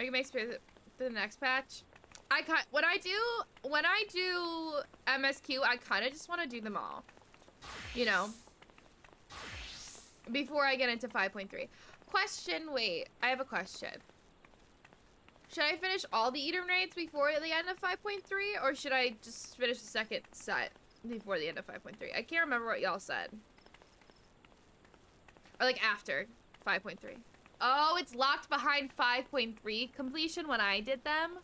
Are you making space for the next patch? When I do MSQ, I kind of just want to do them all. You know, before I get into 5.3. Question, wait, I have a question. Should I finish all the Eden raids before the end of 5.3, or should I just finish the second set before the end of 5.3? I can't remember what y'all said. Or like after 5.3. Oh, it's locked behind 5.3 completion when I did them.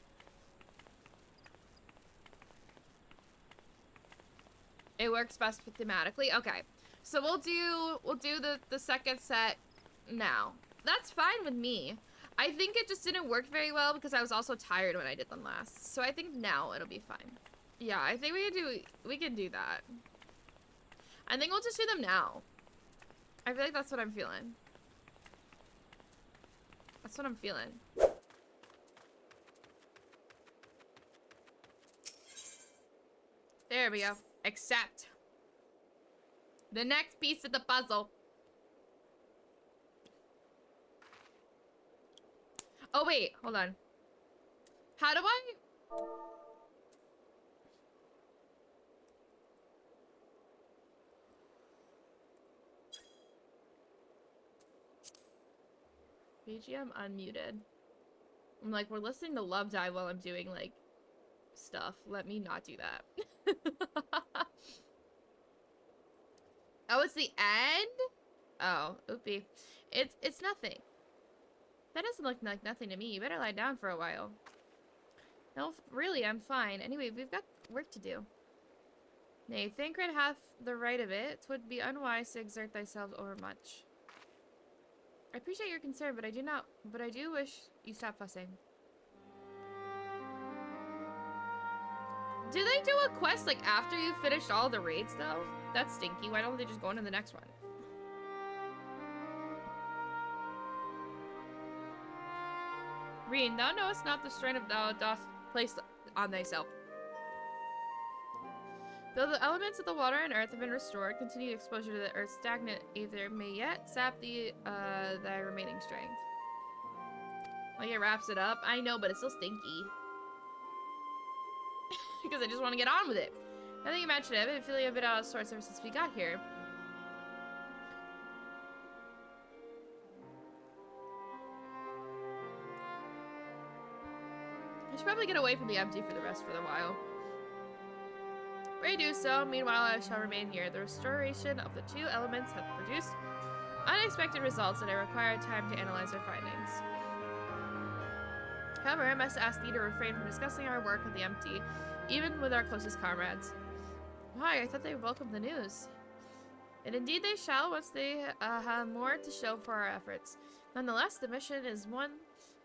It works best thematically. Okay. So we'll do the second set now. That's fine with me. I think it just didn't work very well because I was also tired when I did them last. So I think now it'll be fine. Yeah, I think we can do that. I think we'll just do them now. I feel like that's what I'm feeling. That's what I'm feeling. There we go. Accept. The next piece of the puzzle. Oh, wait. Hold on. How do I... BGM unmuted. I'm like, we're listening to Love Dive while I'm doing, like, stuff. Let me not do that. Oh, it's the end? Oh, oopie. It's nothing. That doesn't look like nothing to me. You better lie down for a while. No, really, I'm fine. Anyway, we've got work to do. Nay, Thancred hath the right of it. 'Twould be unwise to exert thyself overmuch. I appreciate your concern, but I do wish you stop fussing. Do they do a quest like after you finished all the raids though? That's stinky. Why don't they just go into the next one? Reen, thou knowest not the strain of thou dost place on thyself. Though the elements of the water and earth have been restored, continued exposure to the earth's stagnant ether may yet sap thy remaining strength. Like it wraps it up. I know, but it's still stinky. Because I just want to get on with it. Now that you mention it, I've been feeling a bit out of sorts ever since we got here. I should probably get away from the empty for the rest for a while. Pray do so. Meanwhile, I shall remain here. The restoration of the two elements have produced unexpected results, and I require time to analyze their findings. However, I must ask thee to refrain from discussing our work with the empty, even with our closest comrades. Why? I thought they welcomed the news. And indeed they shall once they have more to show for our efforts. Nonetheless, the mission is one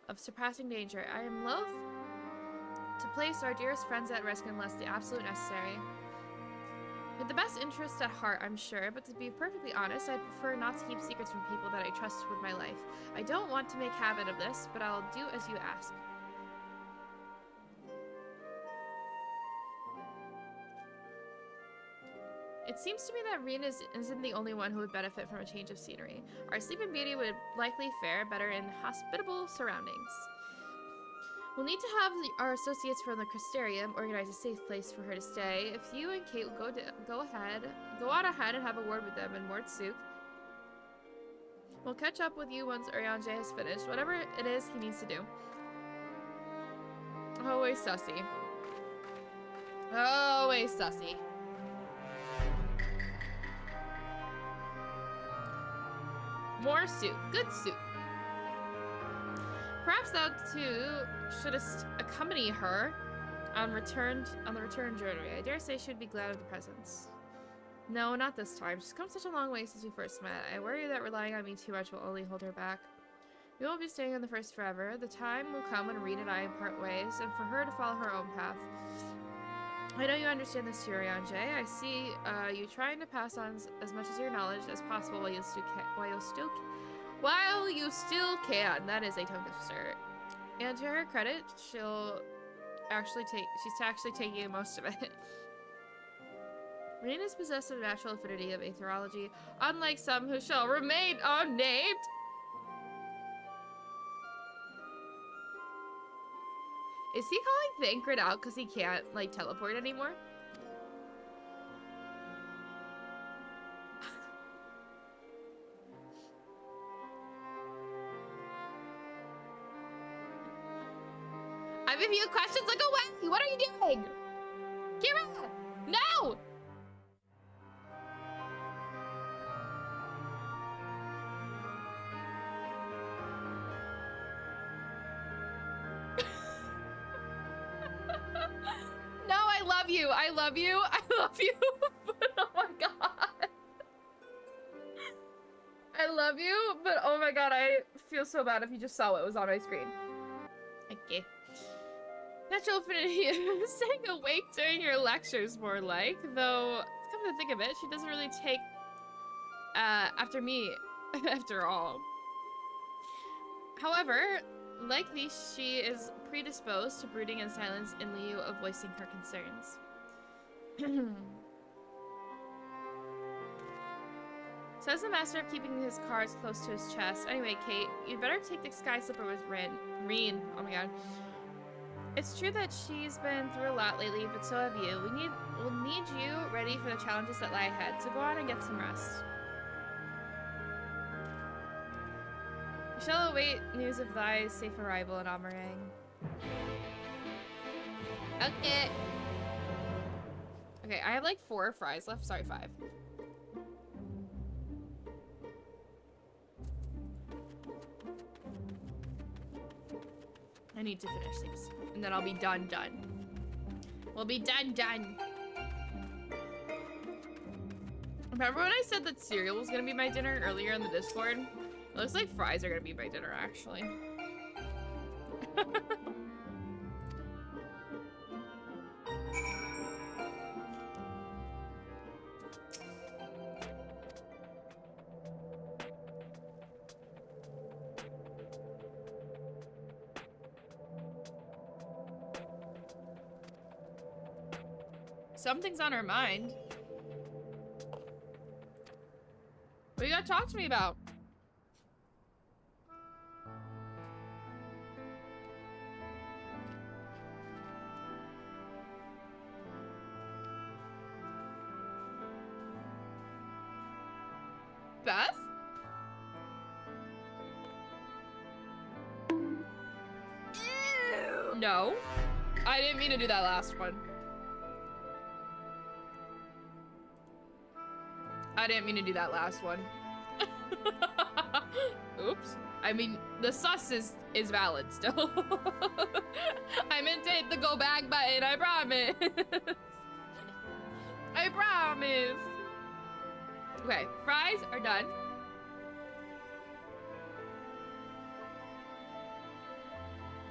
of surpassing danger. I am loath to place our dearest friends at risk unless the absolute necessary. With the best interest at heart, I'm sure, but to be perfectly honest, I'd prefer not to keep secrets from people that I trust with my life. I don't want to make habit of this, but I'll do as you ask. It seems to me that Reen isn't the only one who would benefit from a change of scenery. Our Sleeping Beauty would likely fare better in hospitable surroundings. We'll need to have our associates from the Crystarium organize a safe place for her to stay. If you and Kate will go on ahead and have a word with them in Mortsuk. We'll catch up with you once Urianger has finished, whatever it is he needs to do. Always sussy. Always sussy. More soup. Good soup. Perhaps thou too shouldst accompany her on the return journey. I dare say she'd be glad of the presence. No, not this time. She's come such a long way since we first met. I worry that relying on me too much will only hold her back. We won't be staying on the First forever. The time will come when Reed and I part ways, and for her to follow her own path. I know you understand this, Urianger. I see you trying to pass on as much of your knowledge as possible while you still can. That is a tongue twister. And to her credit, she's actually taking most of it. Rain is possessed of a natural affinity of aetherology, unlike some who shall remain unnamed. Is he calling Thancred out because he can't, like, teleport anymore? I have a few questions, look away! What are you doing? Kira! No! No, I love you. I love you. I love you. But oh my god. I love you, but oh my god, I feel so bad if you just saw what was on my screen. Okay. Natural affinity is staying awake during your lectures, more like. Though, come to think of it, she doesn't really take after me, after all. However, likely she is predisposed to brooding in silence in lieu of voicing her concerns. Says the master of keeping his cards close to his chest. Anyway, Kate, you'd better take the sky slipper with Reen. Oh my god. It's true that she's been through a lot lately, but so have you. We'll need you ready for the challenges that lie ahead, so go on and get some rest. We shall await news of thy safe arrival in Amarang. Okay. Okay, I have like 4 fries left. Sorry, 5. I need to finish these, and then I'll be done. We'll be done. Remember when I said that cereal was gonna be my dinner earlier in the Discord? It looks like fries are gonna be my dinner, actually. Something's on her mind. What you gotta talk to me about? Beth? Ew. No. I didn't mean to do that last one. I didn't mean to do that last one. Oops. I mean, the sus is valid still. I meant to hit the go back button, I promise. I promise. Okay, fries are done.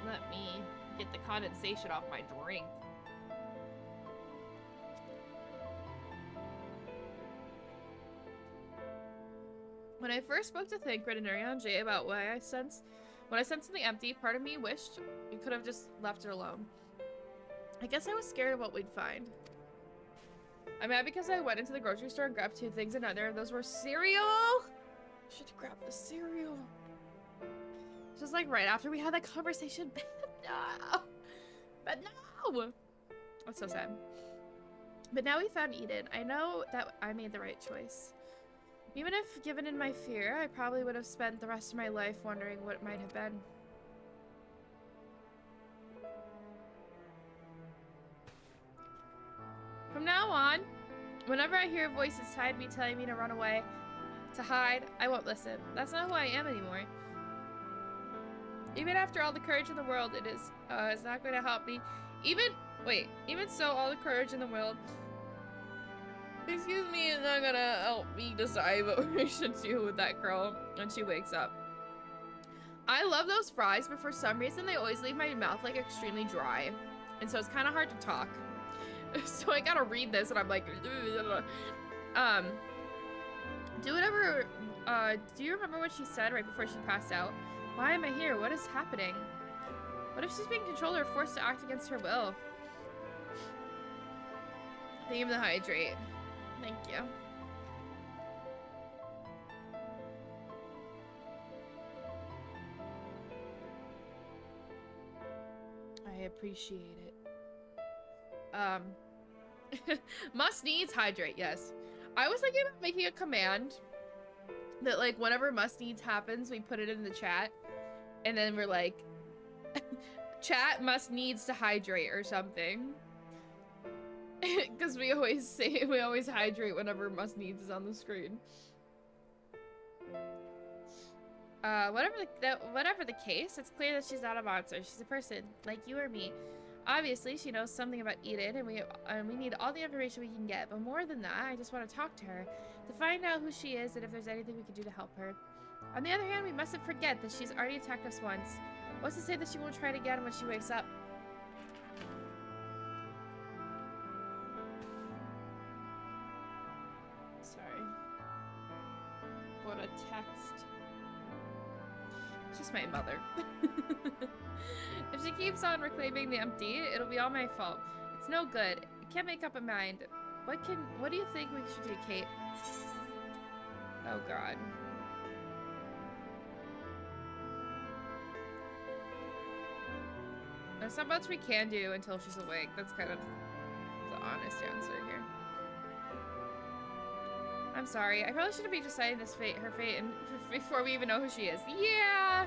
Let me get the condensation off my drink. When I first spoke to Thancred and Urianger about when I sensed something empty, part of me wished we could have just left her alone. I guess I was scared of what we'd find. I'm mad because I went into the grocery store and grabbed 2 things and neither of those were cereal. Should have grabbed the cereal. Just like right after we had that conversation. No. But no. That's so sad. But now we found Eden. I know that I made the right choice. Even if given in my fear, I probably would have spent the rest of my life wondering what it might have been. From now on, whenever I hear voices tied me telling me to run away, to hide, I won't listen. That's not who I am anymore. Even after all the courage in the world, it's not going to help me. Even so, all the courage in the world, excuse me, is not gonna help me decide what we should do with that girl when she wakes up. I love those fries, but for some reason they always leave my mouth like extremely dry. And so it's kind of hard to talk. So I gotta read this and I'm like, do whatever, do you remember what she said right before she passed out? Why am I here? What is happening? What if she's being controlled or forced to act against her will? Thank you for the hydrate. Thank you. appreciate it. Must needs hydrate, yes. I was thinking about making a command that, like, whenever must needs happens, we put it in the chat, and then we're like, chat must needs to hydrate or something. Because we always hydrate whenever must needs is on the screen. Whatever the case, it's clear that she's not a monster. She's a person, like you or me. Obviously, she knows something about Eden, and we need all the information we can get. But more than that, I just want to talk to her, to find out who she is and if there's anything we can do to help her. On the other hand, we mustn't forget that she's already attacked us once. What's to say that she won't try it again when she wakes up? Sorry. What a text. It's just my mother. If she keeps on reclaiming the empty, it'll be all my fault. It's no good. I can't make up a mind. What do you think we should do, Kate? Oh god. There's not much we can do until she's awake. That's kind of the honest answer here. I'm sorry. I probably shouldn't be deciding her fate before we even know who she is. Yeah!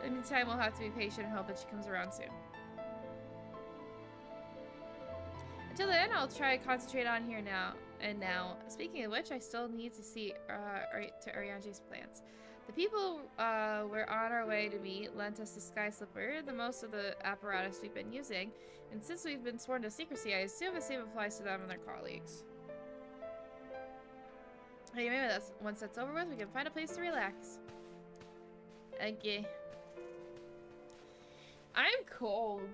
In the meantime, we'll have to be patient and hope that she comes around soon. Until then, I'll try to concentrate on here now. And now, speaking of which, I still need to see to Ariange's plans. The people we're on our way to meet lent us the Sky Slipper, the most of the apparatus we've been using. And since we've been sworn to secrecy, I assume the same applies to them and their colleagues. Anyway, once that's over with, we can find a place to relax. Okay. I'm cold.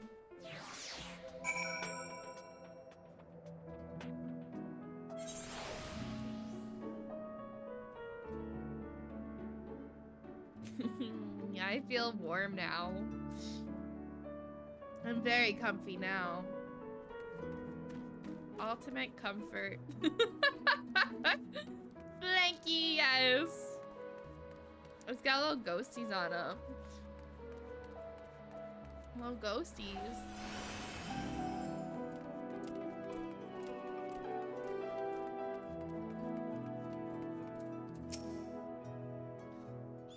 I feel warm now. I'm very comfy now. Ultimate comfort. Blanky, yes. It's got little ghosties on them. Little ghosties.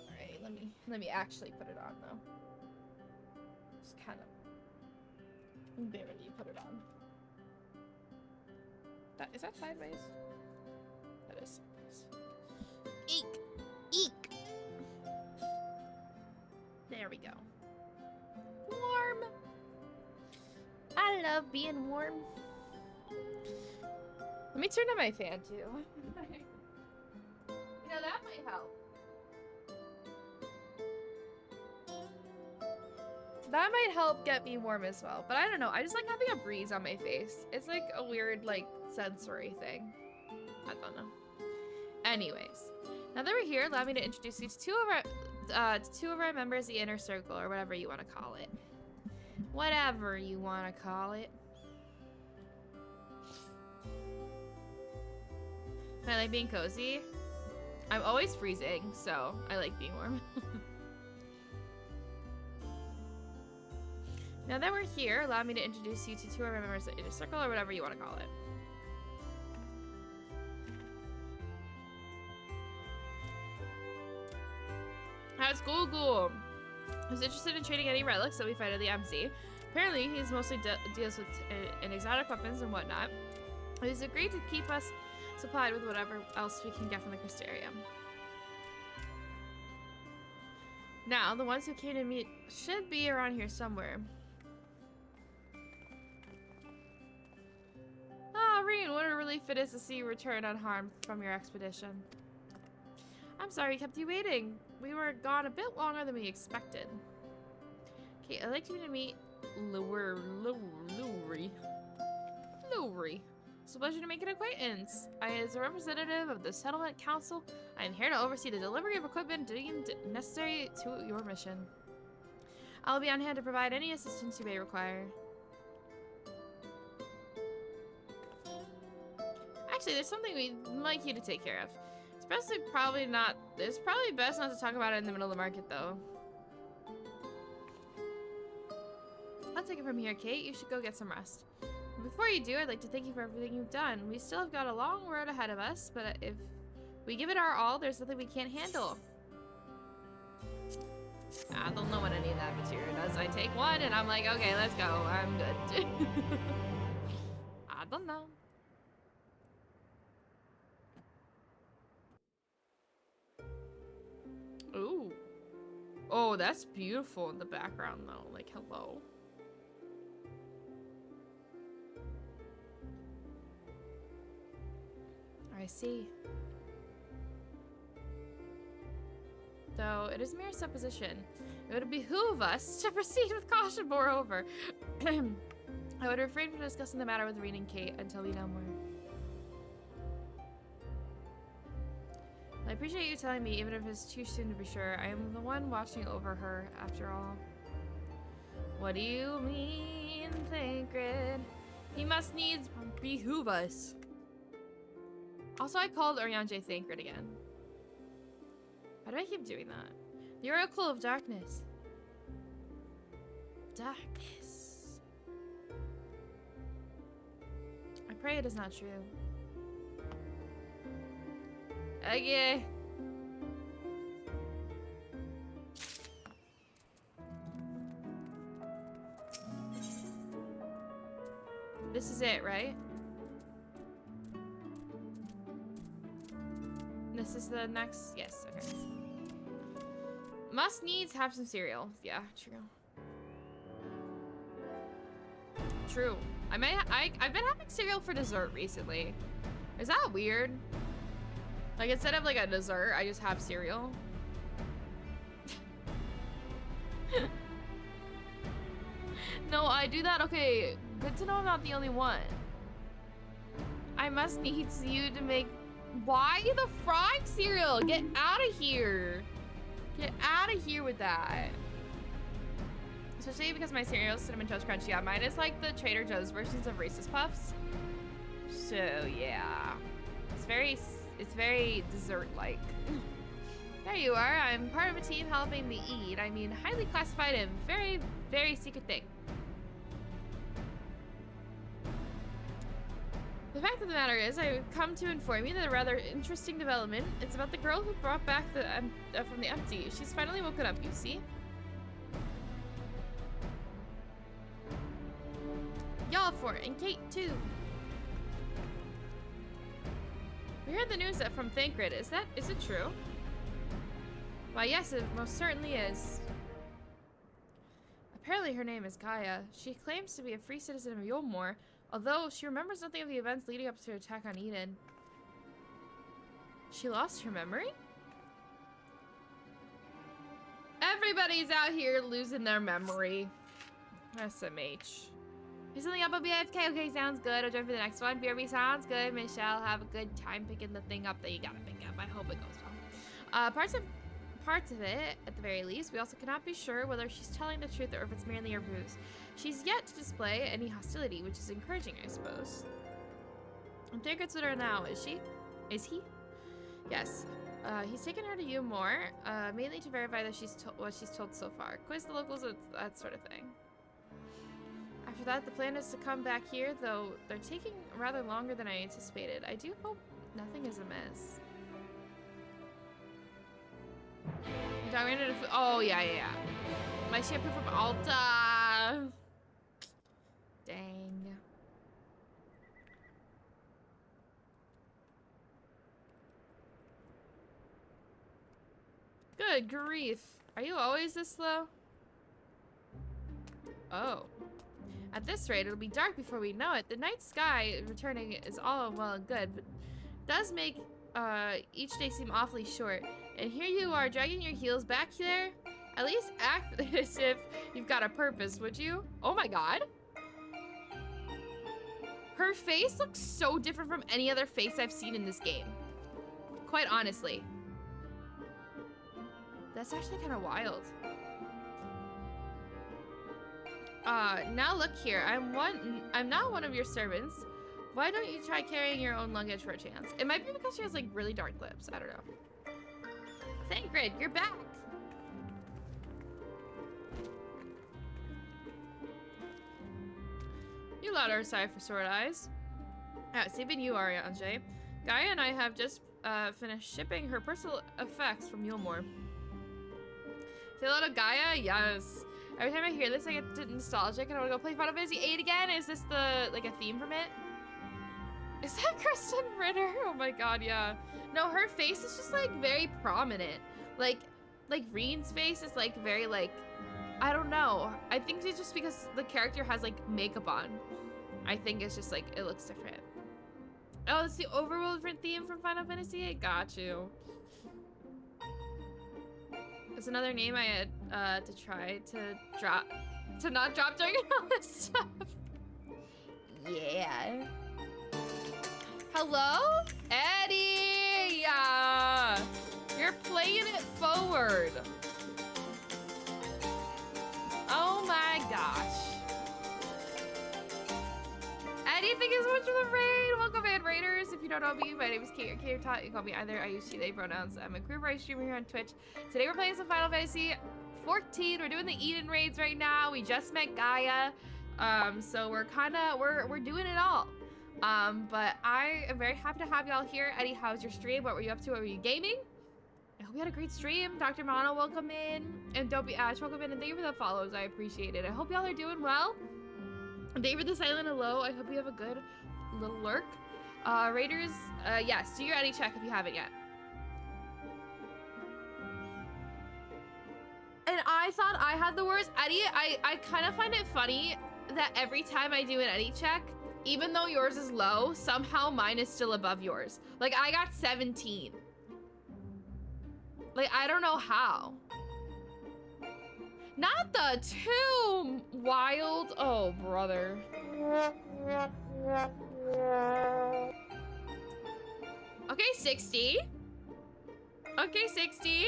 Alright, let me actually put it on though. Just kind of barely put it on. Is that sideways? That is sideways. Eek! Eek! There we go. Warm! I love being warm. Let me turn on my fan too. You know, that might help. That might help get me warm as well. But I don't know. I just like having a breeze on my face. It's like a weird, like, sensory thing. I don't know. Anyways, now that we're here, allow me to introduce you to two of our members of the Inner Circle, or whatever you want to call it. Whatever you want to call it. I like being cozy. I'm always freezing, so I like being warm. Now that we're here, allow me to introduce you to two of our members of the Inner Circle, or whatever you want to call it. How's Google? Who's interested in trading any relics that we find at the MC. Apparently, he's mostly deals with exotic weapons and whatnot. He's agreed to keep us supplied with whatever else we can get from the Crystarium. Now, the ones who came to meet should be around here somewhere. Ah, Reen, what a relief it is to see you return unharmed from your expedition. I'm sorry we kept you waiting. We were gone a bit longer than we expected. Okay, I'd like you to meet Lowry. It's a pleasure to make an acquaintance. As a representative of the Settlement Council, I am here to oversee the delivery of equipment deemed necessary to your mission. I will be on hand to provide any assistance you may require. Actually, there's something we'd like you to take care of. It's probably best not to talk about it in the middle of the market, though. I'll take it from here, Kate. You should go get some rest. Before you do, I'd like to thank you for everything you've done. We still have got a long road ahead of us, but if we give it our all, there's nothing we can't handle. I don't know what any of that material does. I take one and I'm like, okay, let's go. I'm good. I don't know. Ooh. Oh, that's beautiful in the background though. Like, hello. I see. Though it is mere supposition, it would behoove us to proceed with caution. Moreover, I would refrain from discussing the matter with Reed and Kate until we know more. I appreciate you telling me, even if it's too soon to be sure. I am the one watching over her, after all. What do you mean, Thancred? He must needs behoove us. Also, I called Oriange Thancred again. Why do I keep doing that? The Oracle of Darkness. Darkness. I pray it is not true. Okay. This is it, right? This is the next, yes, okay. Must needs have some cereal. Yeah, true. True. I've been having cereal for dessert recently. Is that weird? Like, instead of like a dessert, I just have cereal. No, I do that. Okay, good to know I'm not the only one. I must needs you to make. Why the fried cereal? Get out of here. Get out of here with that. Especially because my cereal is Cinnamon Toast Crunch. Yeah, mine is like the Trader Joe's versions of Reese's Puffs. So yeah, it's very dessert-like. There you are. I'm part of a team helping me eat. I mean, highly classified and very, very secret thing. The fact of the matter is, I've come to inform you that a rather interesting development. It's about the girl who brought back the from the empty. She's finally woken up, you see. Y'all for it, and Kate too. We heard the news that from Thancred. Is it true? Why, yes, it most certainly is. Apparently her name is Gaia. She claims to be a free citizen of Yolmore, although she remembers nothing of the events leading up to her attack on Eden. She lost her memory? Everybody's out here losing their memory. SMH. There's something up on BFK. Okay, sounds good. I'll join for the next one. BRB sounds good. Michelle, have a good time picking the thing up that you gotta pick up. I hope it goes well. Parts of it, at the very least. We also cannot be sure whether she's telling the truth or if it's merely a ruse. She's yet to display any hostility, which is encouraging, I suppose. I'm Thancred's with her now, is she? Is he? Yes. He's taken her to you more, mainly to verify that what she's told so far. Quiz the locals, that sort of thing. After that, the plan is to come back here, though they're taking rather longer than I anticipated. I do hope nothing is amiss. Oh, yeah. My shampoo from Ulta. Dang. Good grief. Are you always this slow? Oh. At this rate, it'll be dark before we know it. The night sky returning is all well and good, but it does make each day seem awfully short. And here you are dragging your heels back there? At least act as if you've got a purpose, would you? Oh my god. Her face looks so different from any other face I've seen in this game. Quite honestly. That's actually kind of wild. Now look here. I'm not one of your servants. Why don't you try carrying your own luggage for a chance? It might be because she has like really dark lips. I don't know. Thancred, you're back. You lot are sorry for Sword Eyes. Same you are, Anjay. Gaia and I have just finished shipping her personal effects from Yulmore. Say hello to Gaia? Yes. Every time I hear this, I get nostalgic and I want to go play Final Fantasy VIII again. Is this like a theme from it? Is that Kristen Ritter? Oh my god, yeah. No, her face is just like very prominent. Like Reen's face is like very like, I don't know. I think it's just because the character has like makeup on. I think it's just like, it looks different. Oh, it's the overworld theme from Final Fantasy VIII? Got you. It's another name I had to try to not drop during all this stuff. Yeah. Hello? Eddie! Yeah! You're playing it forward. Oh my gosh. Eddie, thank you so much for the raid. Welcome in, Raiders. If you don't know me, my name is Kate or Kate or Tot. You call me either. I use she, they pronouns. I'm a queer rights streamer here on Twitch. Today we're playing some Final Fantasy 14. We're doing the Eden raids right now. We just met Gaia. So we're doing it all. But I am very happy to have y'all here. Eddie, how's your stream? What were you up to? What were you gaming? I hope you had a great stream. Dr. Mono, welcome in. And Dopey Ash, welcome in. And thank you for the follows. I appreciate it. I hope y'all are doing well. And thank you for the silent hello. I hope you have a good little lurk. Raiders, yes, do your Eddie check if you haven't yet. And I thought I had the worst Eddie. I kind of find it funny that every time I do an Eddie check, even though yours is low, somehow mine is still above yours. Like, I got 17. Like, I don't know how. Not the too wild. Oh, brother. Okay, 60. Okay, 60.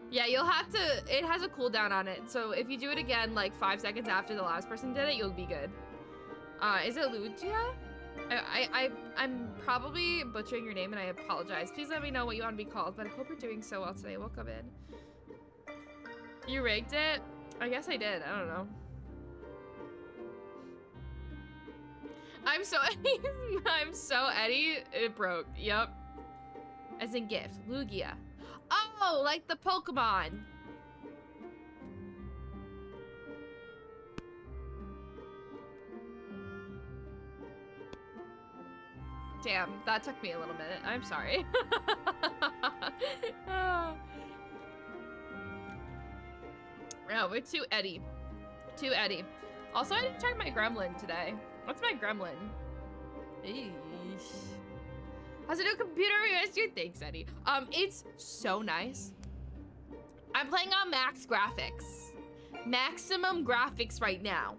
Yeah, you'll have to, it has a cooldown on it. So if you do it again, like 5 seconds after the last person did it, you'll be good. Is it Lucia? I'm probably butchering your name and I apologize. Please let me know what you want to be called, but I hope you're doing so well today. Welcome in. You rigged it? I guess I did. I don't know. I'm so Eddie. I'm so Eddie. It broke. Yep. As in gift. Lugia. Oh, like the Pokemon. Damn, that took me a little minute. I'm sorry. Yeah, we're too Eddie. Too Eddie. Also, I didn't check my gremlin today. What's my gremlin? Eesh. How's a new computer? Thanks, Eddie. It's so nice. I'm playing on max graphics. Maximum graphics right now.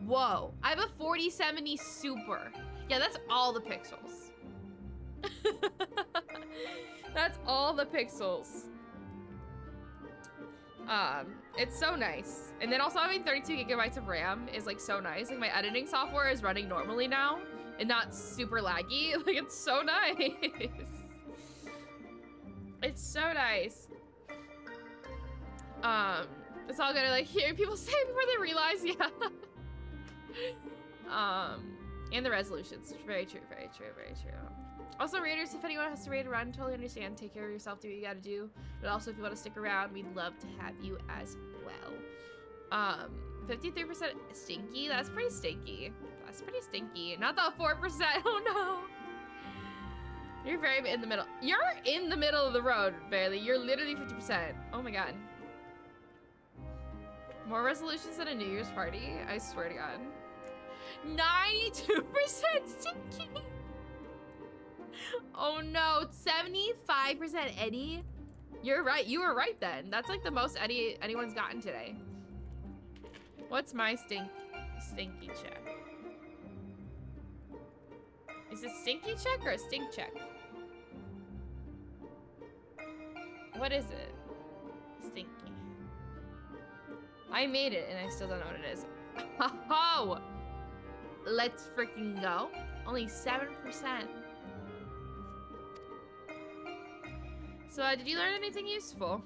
Whoa. I have a 4070 Super. Yeah, that's all the pixels. That's all the pixels. It's so nice. And then also having 32 gigabytes of RAM is like so nice. Like my editing software is running normally now and not super laggy. Like it's so nice. It's so nice. It's all gonna like hear people say before they realize, yeah. And the resolutions. Very true, very true, very true. Also, Raiders, if anyone has to raid around, totally understand. Take care of yourself, do what you gotta do. But also, if you want to stick around, we'd love to have you as well. 53% stinky. That's pretty stinky. That's pretty stinky. Not the 4%. Oh no. You're very in the middle. You're in the middle of the road, barely. You're literally 50%. Oh my god. More resolutions than a New Year's party? I swear to god. 92% stinky. Oh no, 75% Eddie. You're right. You were right then. That's like the most Eddie anyone's gotten today. What's my stinky check? Is it stinky check or a stink check? What is it? Stinky. I made it and I still don't know what it is. Oh! Let's freaking go. Only 7%. So, did you learn anything useful?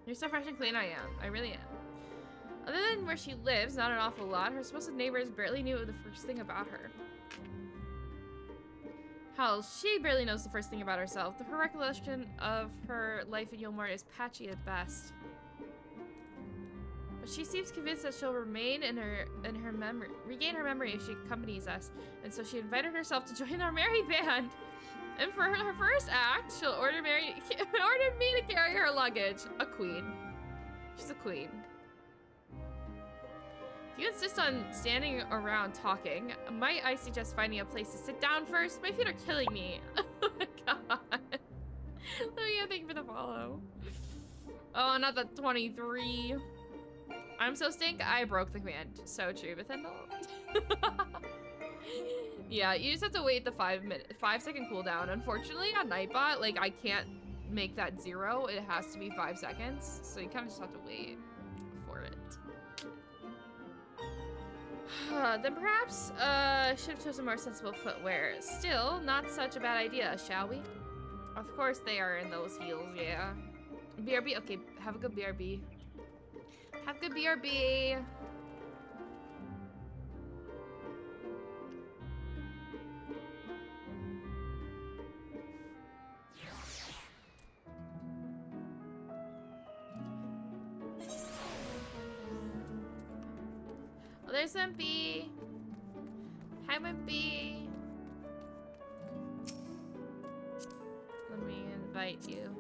You're so fresh and clean. I am. I really am. Other than where she lives, not an awful lot, her supposed neighbors barely knew the first thing about her. Hell, she barely knows the first thing about herself. Her recollection of her life in Yulmore is patchy at best. But she seems convinced that she'll remain in her memory, regain her memory if she accompanies us. And so she invited herself to join our merry band. And for her first act, she'll ordered me to carry her luggage. A queen. She's a queen. If you insist on standing around talking, might I suggest finding a place to sit down first? My feet are killing me. Oh my god. Lydia, thank you for the follow. Oh, not the 23. I'm so stink, I broke the command. So true, Bethendel. Yeah, you just have to wait the 5-second cooldown. Unfortunately, on Nightbot, like, I can't make that 0. It has to be 5 seconds. So you kind of just have to wait for it. Then perhaps, should have chosen more sensible footwear. Still, not such a bad idea, shall we? Of course they are in those heels, yeah. BRB, okay, have a good BRB. Have a good BRB. Oh, there's Wimpy. Hi, Wimpy. Let me invite you.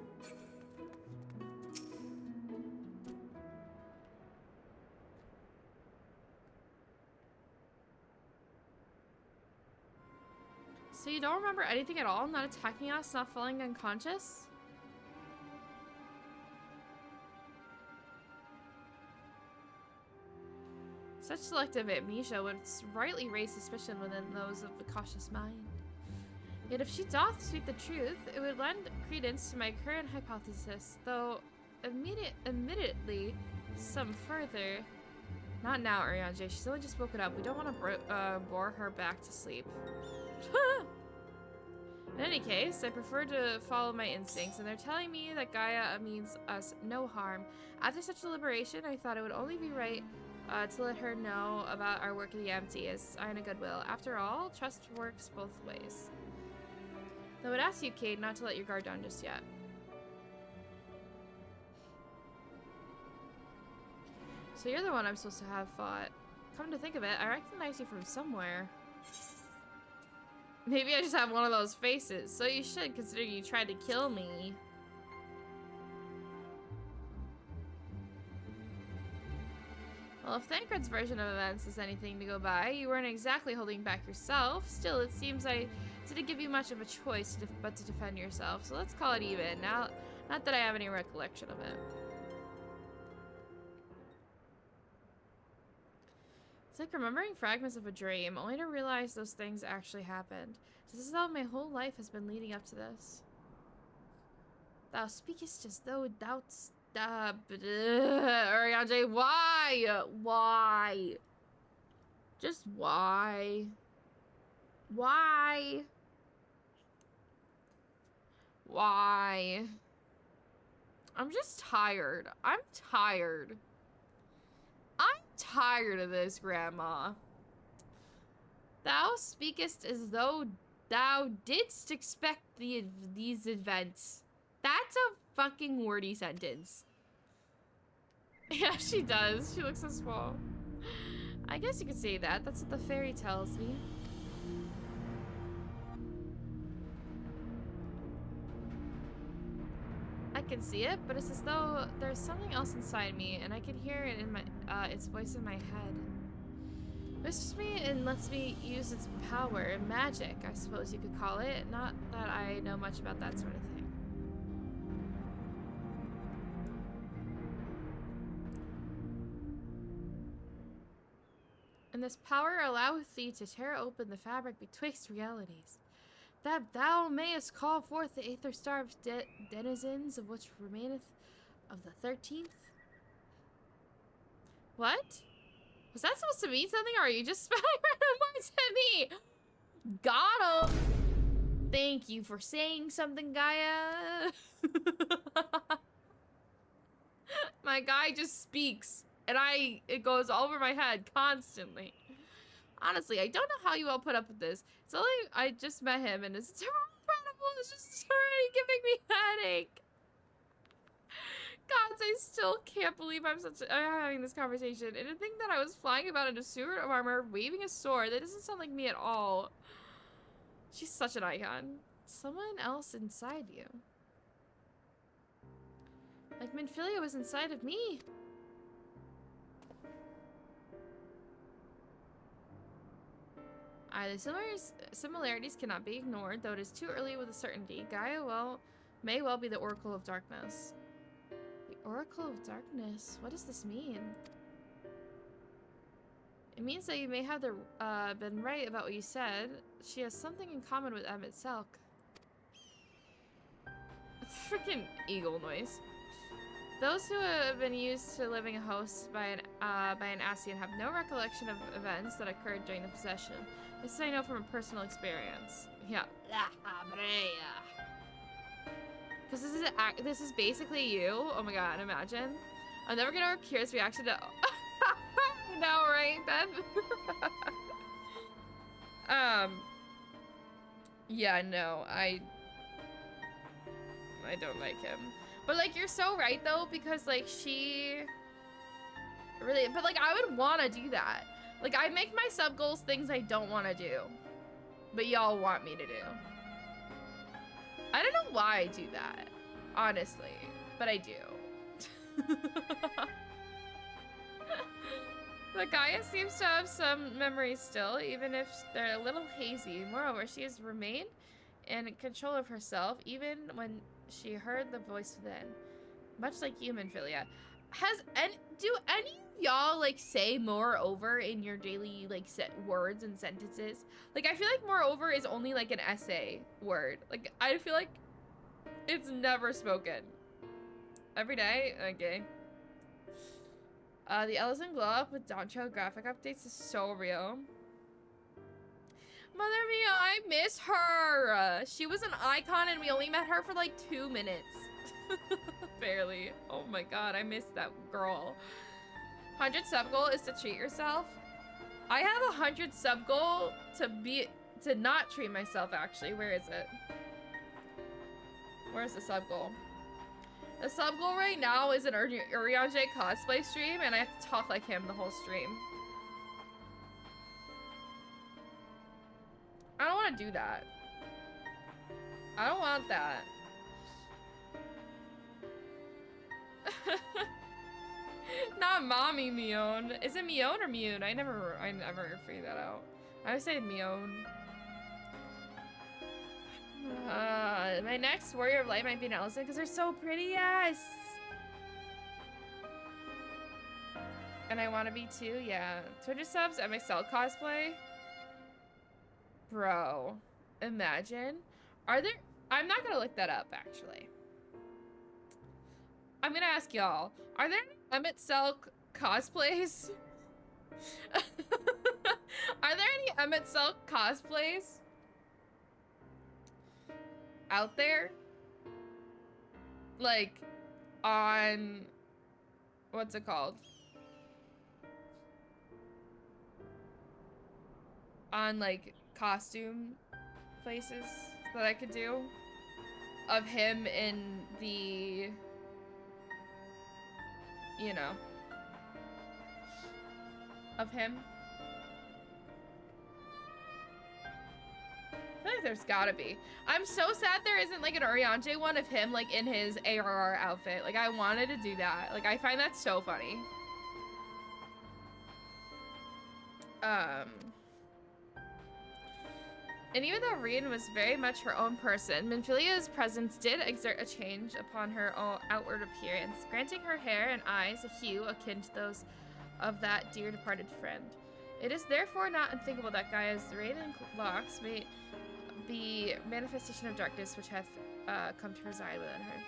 So you don't remember anything at all? Not attacking us? Not falling unconscious? Such selective amnesia would rightly raise suspicion within those of the cautious mind. Yet if she doth speak the truth, it would lend credence to my current hypothesis, though admittedly some further. Not now, Arianje. She's only just woken up. We don't want to bore her back to sleep. In any case, I prefer to follow my instincts, and they're telling me that Gaia means us no harm. After such deliberation, I thought it would only be right to let her know about our work at the Empty as sign of goodwill. After all, trust works both ways. I would ask you, Cade, not to let your guard down just yet. So you're the one I'm supposed to have fought. Come to think of it, I recognize you from somewhere. Maybe I just have one of those faces. So you should, consider you tried to kill me. Well, if Thancred's version of events is anything to go by, you weren't exactly holding back yourself. Still, it seems I didn't give you much of a choice but to defend yourself. So let's call it even. Now, not that I have any recollection of it. It's like remembering fragments of a dream, only to realize those things actually happened. This is how my whole life has been leading up to this. Thou speakest as though doubts. Arianje, why? Why? Just why? Why? Why? I'm just tired. I'm tired. I'm tired of this, Grandma. Thou speakest as though thou didst expect these events. That's a fucking wordy sentence. Yeah, she does. She looks so small. I guess you could say that. That's what the fairy tells me. I can see it, but it's as though there's something else inside me, and I can hear it in my its voice in my head. Whispers me and lets me use its power, magic, I suppose you could call it. Not that I know much about that sort of thing. And this power alloweth thee to tear open the fabric betwixt realities, that thou mayest call forth the aether-starved denizens of which remaineth of the 13th? What? Was that supposed to mean something, or are you just spelling random words at me? Got him! Thank you for saying something, Gaia. My guy just speaks and it goes all over my head constantly. Honestly, I don't know how you all put up with this. It's only I just met him and it's incredible. It's just already giving me a headache. God, I still can't believe I'm having this conversation. And to think that I was flying about in a suit of armor, waving a sword, that doesn't sound like me at all. She's such an icon. Someone else inside you. Like Minfilia was inside of me. The similarities cannot be ignored, though it is too early with a certainty. Gaia may well be the Oracle of Darkness. The Oracle of Darkness? What does this mean? It means that you may have been right about what you said. She has something in common with Emmett Selk. Freaking eagle noise. Those who have been used to living a host by an Ascian have no recollection of events that occurred during the possession. This I know from a personal experience. Yeah. Because this is basically you. Oh my god, imagine. I'm never gonna have Kira's reaction to no, right, Ben? Yeah, no, I don't like him. But like, you're so right though, because like she really, but like I would want to do that. Like I make my sub goals things I don't want to do, but y'all want me to do. I don't know why I do that, honestly, but I do. But Gaia seems to have some memories still, even if they're a little hazy. Moreover, she has remained in control of herself, even when she heard the voice within. Much like you, Minfilia. Do any of y'all like say moreover in your daily like set words and sentences? Like I feel like moreover is only like an essay word. Like I feel like it's never spoken. Every day? Okay. The Ellison glow up with Dawn Trail graphic updates is so real. Mother Mia, I miss her. She was an icon and we only met her for like 2 minutes. Barely. Oh my god, I miss that girl. 100 sub goal is to treat yourself. I have a 100 sub goal to not treat myself actually. Where is it? Where's the sub goal? The sub goal right now is an Urianger cosplay stream and I have to talk like him the whole stream. I don't want to do that. I don't want that. Not mommy Mion. Is it Mion or Mune? I never figured that out. I would say Mion. My next Warrior of Light might be an Ellison because they're so pretty, yes. And I want to be too, yeah. 200 subs, MXL cosplay. Bro, imagine. Are there? I'm not gonna look that up actually. I'm gonna ask y'all. Are there any Emmett Selk cosplays? Are there any Emmett Selk cosplays out there? Like on what's it called? On like costume places that I could do of him in the, you know, of him. I feel like there's gotta be. I'm so sad there isn't like an Urianger one of him like in his ARR outfit. Like I wanted to do that. Like I find that so funny. And even though Rien was very much her own person, Minfilia's presence did exert a change upon her outward appearance, granting her hair and eyes a hue akin to those of that dear departed friend. It is therefore not unthinkable that Gaia's raven locks may be manifestation of darkness which have come to reside within her.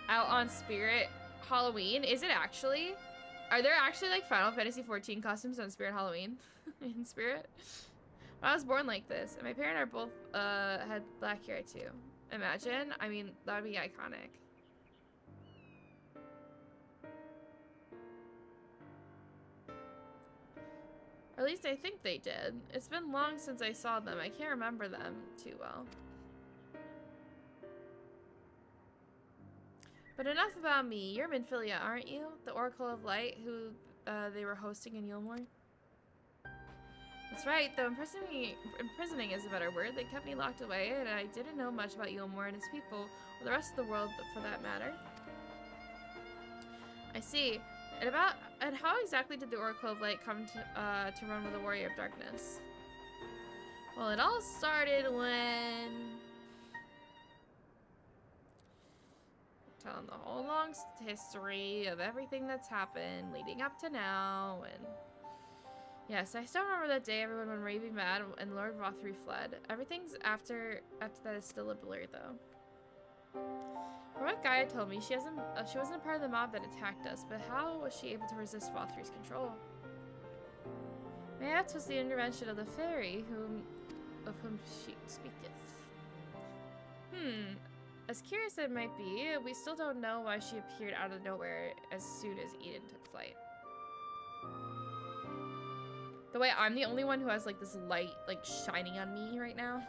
Out on Spirit Halloween? Is it actually? Are there actually like Final Fantasy XIV costumes on Spirit Halloween? In Spirit? I was born like this, and my parents are both had black hair too. Imagine, I mean, that would be iconic. least I think they did. It's been long since I saw them. I can't remember them too well. But enough about me. You're Minfilia, aren't you? The Oracle of Light who they were hosting in Yulmore? That's right, though imprisoning is a better word. They kept me locked away, and I didn't know much about Yulmore and his people, or the rest of the world for that matter. I see. And how exactly did the Oracle of Light come to run with the Warrior of Darkness? Well, it all started when... telling the whole long history of everything that's happened leading up to now, and... Yes, I still remember that day everyone went raving mad and Lord Vothri fled. Everything's after that is still a blur, though. From what Gaia told me, she wasn't a part of the mob that attacked us, but how was she able to resist Vothri's control? Maybe it was the intervention of the fairy of whom she speaketh. As curious as it might be, we still don't know why she appeared out of nowhere as soon as Eden took flight. The way I'm the only one who has like this light like shining on me right now.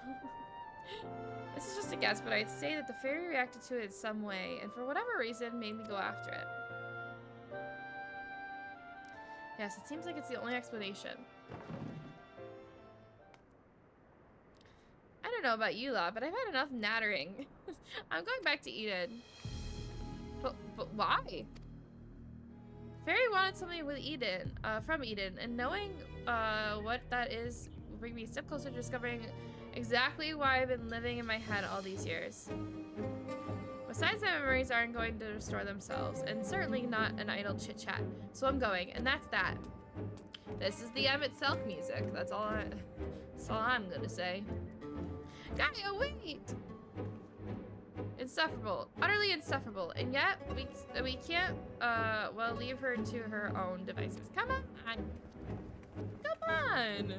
This is just a guess, but I'd say that the fairy reacted to it in some way, and for whatever reason made me go after it. Yes, it seems like it's the only explanation. I don't know about you lot, but I've had enough nattering. I'm going back to Eden. But why? Fairy wanted something with Eden, from Eden, and knowing what that is will bring me a step closer to discovering exactly why I've been living in my head all these years. Besides, my memories aren't going to restore themselves, and certainly not an idle chit-chat. So I'm going, and that's that. This is the itself music. That's all I'm gonna say. Gaia, wait! Insufferable, utterly insufferable, and yet we can't well leave her to her own devices. Come on, come on.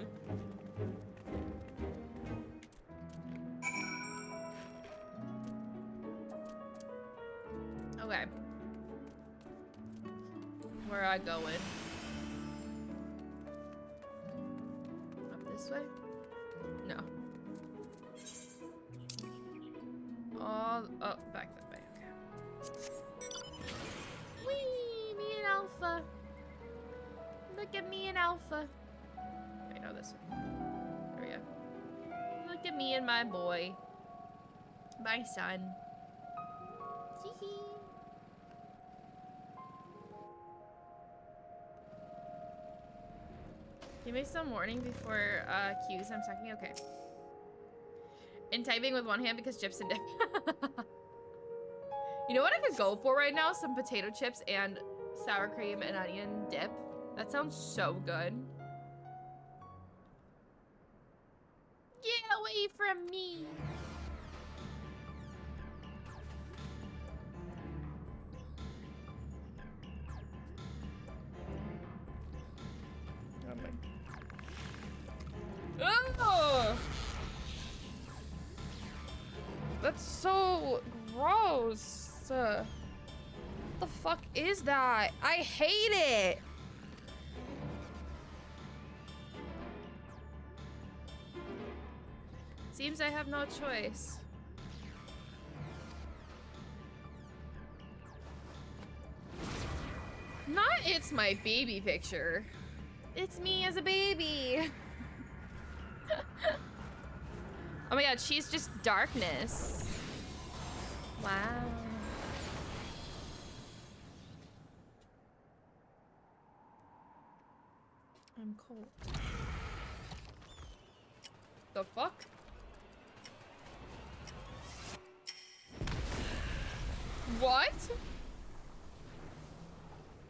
Okay, where I going? Up this way? No. Oh, back that way, okay. Whee! Me and Alpha. Look at me and Alpha. Wait, no, this way. There we go. Look at me and my boy. My son. Hee hee. Give me some warning before cues I'm talking. Okay. In typing with one hand because chips and dip. You know what I could go for right now? Some potato chips and sour cream and onion dip. That sounds so good. Get away from me. Oh! That's so gross. What the fuck is that? I hate it. Seems I have no choice. Not it's my baby picture. It's me as a baby. Oh my god, she's just darkness. Wow. I'm cold. The fuck? What?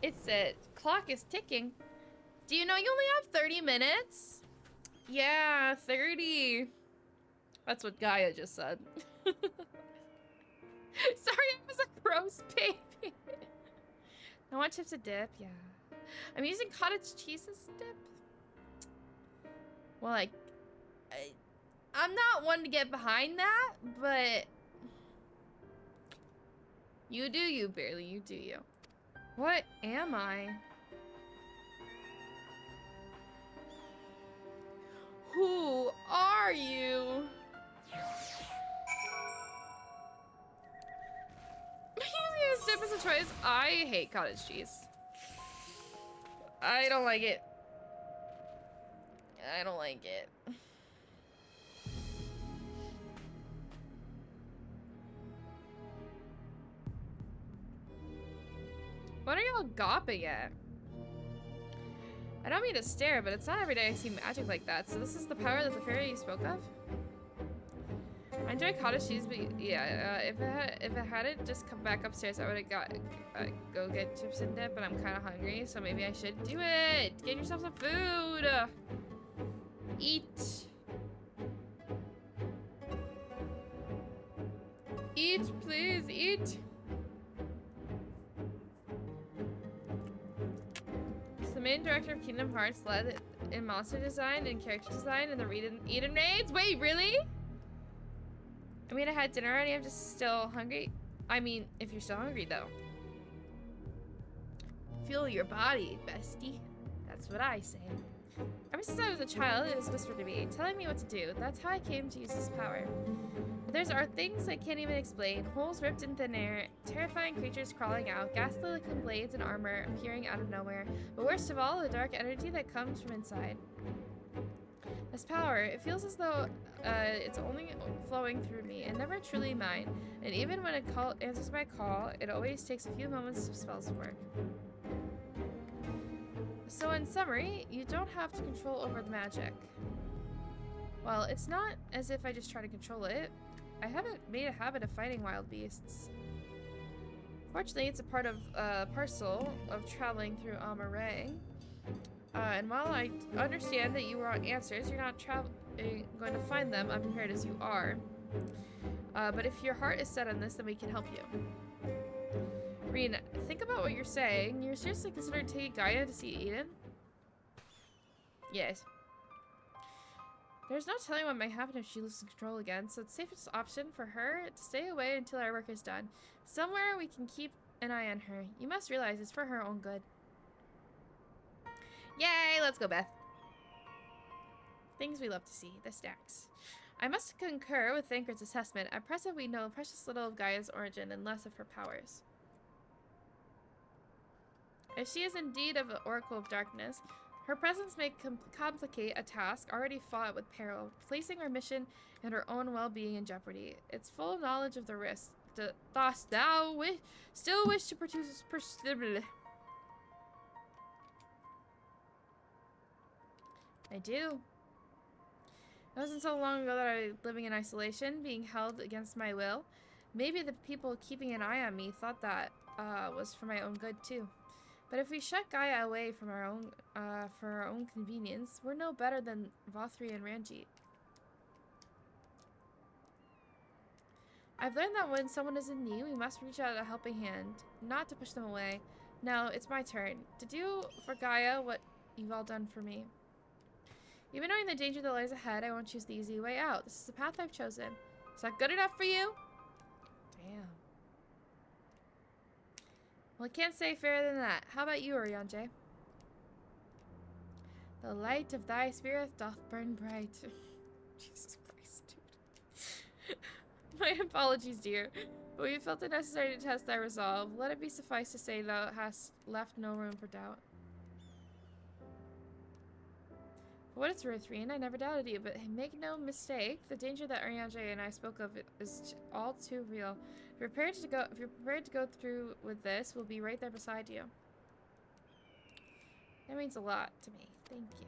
It said, clock is ticking. Do you know you only have 30 minutes? Yeah, 30. That's what Gaia just said. Sorry, I was a gross baby. I want chips of dip, yeah. I'm using cottage cheese as dip. Well, I'm not one to get behind that, but you do you, Barely. You do you. What am I? Who are you? Easiest dip is a choice. I hate cottage cheese. I don't like it. I don't like it. What are y'all gawping at? I don't mean to stare, but it's not every day I see magic like that. So this is the power that the fairy you spoke of? I enjoy cottage cheese, but yeah, if it hadn't just come back upstairs, I would have got go get chips and dip. But I'm kind of hungry, so maybe I should do it. Get yourself some food. Eat. Eat, please, eat. So the main director of Kingdom Hearts led in monster design and character design in the Eden raids. Wait, really? I mean, I had dinner already. I'm just still hungry. I mean, if you're still hungry, though. Feel your body, bestie. That's what I say. Ever since I was a child, it was whispered to me, telling me what to do. That's how I came to use this power. But there are things I can't even explain. Holes ripped in thin air, terrifying creatures crawling out, ghastly looking blades and armor appearing out of nowhere. But worst of all, the dark energy that comes from inside. This power, it feels as though it's only flowing through me and never truly mine. And even when a call answers my call, it always takes a few moments of spells to work. So in summary, you don't have to control over the magic. Well, it's not as if I just try to control it. I haven't made a habit of fighting wild beasts. Fortunately, it's a part of parcel of traveling through Amaray. And while I understand that you want answers, you're not going to find them unprepared as you are. But if your heart is set on this, then we can help you. Reen, think about what you're saying. You're seriously considering taking Gaia to see Eden? Yes. There's no telling what might happen if she loses control again, so it's safest option for her to stay away until our work is done. Somewhere we can keep an eye on her. You must realize it's for her own good. Yay, let's go, Beth. Things we love to see, the stacks. I must concur with Thancred's assessment. At present, we know precious little of Gaia's origin and less of her powers. If she is indeed of the Oracle of Darkness, her presence may complicate a task already fought with peril, placing our mission and her own well-being in jeopardy. It's full knowledge of the risk. Dost thou still wish to produce... I do. It wasn't so long ago that I was living in isolation, being held against my will. Maybe the people keeping an eye on me thought that was for my own good too. But if we shut Gaia away from our own, for our own convenience, we're no better than Vothri and Ranjit. I've learned that when someone is in need, we must reach out a helping hand, not to push them away. Now, it's my turn to do for Gaia what you've all done for me. Even knowing the danger that lies ahead, I won't choose the easy way out. This is the path I've chosen. Is that good enough for you? Damn. Well, I can't say fairer than that. How about you, Orianjay? The light of thy spirit doth burn bright. Jesus Christ, dude. My apologies, dear. But we felt it necessary to test thy resolve. Let it be suffice to say thou hast left no room for doubt. For what it's worth, Reen, I never doubted you, but make no mistake, the danger that Orianjay and I spoke of is all too real. If you're prepared to go through with this, we'll be right there beside you. That means a lot to me. Thank you.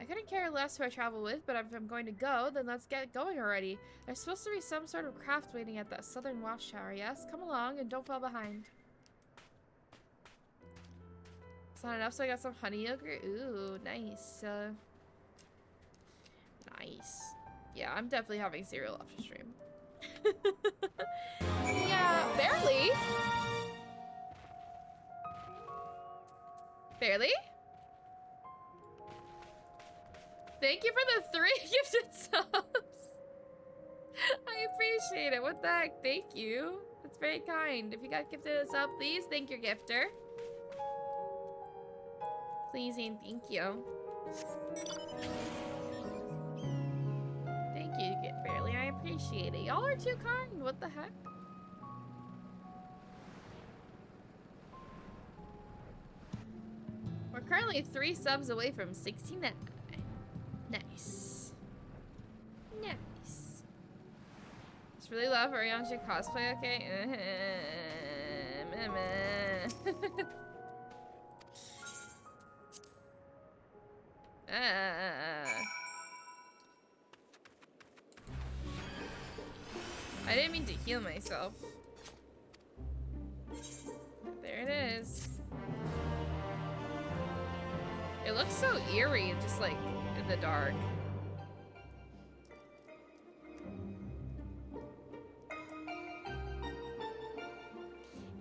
I couldn't care less who I travel with, but if I'm going to go, then let's get going already. There's supposed to be some sort of craft waiting at that southern watchtower, yes? Come along and don't fall behind. It's not enough, so I got some honey yogurt. Ooh, nice. Nice. Yeah, I'm definitely having cereal after stream. Yeah, barely. Barely? Thank you for the 3 gifted subs. I appreciate it. What the heck? Thank you. That's very kind. If you got gifted a sub, please thank your gifter. Please and thank you. Thank you, Get Barely. I appreciate it. Y'all are too kind. What the heck? We're currently 3 subs away from 69. Nice. Nice. Just really love Orianji cosplay, okay? I didn't mean to heal myself. There it is. It looks so eerie, just like in the dark.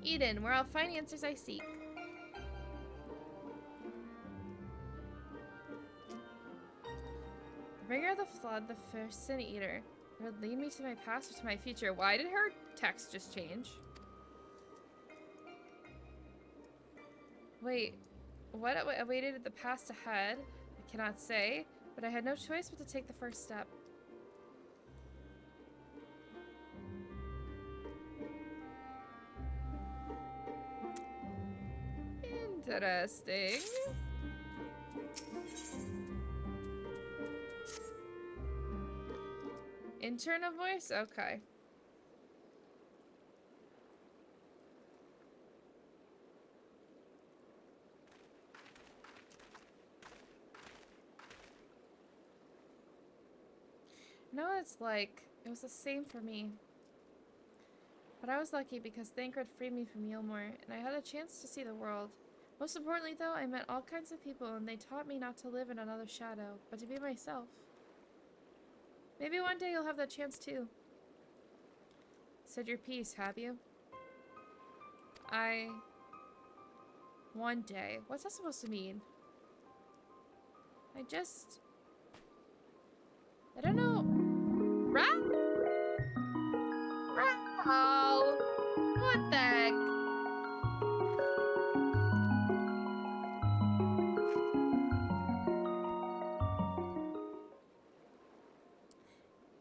Eden, where I'll find answers I seek. The bringer of the flood, the first sin eater. It would lead me to my past or to my future. Why did her text just change? Wait, what awaited the past ahead? I cannot say, but I had no choice but to take the first step. Interesting. Internal voice? Okay. No, it's like, it was the same for me. But I was lucky because Thancred freed me from Yulmore, and I had a chance to see the world. Most importantly, though, I met all kinds of people, and they taught me not to live in another shadow, but to be myself. Maybe one day you'll have that chance, too. Said your piece, have you? One day. What's that supposed to mean? I don't know. Raoul! What the heck?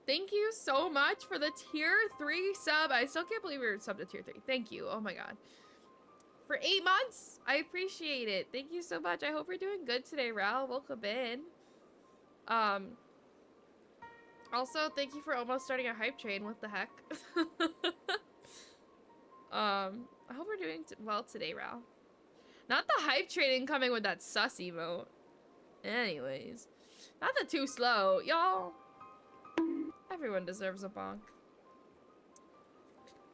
Thank you so much for the tier 3 sub. I still can't believe we were subbed to tier 3. Thank you. Oh my god. For 8 months? I appreciate it. Thank you so much. I hope you're doing good today, Raoul. Welcome in. Also, thank you for almost starting a hype train. What the heck? I hope we're doing well today, Raoul. Not the hype train coming with that sus emote. Anyways. Not the too slow. Y'all. Everyone deserves a bonk.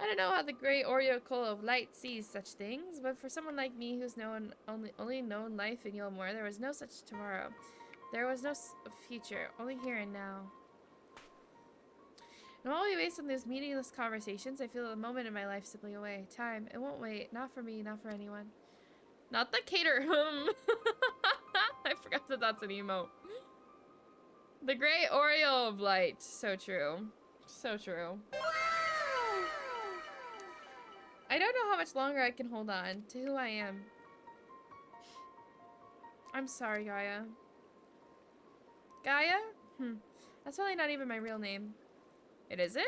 I don't know how the great Oracle of Light sees such things, but for someone like me who's only known life in Yulmore, there was no such tomorrow. There was no future, only here and now. And while we waste on these meaningless conversations, I feel the moment in my life slipping away. Time, it won't wait. Not for me, not for anyone. Not the cater. I forgot that that's an emote. The great Oriole of Light. So true. So true. I don't know how much longer I can hold on to who I am. I'm sorry, Gaia. Gaia? That's really not even my real name. It isn't?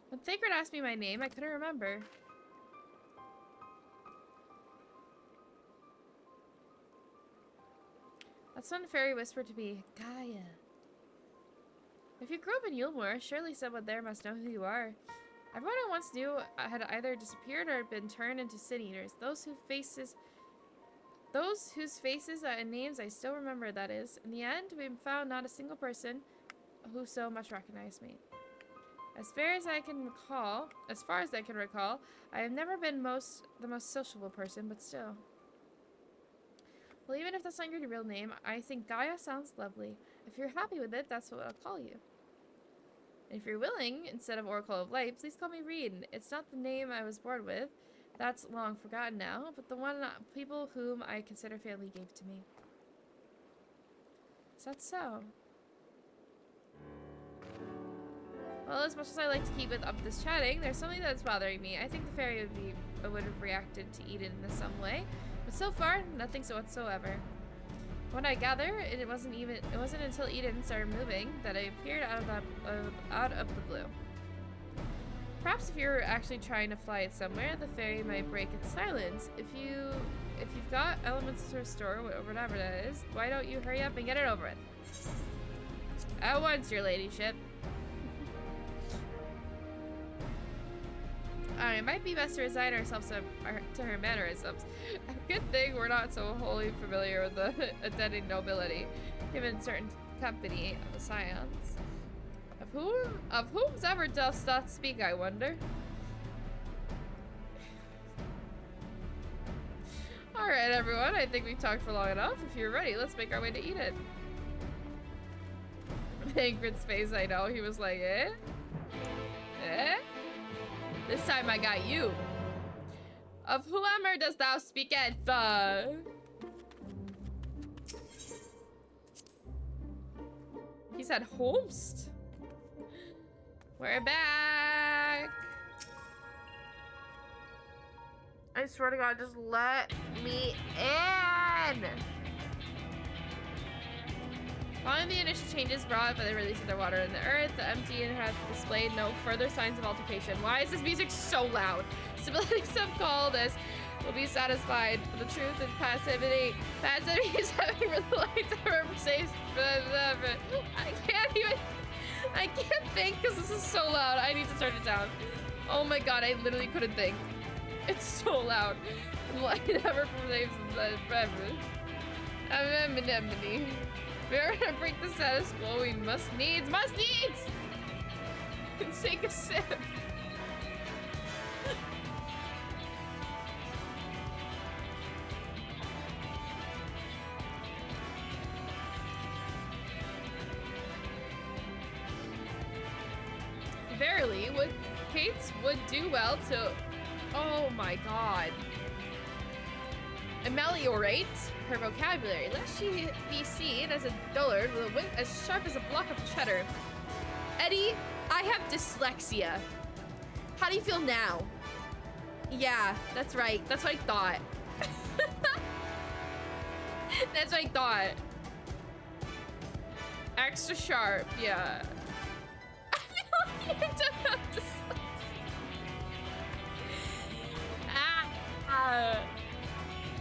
When Thancred asked me my name, I couldn't remember. That's when Fairy whispered to me, Gaia. If you grew up in Yulmore, surely someone there must know who you are. Everyone I once knew had either disappeared or been turned into sin eaters. Those whose faces and names I still remember, that is. In the end, we found not a single person who so much recognized me. As far as I can recall, I have never been the most sociable person, but still. Well, even if that's not your real name, I think Gaia sounds lovely. If you're happy with it, that's what I'll call you. And if you're willing, instead of Oracle of Light, please call me Reed. It's not the name I was born with. That's long forgotten now, but the one people whom I consider family gave to me. Is that so? Well, as much as I like to keep up this chatting, there's something that's bothering me. I think the fairy would have reacted to Eden in some way, but so far, nothing so whatsoever. When I gather, it wasn't until Eden started moving that I appeared out of the blue. Perhaps if you're actually trying to fly it somewhere, the fairy might break its silence. If you've got elements to restore, whatever that is, why don't you hurry up and get it over with? At once, your ladyship. It might be best to resign ourselves to her mannerisms. Good thing we're not so wholly familiar with the attending nobility, given certain company of the scions. Of whomsoever doth speak, I wonder. Alright, everyone, I think we've talked for long enough. If you're ready, let's make our way to Eden. Ingrid's face, I know. He was like, eh? Eh? This time I got you. Of whomever dost thou speaketh? He said homest. We're back. I swear to God, just let me in. Following the initial changes brought by the release of the water in the earth, the empty has displayed no further signs of altercation. Why is this music so loud? Stability, some call this, will be satisfied. But the truth and passivity is having the lights ever safe. I can't think because this is so loud. I need to turn it down. Oh my God, I literally couldn't think. It's so loud. Light ever saves forever. If we're gonna break the status quo, we must needs take a sip. Verily, Kate's would do well to. Oh my God. Ameliorate her vocabulary, lest she be seen as a dullard with a wit as sharp as a block of cheddar. Eddie, I have dyslexia. How do you feel now? Yeah, that's right. That's what I thought. That's what I thought. Extra sharp, yeah. I feel like you don't have dyslexia.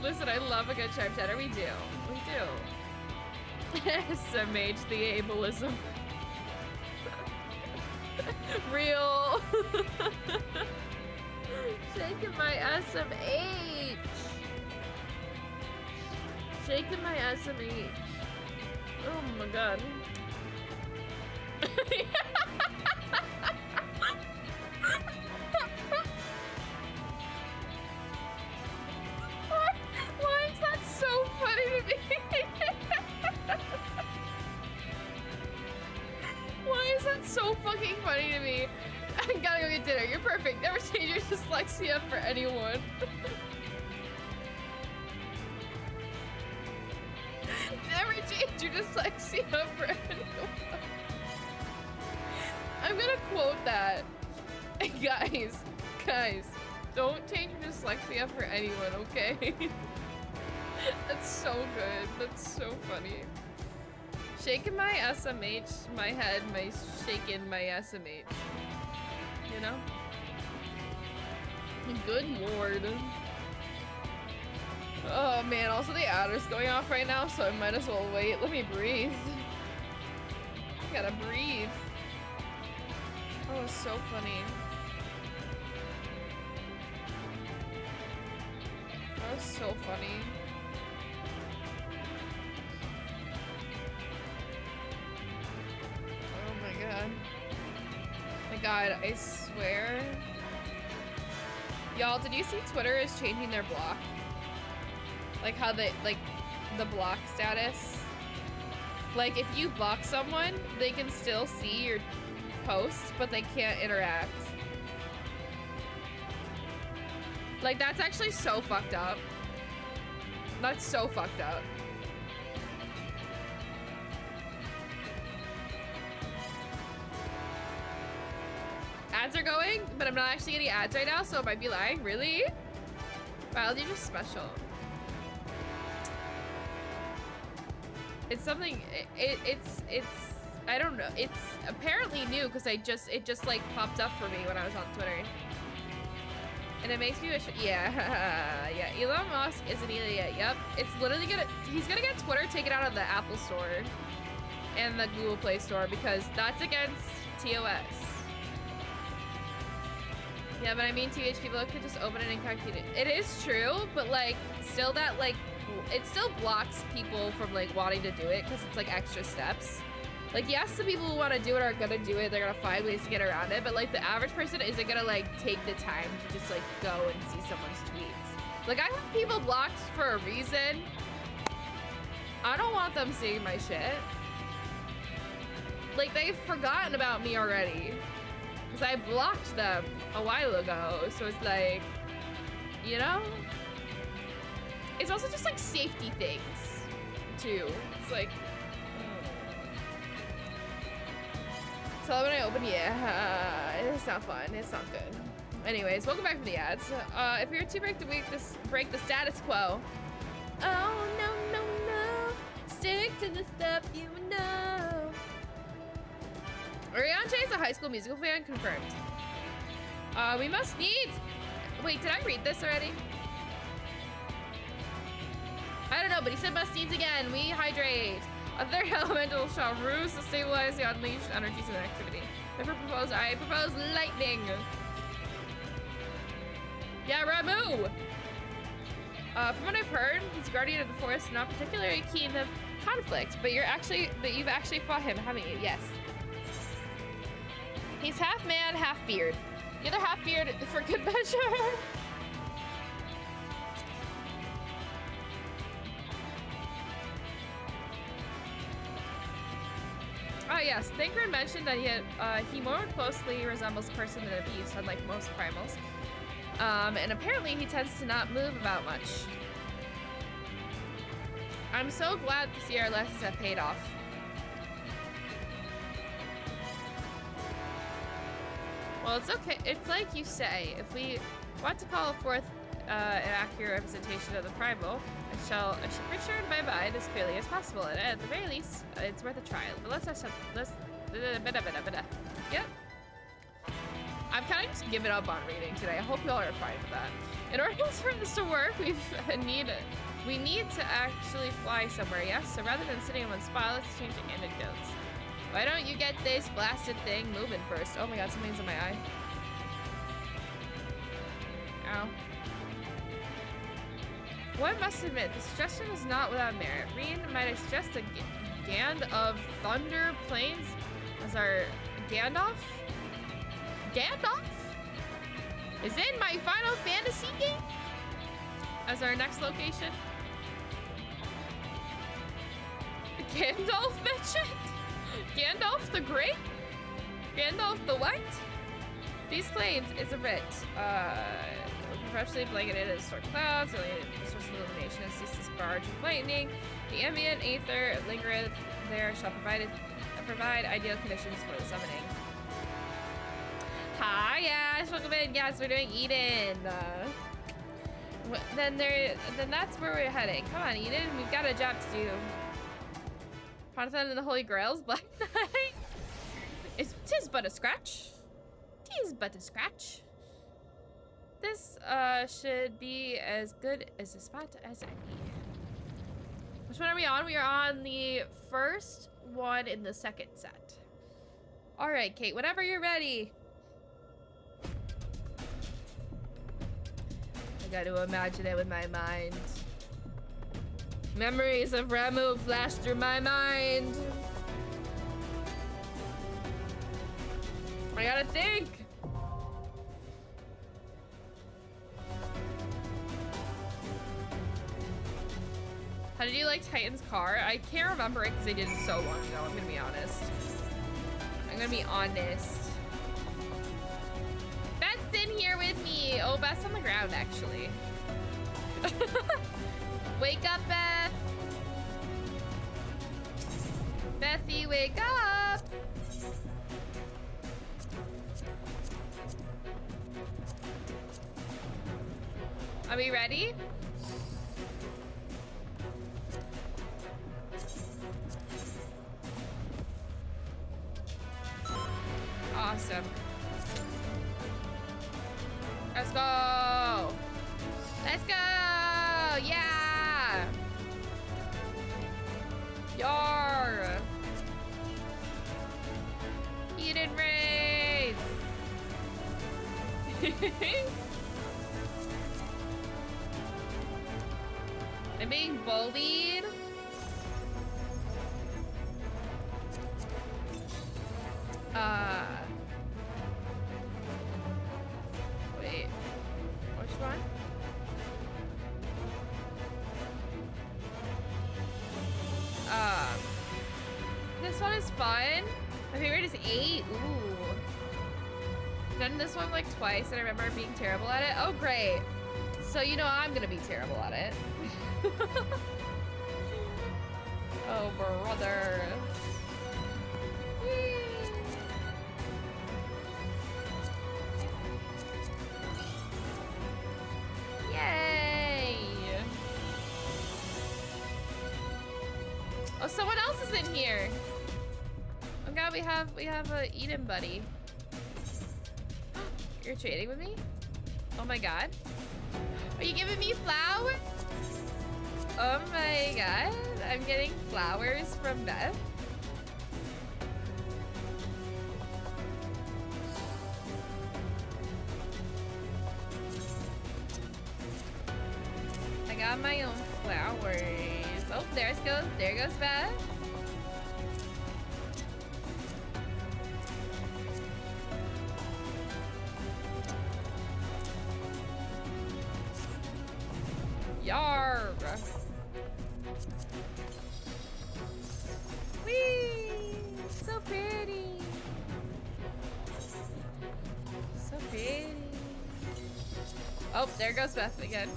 Listen, I love a good sharp cheddar. We do. We do. SMH, the ableism. Real. Shaking my SMH. Shaking my SMH. Oh my God. Why is that so funny to me? Why is that so fucking funny to me? I gotta go get dinner. You're perfect. Never change your dyslexia for anyone. Never change your dyslexia for anyone. I'm gonna quote that. Guys, don't change your dyslexia for anyone, okay? That's so good. That's so funny. Shaking my SMH, my head, shaking my SMH. You know? Good lord. Oh man, also the adder's going off right now, so I might as well wait. Let me breathe. I gotta breathe. Oh, it's so funny. That was so funny. Oh my God. My God, I swear. Y'all, did you see Twitter is changing their block? Like how they, like, the block status? Like, if you block someone, they can still see your posts, but they can't interact. Like, that's actually so fucked up. That's so fucked up. Ads are going, but I'm not actually getting ads right now, so I might be lying. Really? Biology just special. It's something, it's, I don't know. It's apparently new because it just like popped up for me when I was on Twitter. And it makes me wish, yeah, yeah. Elon Musk is an idiot, yep. It's literally he's gonna get Twitter taken out of the Apple Store and the Google Play Store because that's against TOS. Yeah, but I mean, TH people could just open an incognito. It is true, but like, still that like, it still blocks people from like wanting to do it because it's like extra steps. Like, yes, the people who want to do it are gonna do it. They're gonna find ways to get around it. But like, the average person isn't gonna like take the time to just like go and see someone's tweets. Like, I have people blocked for a reason. I don't want them seeing my shit. Like, they've forgotten about me already. Because I blocked them a while ago. So it's like, you know? It's also just like safety things, too. It's like, so when I open, yeah, it's not fun. It's not good. Anyways, welcome back to the ads. If you're to break the status quo. Oh, no, no, no. Stick to the stuff you know. Ariane is a High School Musical fan, confirmed. We must needs. Wait, did I read this already? I don't know, but he said must needs again. We hydrate. A third elemental shall ruse to stabilize the unleashed energies of the activity. Therefore I propose lightning. Yeah, Ramu! From what I've heard, he's a guardian of the forest, not particularly keen of conflict, but you've actually fought him, haven't you? Yes. He's half man, half beard. The other half beard for good measure. Oh yes, Thancred mentioned that he more closely resembles a person than a beast, unlike most primals. And apparently he tends to not move about much. I'm so glad to see our lessons have paid off. Well, it's okay. It's like you say, if we want to call forth an accurate representation of the primal, I shall return my mind as clearly as possible, and at the very least, it's worth a trial. But let's have some. Yep. I'm kind of just giving up on reading today. I hope y'all are fine with that. In order for this to work, we need to actually fly somewhere. Yes. So rather than sitting in one spot, let's change the antidotes. Why don't you get this blasted thing moving first? Oh my God, something's in my eye. Ow. One must admit, the suggestion is not without merit. Reen might have suggested a Gand of Thunder Plains as our Gandalf? Gandalf? Is in my Final Fantasy game? As our next location? Gandalf mentioned? Gandalf the Great? Gandalf the White? These plains is a writ. Professionally blanketed as storm clouds, related source of illumination and ceases barge of lightning. The ambient aether lingereth there shall provide ideal conditions for the summoning. Hi, Ash, welcome in. Yes, we're doing Eden. Then that's where we're heading. Come on, Eden, we've got a job to do. Jonathan and the Holy Grails, Black Knight. Tis but a scratch. Tis but a scratch. This should be as good as a spot as any. Which one are we on? We are on the first one in the second set. All right, Kate, whenever you're ready. I got to imagine it with my mind. Memories of Ramu flash through my mind. I gotta think. How did you like Titan's car? I can't remember it because I did it so long ago, I'm gonna be honest. Beth's in here with me. Oh, Beth's on the ground, actually. Wake up, Beth. Bethy, wake up. Are we ready? Let's go. Let's go. Yeah. Yar. Eden raids. I'm being bullied. Wait. Which one? This one is fun. My favorite is 8. Ooh. I've done this one like twice and I remember being terrible at it. Oh, great. So you know I'm gonna be terrible at it. Oh, brother. Whee. Yay! Oh, someone else is in here. Oh god, we have a Eden buddy. You're trading with me? Oh my god. Are you giving me flowers? Oh my god. I'm getting flowers from Beth. I got my own flowers. Oh, there goes Beth. Yarr! Whee! So pretty! So pretty. Oh, there goes Beth again.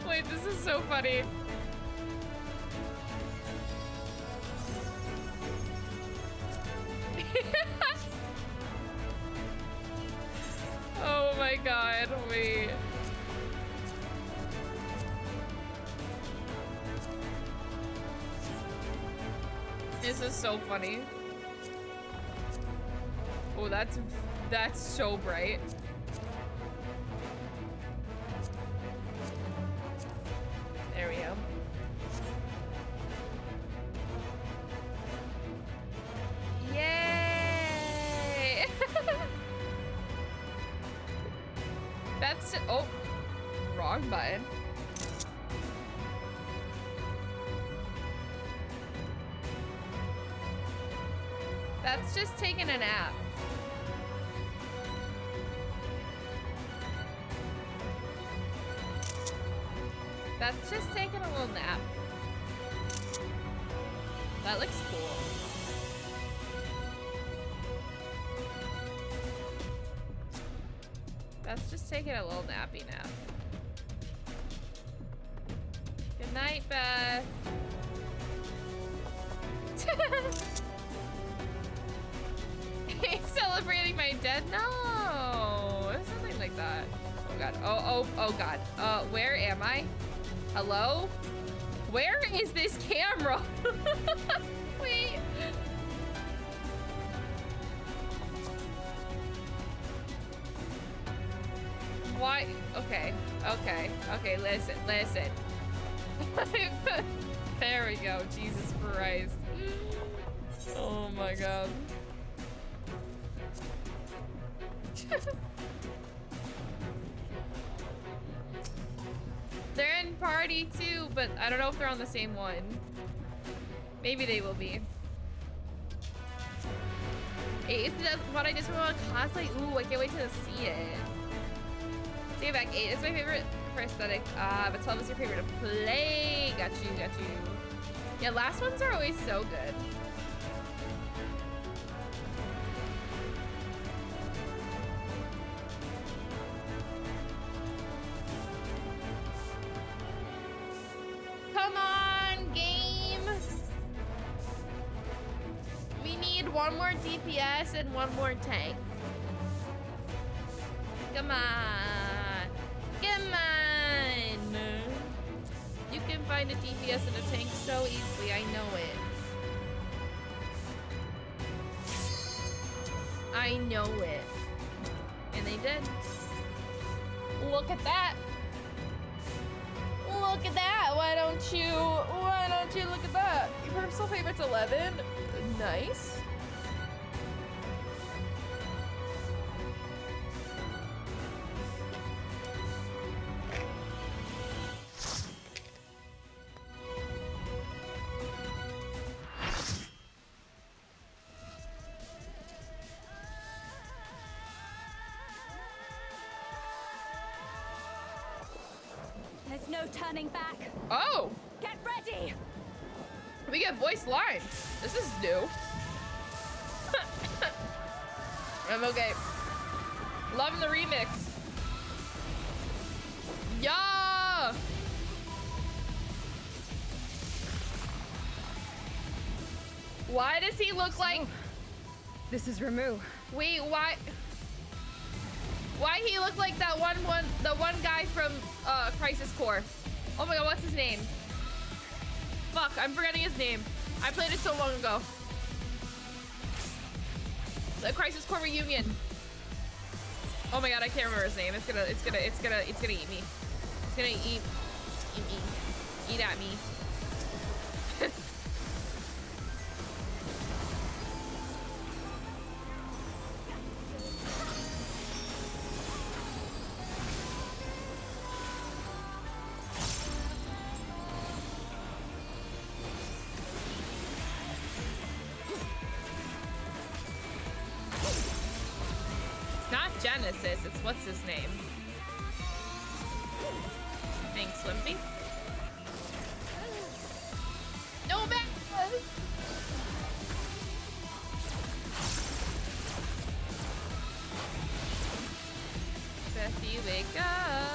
Wait, this is so funny. Oh my god, wait. This is so funny. Oh, that's so bright. There we go. Yay! That's it. Oh, wrong button. That's just taking a nap. That's just taking a little nap. That looks cool. That's just taking a little nappy nap. Good night, Beth. He's celebrating my dead? No, it's nothing like that. Oh god. Oh god. Where am I? Hello? Where is this camera? Wait. Why? Okay, listen. There we go, Jesus Christ. Oh my god. They're in party too, but I don't know if they're on the same one. Maybe they will be. Hey, isn't that what I just want to cosplay? Ooh, I can't wait to see it. Take it back. 8 is my favorite for aesthetic, but 12 is your favorite to play. Got you. Yeah, last ones are always so good. Come on, game. We need one more DPS and one more tank. Come on. Come on. You can find a DPS and a tank so easily, I know it. I know it. And they did. Look at that. Look at that. Why don't you look at that? Your personal favorite's 11. Nice. There's no turning back. Oh! Get ready! We get voice lines. This is new. I'm okay. Loving the remix. Yeah! Why does he look like... This is Ramu. Wait, why he look like that the one guy from Crisis Core? Oh my god, what's his name? Fuck, I'm forgetting his name. I played it so long ago. The Crisis Core reunion. Oh my god, I can't remember his name. It's gonna eat me. It's gonna eat at me. Genesis, it's what's his name? Thanks, Wimpy. No back! Bethy, wake up!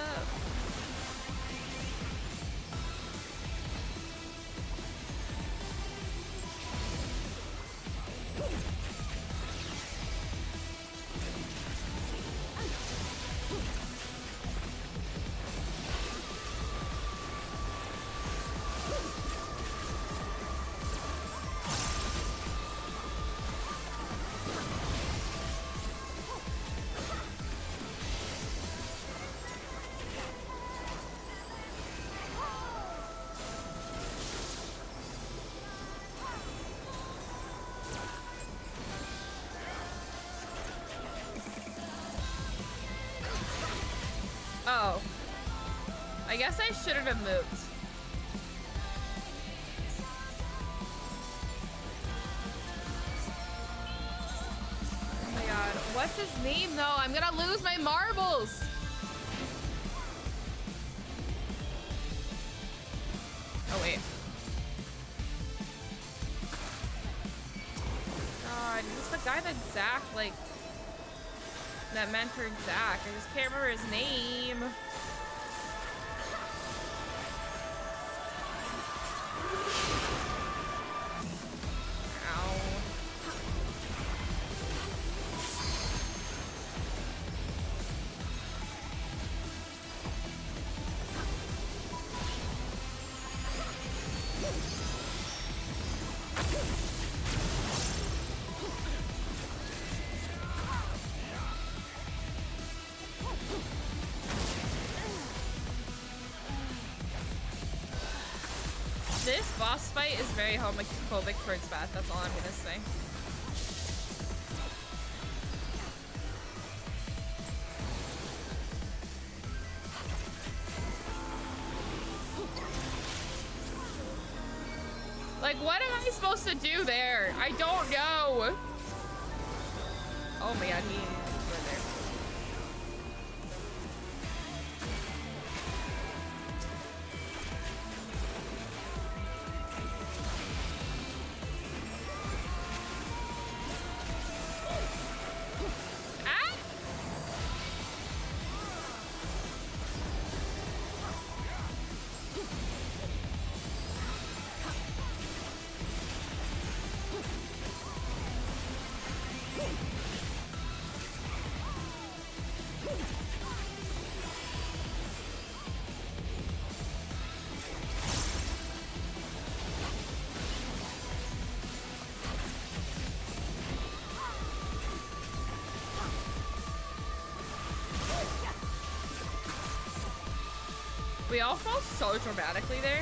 Oh. I guess I shouldn't have moved. Oh my god. What's his name though? I'm gonna lose my marbles. Oh wait. God, he's the guy that Zach that mentored Zach. I just can't remember his name. Ow. This boss fight is very homophobic towards Beth, that's all I'm gonna say. Like, what am I supposed to do there? I don't know. Oh my god, he's right there. We all fall so dramatically there.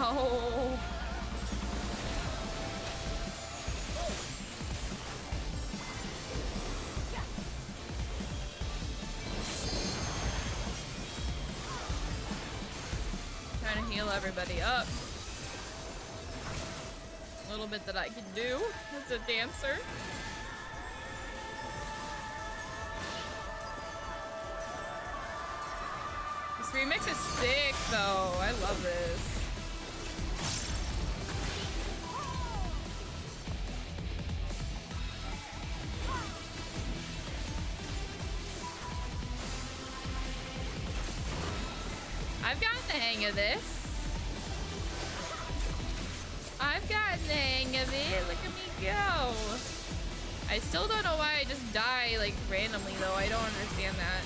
Ow. Trying to heal everybody up. A little bit that I can do as a dancer. This remix is sick though. I love this. I've gotten the hang of this. I've gotten the hang of it. Look at me go. I still don't know why I just die like randomly though. I don't understand that.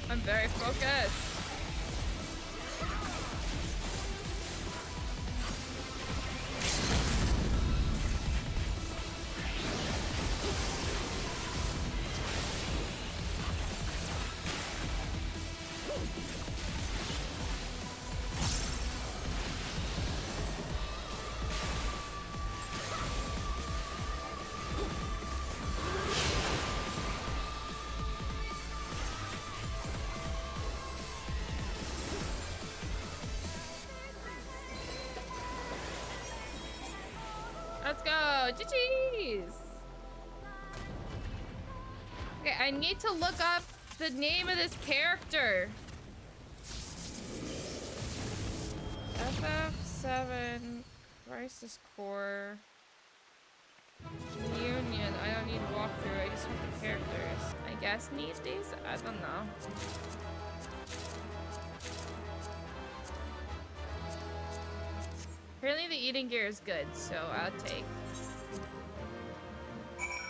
I'm very focused. Let's go! GG's! Okay, I need to look up the name of this character. ffxiv, Crisis Core, Union. I don't need walkthrough, I just want the characters. I guess need these? I don't know. Apparently the eating gear is good, so I'll take.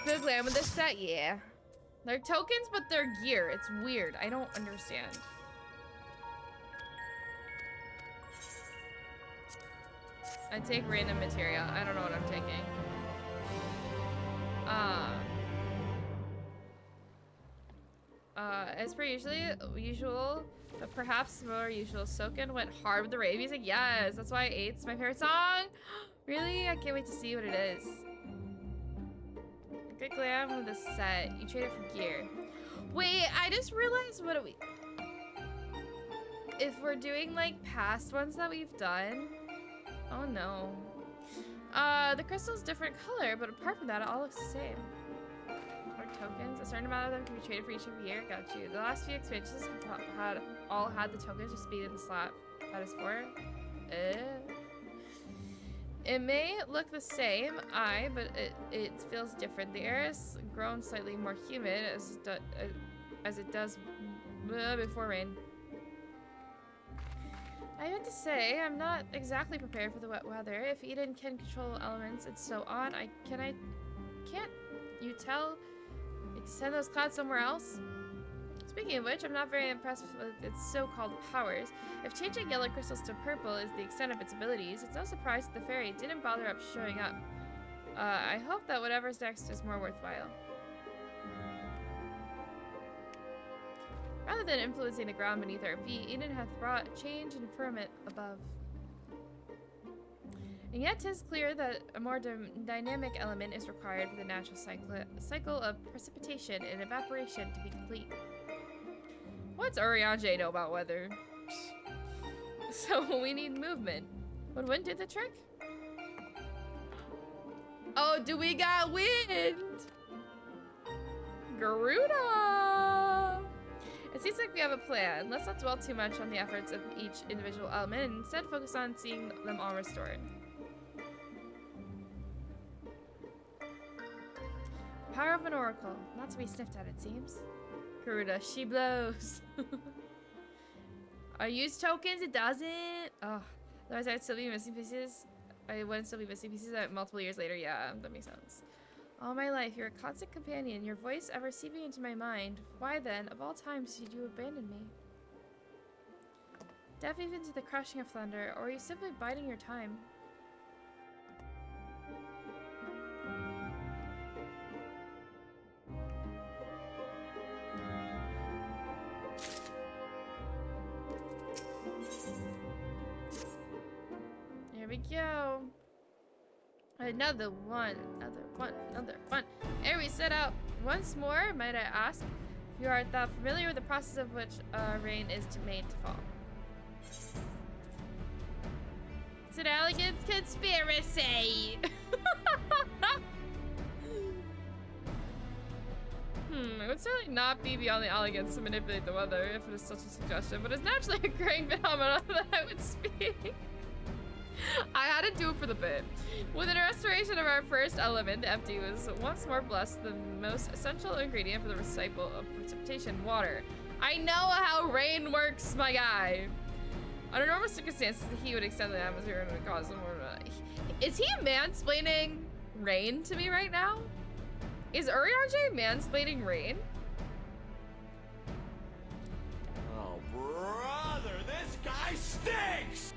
Good glam with this set, yeah. They're tokens, but they're gear. It's weird. I don't understand. I take random material. I don't know what I'm taking. As per usual, but perhaps more usual, Soken went hard with the rave music. Yes, that's why Eight's my favorite song. Really? I can't wait to see what it is. Good glam with the set. You trade it for gear. Wait, I just realized what we... If we're doing like past ones that we've done. Oh no. The crystal's different color, but apart from that, it all looks the same. Or tokens. A certain amount of them can be traded for each year. Got you. The last few expansions have all had the tokens just being in the slot. That is for. It may look the same, but it feels different. The air has grown slightly more humid as it does before rain. I have to say, I'm not exactly prepared for the wet weather. If Eden can control elements and so on, can't you tell to send those clouds somewhere else? Speaking of which, I'm not very impressed with its so-called powers. If changing yellow crystals to purple is the extent of its abilities, it's no surprise that the fairy didn't bother up showing up. I hope that whatever's next is more worthwhile. Rather than influencing the ground beneath our feet, Eden hath brought change and firmament above. And yet 'tis clear that a more dynamic element is required for the natural cycle of precipitation and evaporation to be complete. What's Urianger know about weather? So we need movement. Would wind do the trick? Oh, do we got wind? Garuda! It seems like we have a plan. Let's not dwell too much on the efforts of each individual element and instead focus on seeing them all restored. Power of an oracle. Not to be sniffed at, it seems. Garuda, she blows. I use tokens, it doesn't. Oh, otherwise I'd still be missing pieces. I wouldn't still be missing pieces multiple years later. Yeah, that makes sense. All my life, you're a constant companion, your voice ever seeping into my mind. Why then, of all times, did you abandon me? Deaf even to the crashing of thunder, or are you simply biding your time? Here we go. Another one. Ere we set out once more, might I ask, if you are thou familiar with the process of which rain is made to fall? It's an elegant conspiracy! It would certainly not be beyond the elegance to manipulate the weather if it is such a suggestion, but it's naturally occurring phenomenon that I would speak. I had to do it for the bit. With the restoration of our first element, the empty was once more blessed the most essential ingredient for the recycle of precipitation, water. I know how rain works, my guy. Under normal circumstances, the heat would extend the atmosphere and would cause more. Is he mansplaining rain to me right now? Is Urianger mansplaining rain? Oh, brother, this guy stinks!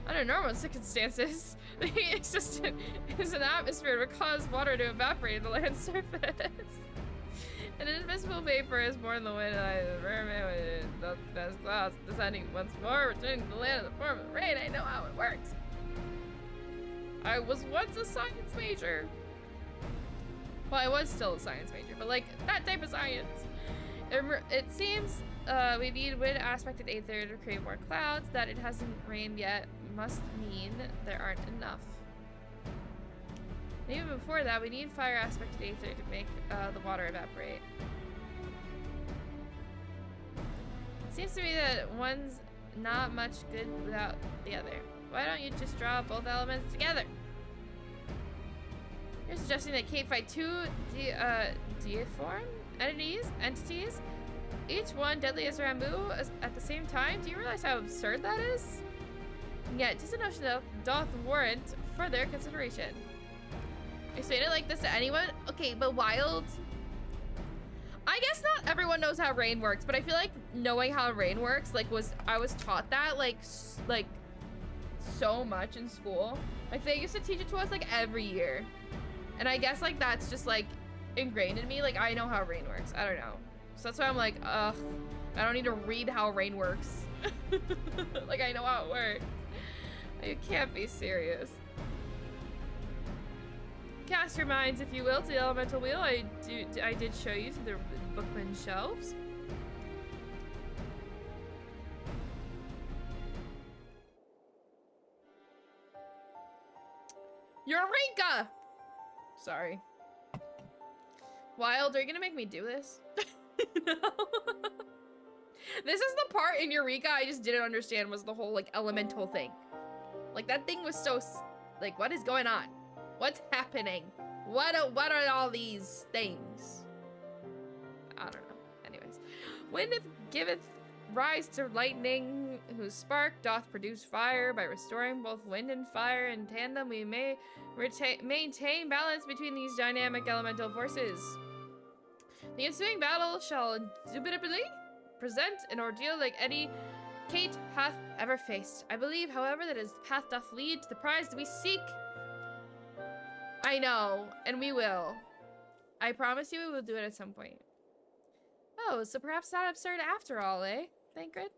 Under normal circumstances, the heat existent is an atmosphere would cause water to evaporate on the land's surface. An invisible vapor is born in the wind, and the mermaid with the best clouds descending once more, returning to the land in the form of rain. I know how it works. I was once a science major. Well, I was still a science major, but like that type of science. It seems we need wind aspected aether to create more clouds. That it hasn't rained yet must mean there aren't enough. And even before that, we need fire aspected aether to make the water evaporate. It seems to me that one's not much good without the other. Why don't you just draw both elements together? You're suggesting that Kate fight two deiform entities, each one deadly as Rambo at the same time? Do you realize how absurd that is? And yet, 'tis a notion that doth warrant further consideration. Explain it like this to anyone? Okay, but wild. I guess not everyone knows how rain works, but I feel like knowing how rain works, like, I was taught that, like so much in school. Like, they used to teach it to us, like, every year. And I guess, like, that's just, like, ingrained in me. Like, I know how rain works. I don't know. So that's why I'm like, ugh, I don't need to read how rain works. Like, I know how it works. You can't be serious. Cast your minds, if you will, to the elemental wheel. I did show you to the bookman shelves. Eureka! Sorry. Wild, are you gonna make me do this? No. This is the part in Eureka I just didn't understand, was the whole, like, elemental thing. Like, that thing was so, like, what is going on? What's happening? What are all these things? I don't know. Anyways. Wind giveth rise to lightning, whose spark doth produce fire. By restoring both wind and fire in tandem, we may maintain balance between these dynamic elemental forces. The ensuing battle shall indubitably present an ordeal like any Kate hath ever faced. I believe, however, that as the path doth lead to the prize that we seek. I know, and we will. I promise you we will do it at some point. Oh, so perhaps not absurd after all, eh? Thancred?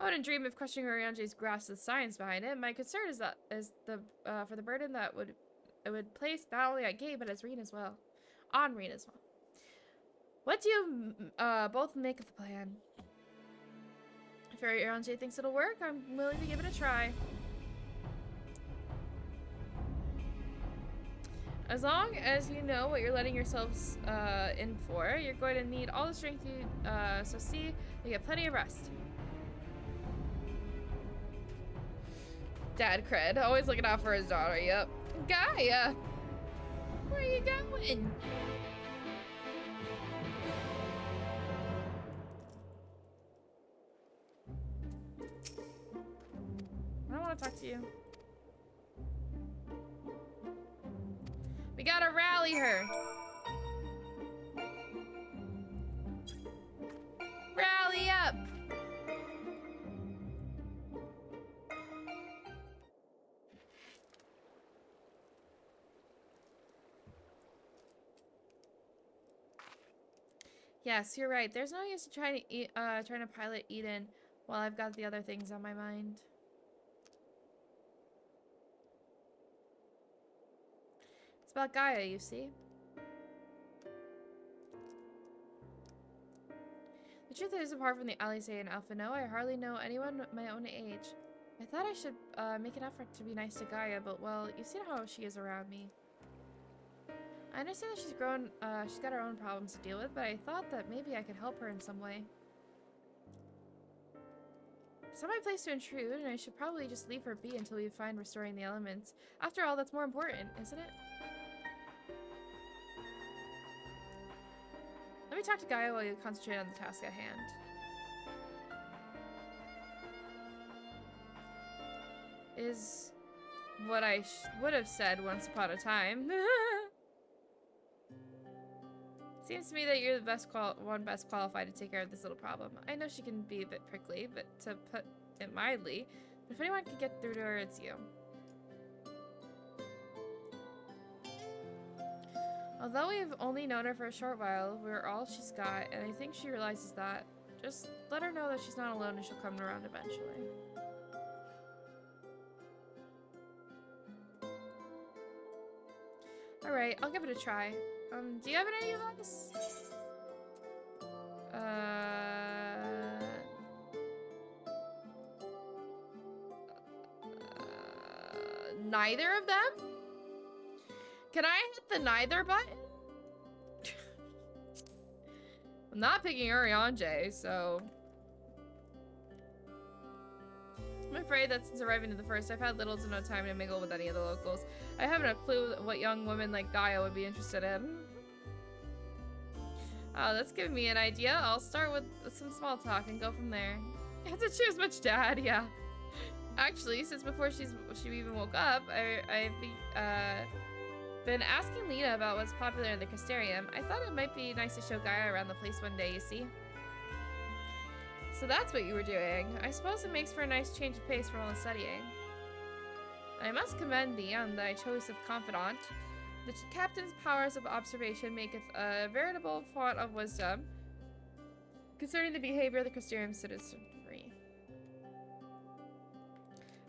I wouldn't dream of questioning Oriange's grasp of the science behind it. My concern is that for the burden that it would place not only on Gabe but as Reen as well, on Reen as well. What do you both make of the plan? If Oriange thinks it'll work, I'm willing to give it a try. As long as you know what you're letting yourselves in for, you're going to need all the strength you so see you get plenty of rest. Dad cred, always looking out for his daughter. Yep. Gaia, where are you going? I don't want to talk to you. We gotta rally her. Rally up. Yes, you're right. There's no use to trying to pilot Eden while I've got the other things on my mind. It's about Gaia, you see. The truth is, apart from the Alice and Alphino, I hardly know anyone my own age. I thought I should make an effort to be nice to Gaia, but well, you've seen how she is around me. I understand that she's grown, she's got her own problems to deal with, but I thought that maybe I could help her in some way. It's not my place to intrude, and I should probably just leave her be until we find restoring the elements. After all, that's more important, isn't it? Let me talk to Gaia while you concentrate on the task at hand. Is what I would have said once upon a time. Seems to me that you're the best qualified to take care of this little problem. I know she can be a bit prickly, but to put it mildly, if anyone can get through to her, it's you. Although we've only known her for a short while, we're all she's got, and I think she realizes that. Just let her know that she's not alone and she'll come around eventually. Alright, I'll give it a try. Do you have any advice? Neither of them? Can I hit the neither button? I'm not picking Oriange, so... I'm afraid that since arriving to the first, I've had little to no time to mingle with any of the locals. I haven't a clue what young women like Gaia would be interested in. Oh, that's giving me an idea. I'll start with some small talk and go from there. I have to choose which dad, yeah. Actually, since before she even woke up, I've been asking Lena about what's popular in the Crystarium. I thought it might be nice to show Gaia around the place one day, you see? So that's what you were doing. I suppose it makes for a nice change of pace from all the studying. I must commend thee on thy choice of confidant. The captain's powers of observation maketh a veritable font of wisdom concerning the behavior of the Crystarium citizenry.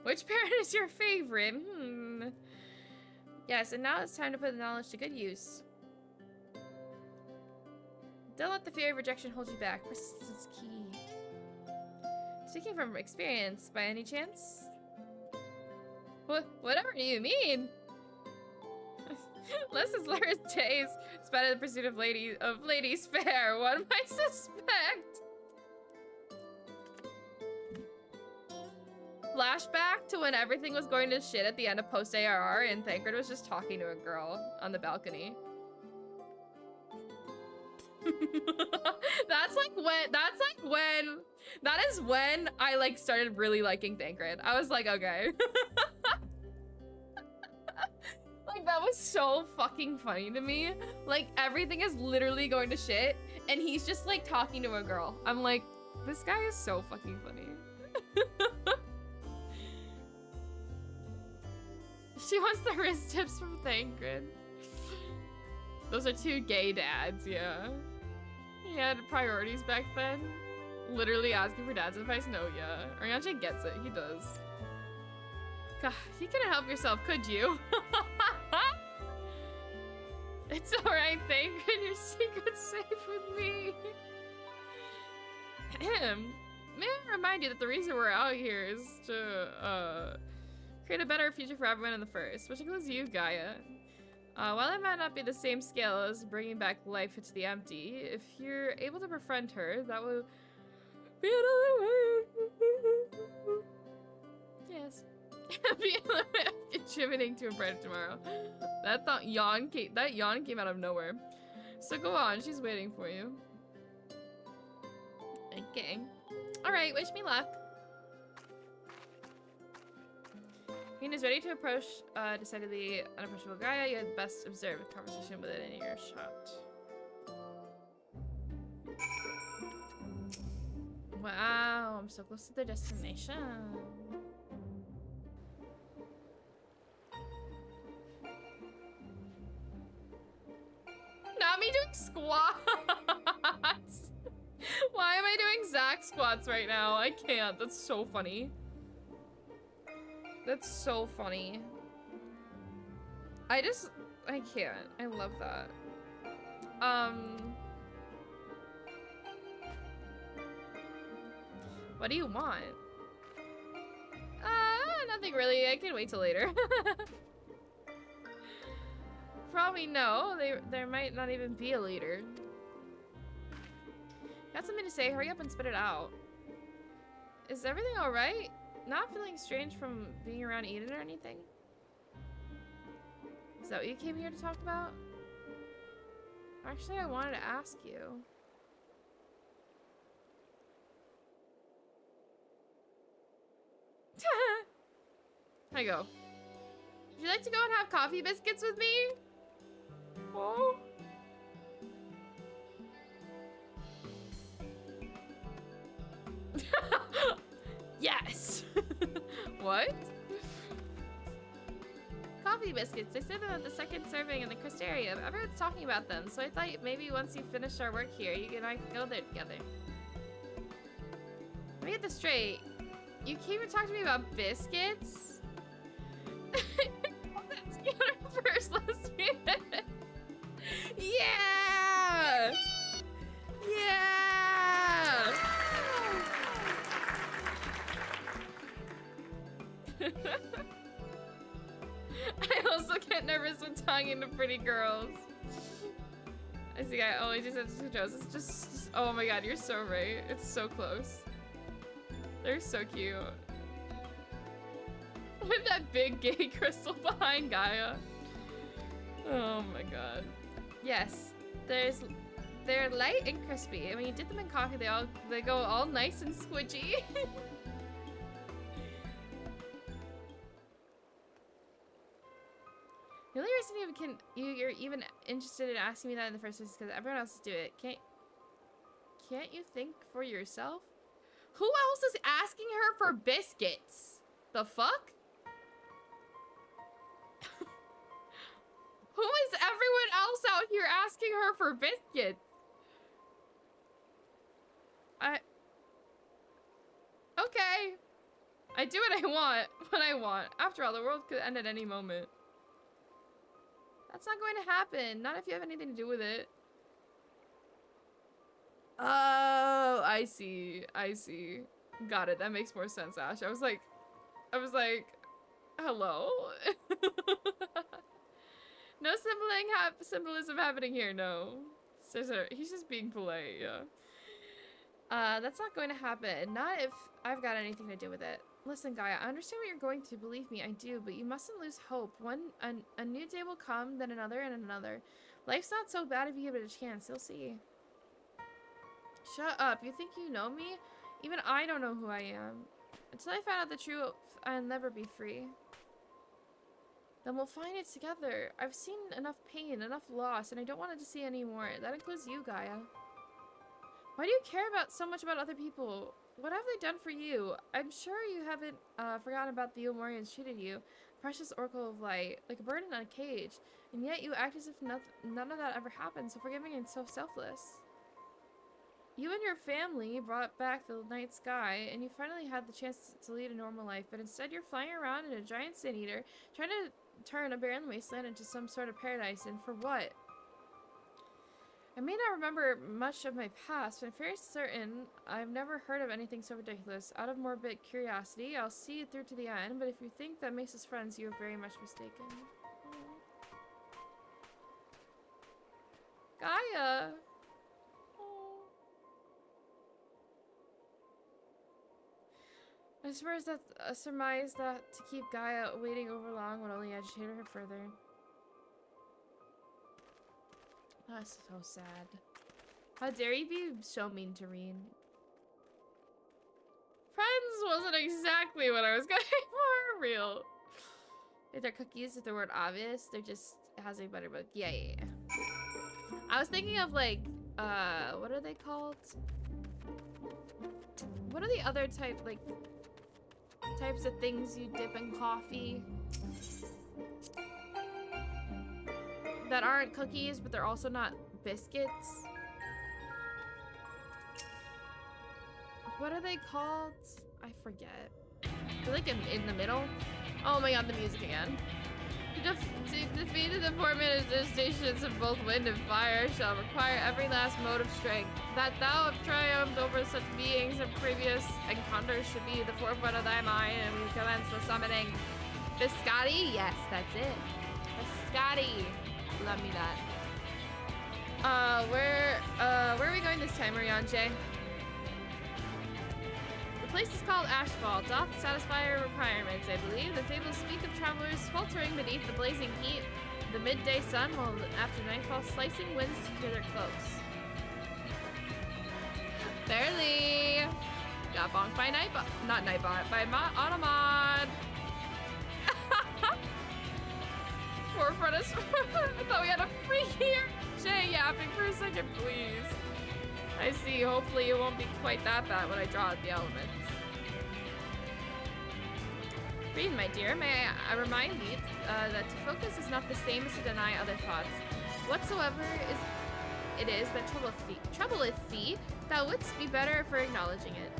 Which parent is your favorite? Yes, and now it's time to put the knowledge to good use. Don't let the fear of rejection hold you back. Persistence is key. Speaking from experience, by any chance? Whatever you mean. Lessons learned days spent in the pursuit of ladies fair. One might suspect. Flashback to when everything was going to shit at the end of post ARR and Thancred was just talking to a girl on the balcony. That is when I like started really liking Thancred. I was like, okay. Like that was so fucking funny to me. Like everything is literally going to shit and he's just like talking to a girl. I'm like, this guy is so fucking funny. She wants the wrist tips from Thancred. Those are two gay dads, yeah. He had priorities back then. Literally asking for dad's advice? No, yeah. Orianche gets it. He does. God, you couldn't help yourself, could you? It's alright, thank you. Your secret's safe with me. May I remind you that the reason we're out here is to create a better future for everyone in the first, which includes you, Gaia. While it might not be the same scale as bringing back life into the empty, if you're able to befriend her, that will be another way. Yes. Be another way of contributing to a brighter tomorrow. That yawn came out of nowhere. So go on, she's waiting for you. Okay. Alright, wish me luck. Queen is ready to approach decidedly unapproachable Gaia. You had best observe a conversation with it in your shot. Wow, I'm so close to the destination. Not me doing squats. Why am I doing Zach squats right now? I can't. That's so funny. That's so funny. I can't. I love that. What do you want? Nothing really. I can wait till later. Probably no. There might not even be a leader. Got something to say? Hurry up and spit it out. Is everything alright? Not feeling strange from being around Eden or anything? Is that what you came here to talk about? Actually, I wanted to ask you. I go. Would you like to go and have coffee biscuits with me? Oh. Yes. What? Coffee biscuits. They said them at the second serving in the Crystarium. Everyone's talking about them, so I thought maybe once you finish our work here, you and I can go there together. Let me get this straight. You came to talk to me about biscuits? Let's get our first lesbian. Yeah! Yeah! I also get nervous when talking to pretty girls. I see I always just have to suggest. It's just, oh my god, you're so right. It's so close. They're so cute. With that big gay crystal behind Gaia. Oh my god. Yes, they're light and crispy. And when you dip them in coffee, they go all nice and squidgy. The only reason you're even interested in asking me that in the first place is because everyone else do it. Can't you think for yourself? Who else is asking her for biscuits? The fuck? Who is everyone else out here asking her for biscuits? Okay. I do what I want when I want. After all, the world could end at any moment. That's not going to happen. Not if you have anything to do with it. Oh, I see. I see. Got it. That makes more sense, Ash. I was like, hello? No symbolism happening here, no. He's just being polite, yeah. That's not going to happen. Not if I've got anything to do with it. Listen, Gaia, I understand what you're going through. Believe me, I do. But you mustn't lose hope. A new day will come, then another and another. Life's not so bad if you give it a chance. You'll see. Shut up. You think you know me? Even I don't know who I am. Until I find out the truth, I'll never be free. Then we'll find it together. I've seen enough pain, enough loss, and I don't want to see any more. That includes you, Gaia. Why do you care so much about other people? What have they done for you? I'm sure you haven't forgotten about the Omorians treated you. Precious Oracle of Light, like a bird in a cage. And yet you act as if none of that ever happened, so forgiving and so selfless. You and your family brought back the night sky, and you finally had the chance to lead a normal life, but instead you're flying around in a giant sin eater, trying to turn a barren wasteland into some sort of paradise, and for what? I may not remember much of my past, but I'm fairly certain I've never heard of anything so ridiculous. Out of morbid curiosity, I'll see it through to the end, but if you think that makes us friends, you are very much mistaken. Gaia! I surmise that to keep Gaia waiting over long would only agitate her further. That's so sad. How dare you be so mean to Reen? Friends wasn't exactly what I was going for, real. If they're cookies, if the word obvious, they're just has a better book. Yeah. I was thinking of like, what are they called? What are the other types of things you dip in coffee that aren't cookies, but they're also not biscuits? What are they called? I forget. They're like in the middle. Oh my god, the music again. To defeat the 4 manifestations of both wind and fire shall require every last mode of strength. That thou have triumphed over such beings in previous encounters should be the forefront of thy mind, and we commence the summoning. Biscotti? Yes, that's it. Biscotti. Love me that. Where are we going this time, Rianche? The place is called Ashfall. Doth satisfy our requirements, I believe. The fables speak of travelers sweltering beneath the blazing heat, the midday sun, while after nightfall, slicing winds secure their cloaks. Barely! Got bonked by not Nightbot, by Automod! Forefront us. I thought we had a free here! Jay yapping for a second, please. I see. Hopefully it won't be quite that bad when I draw out the elements. Read, my dear, may I remind thee that to focus is not the same as to deny other thoughts. Whatsoever it is that troubleth thee, thou wouldst be better for acknowledging it.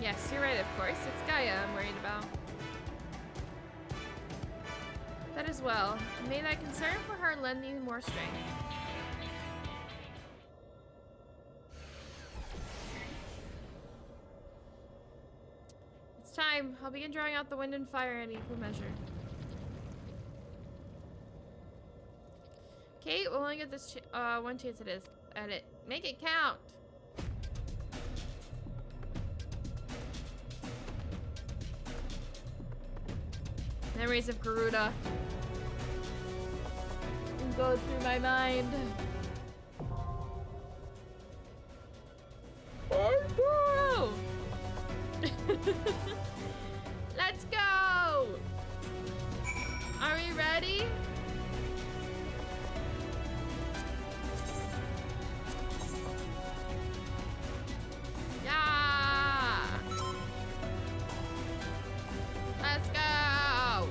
Yes, you're right, of course. It's Gaia I'm worried about. That as well. May thy concern for her lend thee more strength. Time. I'll begin drawing out the wind and fire in equal measure. Kate, we'll only get this one chance at it. Make it count. Memories of Garuda go through my mind. Oh, let's go! Are we ready? Yeah! Let's go!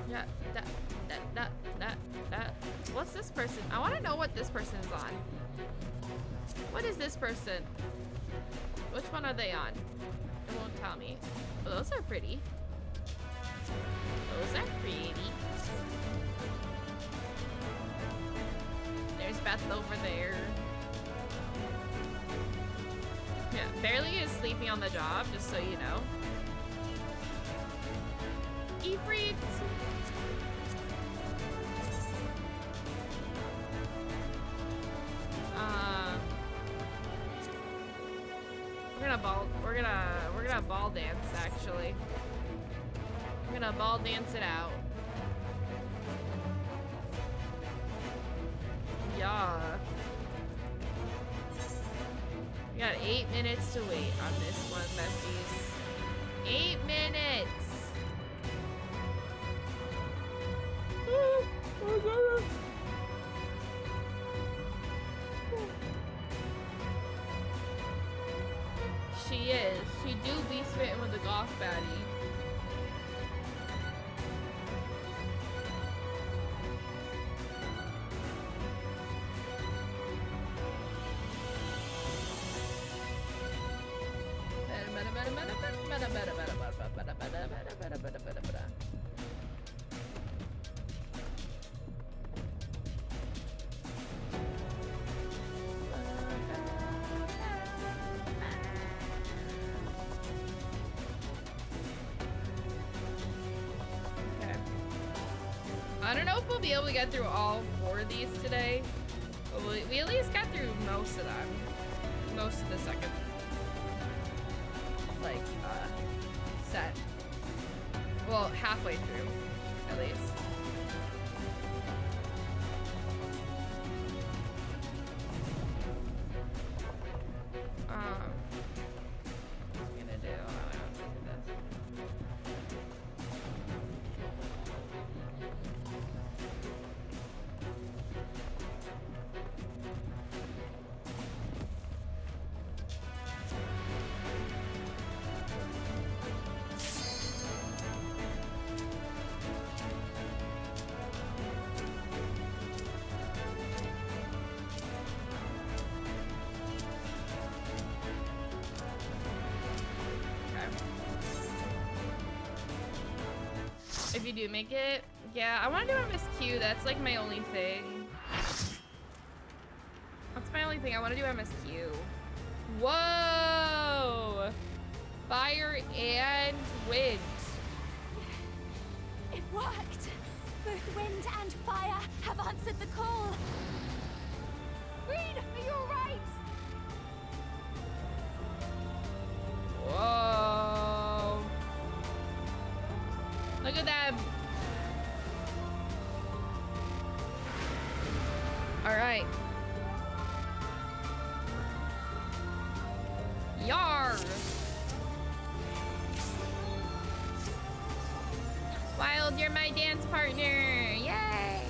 Yeah, that. What's this person? I want to know what this person is on. What is this person? Which one are they on? It won't tell me. Oh, those are pretty. Those are pretty. There's Beth over there. Yeah, Barely is sleeping on the job, just so you know. Ifrit! We're gonna ball dance, actually. We're gonna ball dance it out. Yeah. We got 8 minutes to wait on this one, besties. 8 minutes! She is. She do be spitting with the goth baddie. I don't know if we'll be able to get through all 4 of these today, but we at least got through most of them. Most of the second, like, set. Well, halfway through, at least. What am I gonna do? I don't think of this. If you do make it, yeah, I want to do MSQ. That's like my only thing. That's my only thing. I want to do MSQ. Whoa! Fire and wind. It worked. Both wind and fire have answered the call. Green, are you alright? Whoa! Look at them. All right. Yar. Wild, you're my dance partner. Yay.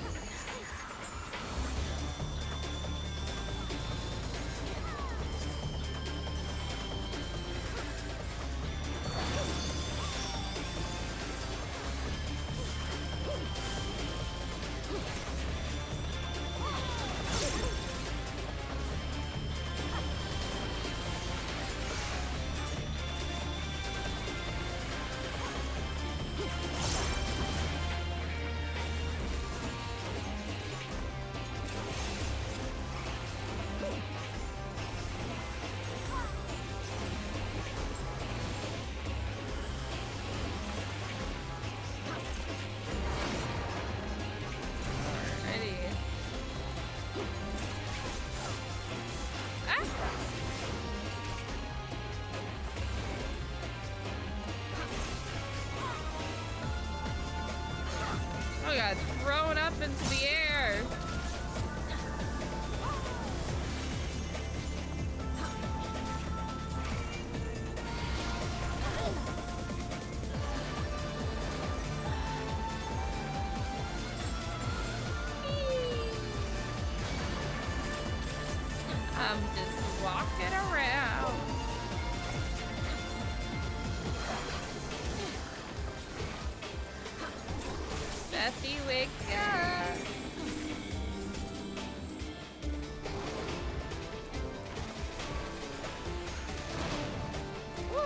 Oh god, thrown up into the air. I'm just walking around. Bethy, wake up. Woo.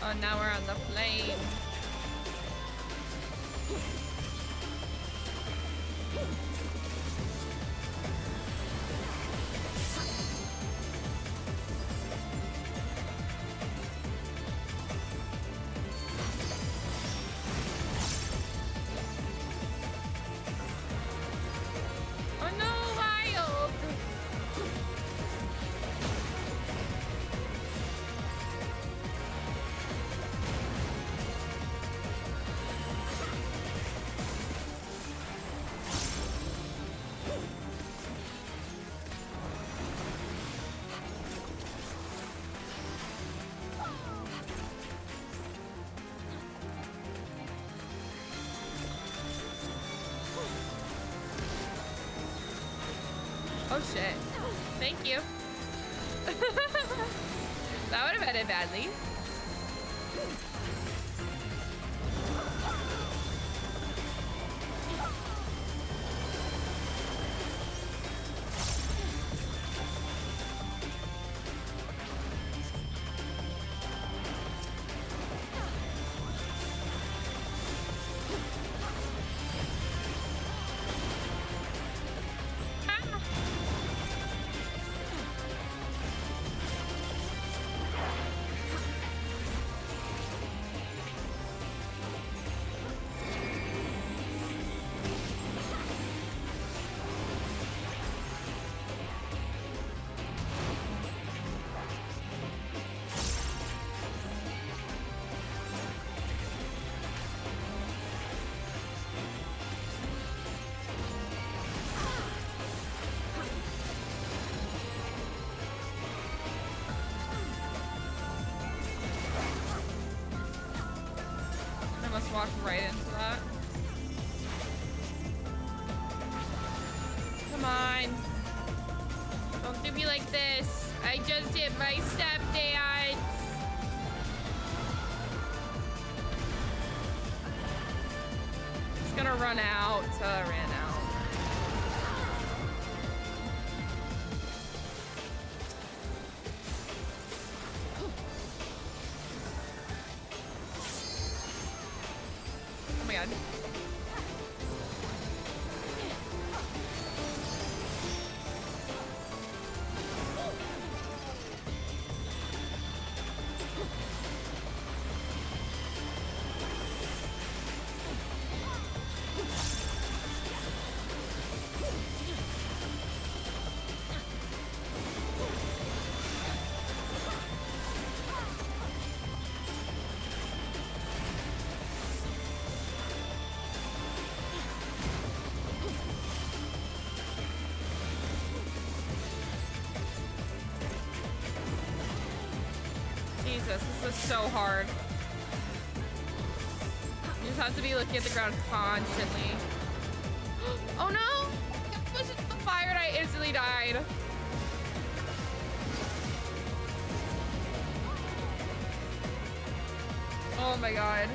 Oh, now we're on the flame. Oh no, wild! Oh shit. Thank you. That would have ended badly. Walk right into that. Come on. Don't do me like this. I just hit my stepdad. It's gonna run out. Ran out. Oh my god. This is so hard. You just have to be looking at the ground constantly. Oh no! I pushed into the fire and I instantly died. Oh my god.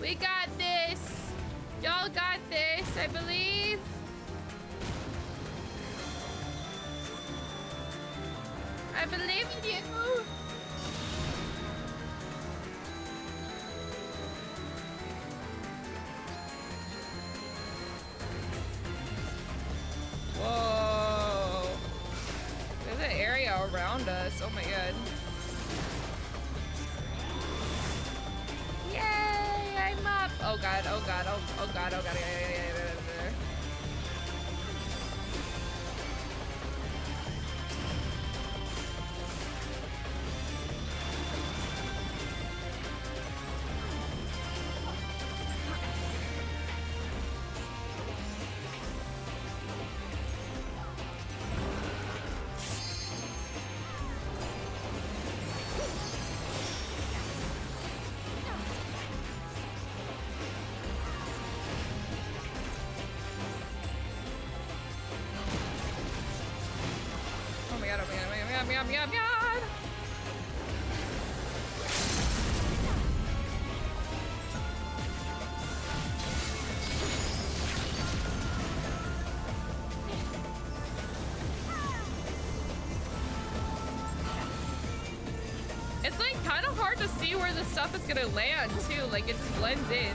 We got this. Y'all got this, I believe. I believe in you. Whoa. There's an area around us. Oh my god. Oh god, oh god, oh god, oh god, yeah. God. It's like kind of hard to see where the stuff is gonna land too, like it just blends in.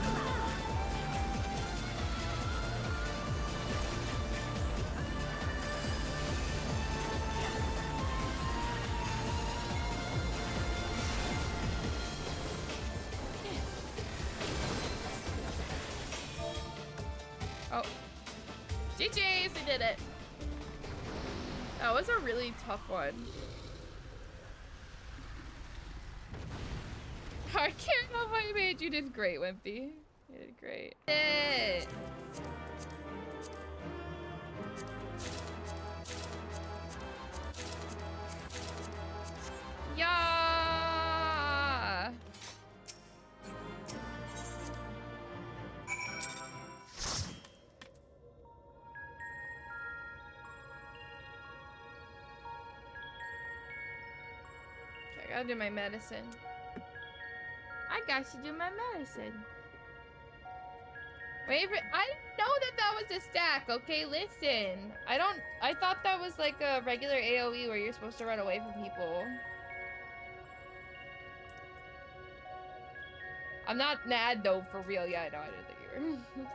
Oh. GG's, we did it. That was a really tough one. I can't know what I made. You did great, Wimpy. You did great. It. I gotta do my medicine. I got to do my medicine. Wait, I didn't know that that was a stack, okay? Listen. I thought that was like a regular AoE where you're supposed to run away from people. I'm not mad though, for real. Yeah, I know, I didn't think you were.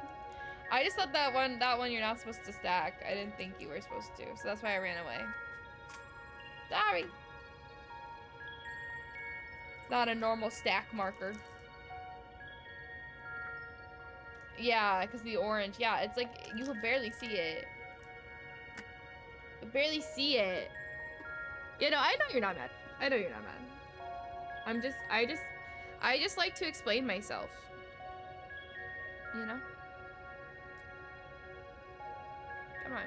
I just thought that one you're not supposed to stack. I didn't think you were supposed to, so that's why I ran away. Sorry. It's not a normal stack marker. Yeah, because the orange. Yeah, it's like, you will barely see it. You barely see it. You know, I know you're not mad. I know you're not mad. I just like to explain myself. You know? Come on.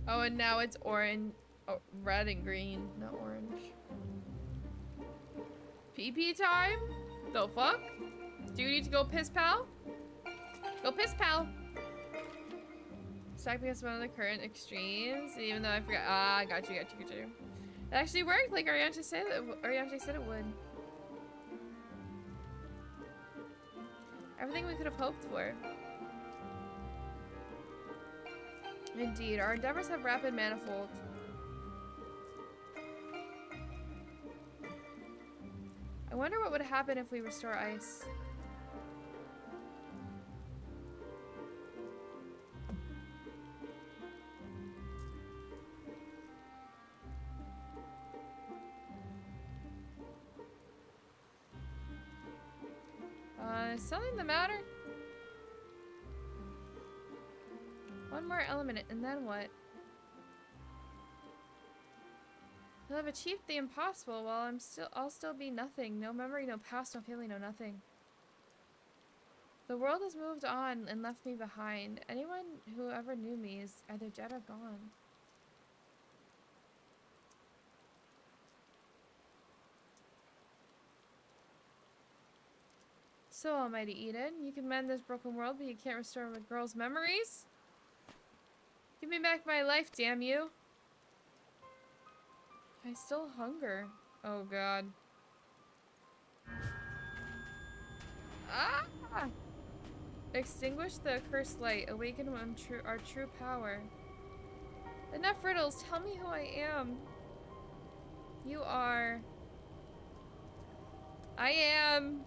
Oh, and now it's orange. Oh, red and green, not orange. PP time? The fuck? Do you need to go piss, pal? Go piss, pal. Stack against one of the current extremes, even though I forgot. Ah, got you. It actually worked, like Ariante said it would. Everything we could have hoped for. Indeed, our endeavors have rapid manifold. I wonder what would happen if we restore ice. Is something the matter? One more element, and then what? You'll have achieved the impossible while I'll still be nothing. No memory, no past, no family, no nothing. The world has moved on and left me behind. Anyone who ever knew me is either dead or gone. So, Almighty Eden, you can mend this broken world, but you can't restore a girl's memories? Give me back my life, damn you. I still hunger. Oh god. Ah! Extinguish the accursed light. Awaken our true power. Enough riddles. Tell me who I am. You are... I am...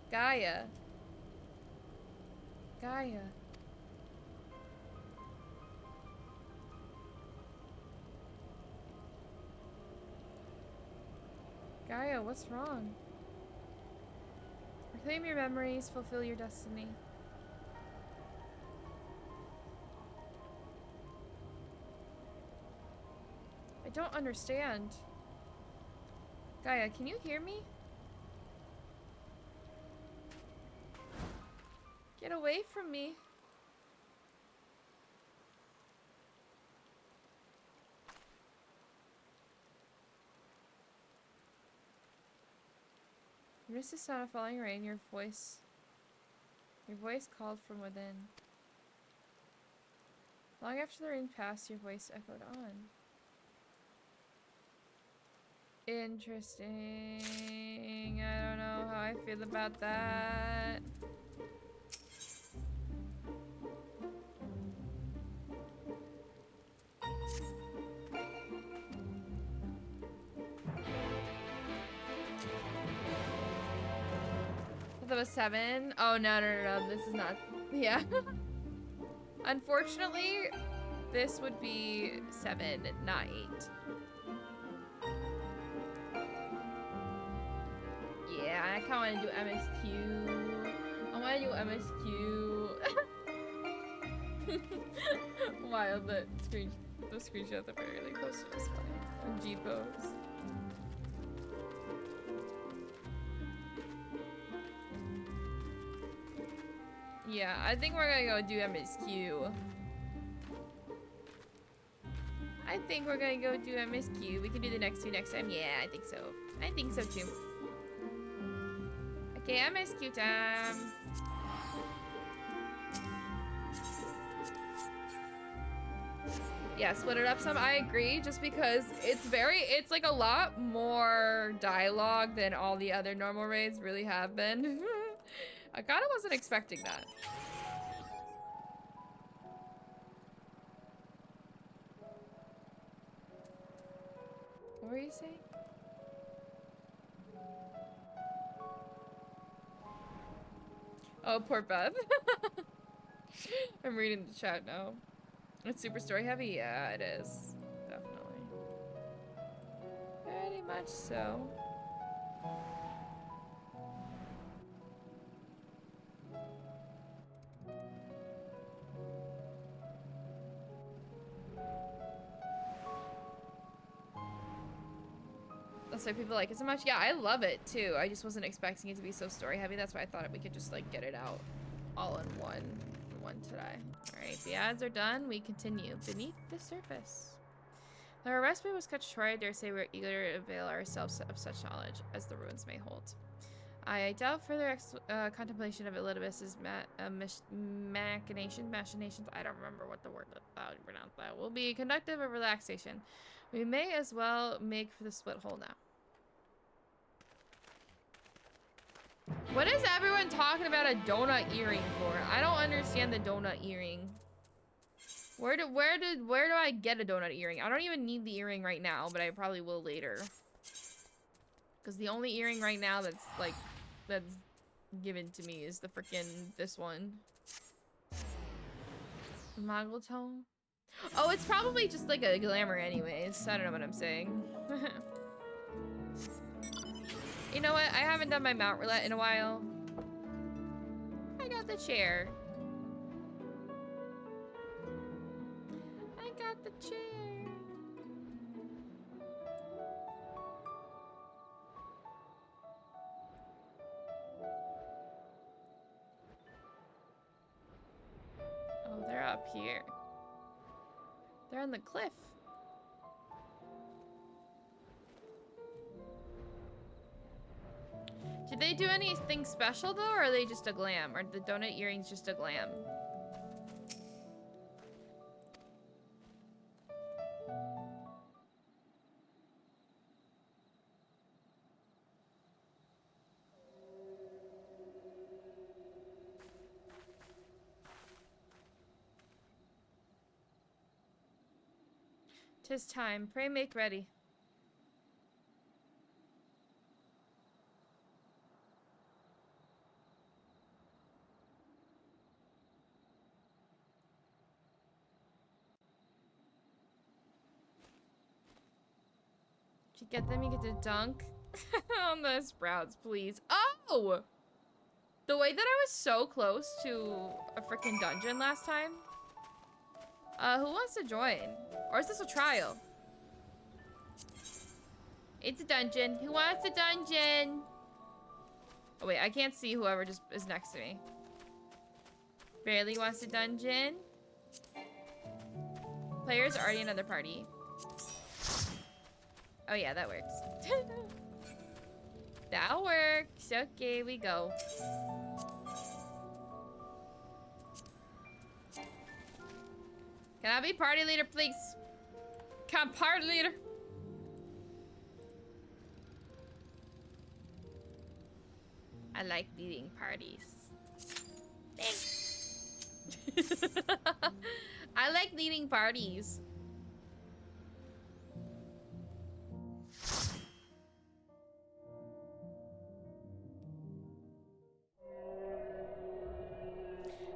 Gaia. Gaia. Gaia, what's wrong? Reclaim your memories, fulfill your destiny. I don't understand. Gaia, can you hear me? Get away from me. You missed the sound of falling rain. Your voice called from within. Long after the rain passed, your voice echoed on. Interesting. I don't know how I feel about that. That was 7. Oh, no. This is not. Yeah. Unfortunately, this would be 7, not 8. Yeah, I kind of want to do MSQ. I want to do MSQ. Wild, the screenshot that Barry like posted is funny. On G-pose. Yeah, I think we're gonna go do MSQ. I think we're gonna go do MSQ. We can do the next two next time. Yeah, I think so. I think so too. Okay, MSQ time. Yeah, split it up some. I agree, just because it's like a lot more dialogue than all the other normal raids really have been. I kind of wasn't expecting that. What were you saying? Oh, poor Beth. I'm reading the chat now. It's super story heavy? Yeah, it is. Definitely. Pretty much so. That's why people like it so much. Yeah, I love it too. I just wasn't expecting it to be so story heavy. That's why I thought we could just like get it out all in one today. Alright, the ads are done. We continue beneath the surface. Though our recipe was cut short, I dare say we're eager to avail ourselves of such knowledge as the ruins may hold. I doubt further contemplation of Elidibus's machinations, I don't remember what the word how to pronounce that, will be conductive of relaxation. We may as well make for the split hole now. What is everyone talking about a donut earring for? I don't understand the donut earring. Where do I get a donut earring? I don't even need the earring right now, but I probably will later. Because the only earring right now that's given to me is the frickin' this one. Mongol tone? Oh, it's probably just like a glamour anyways. I don't know what I'm saying. You know what? I haven't done my mount roulette in a while. I got the chair. I got the chair. Oh, they're up here. They're on the cliff. Did they do anything special though, or are they just a glam? Or the donut earrings just a glam? Tis time. Pray make ready. If you get them, you get to dunk on the sprouts, please. Oh! The way that I was so close to a freaking dungeon last time. Who wants to join? Or is this a trial? It's a dungeon. Who wants a dungeon? Oh wait, I can't see whoever just is next to me. Barely wants a dungeon. Players are already in another party. Oh yeah, that works. That works. Okay, we go. Can I be party leader, please? Come, party leader. I like leading parties. Thanks. I like leading parties.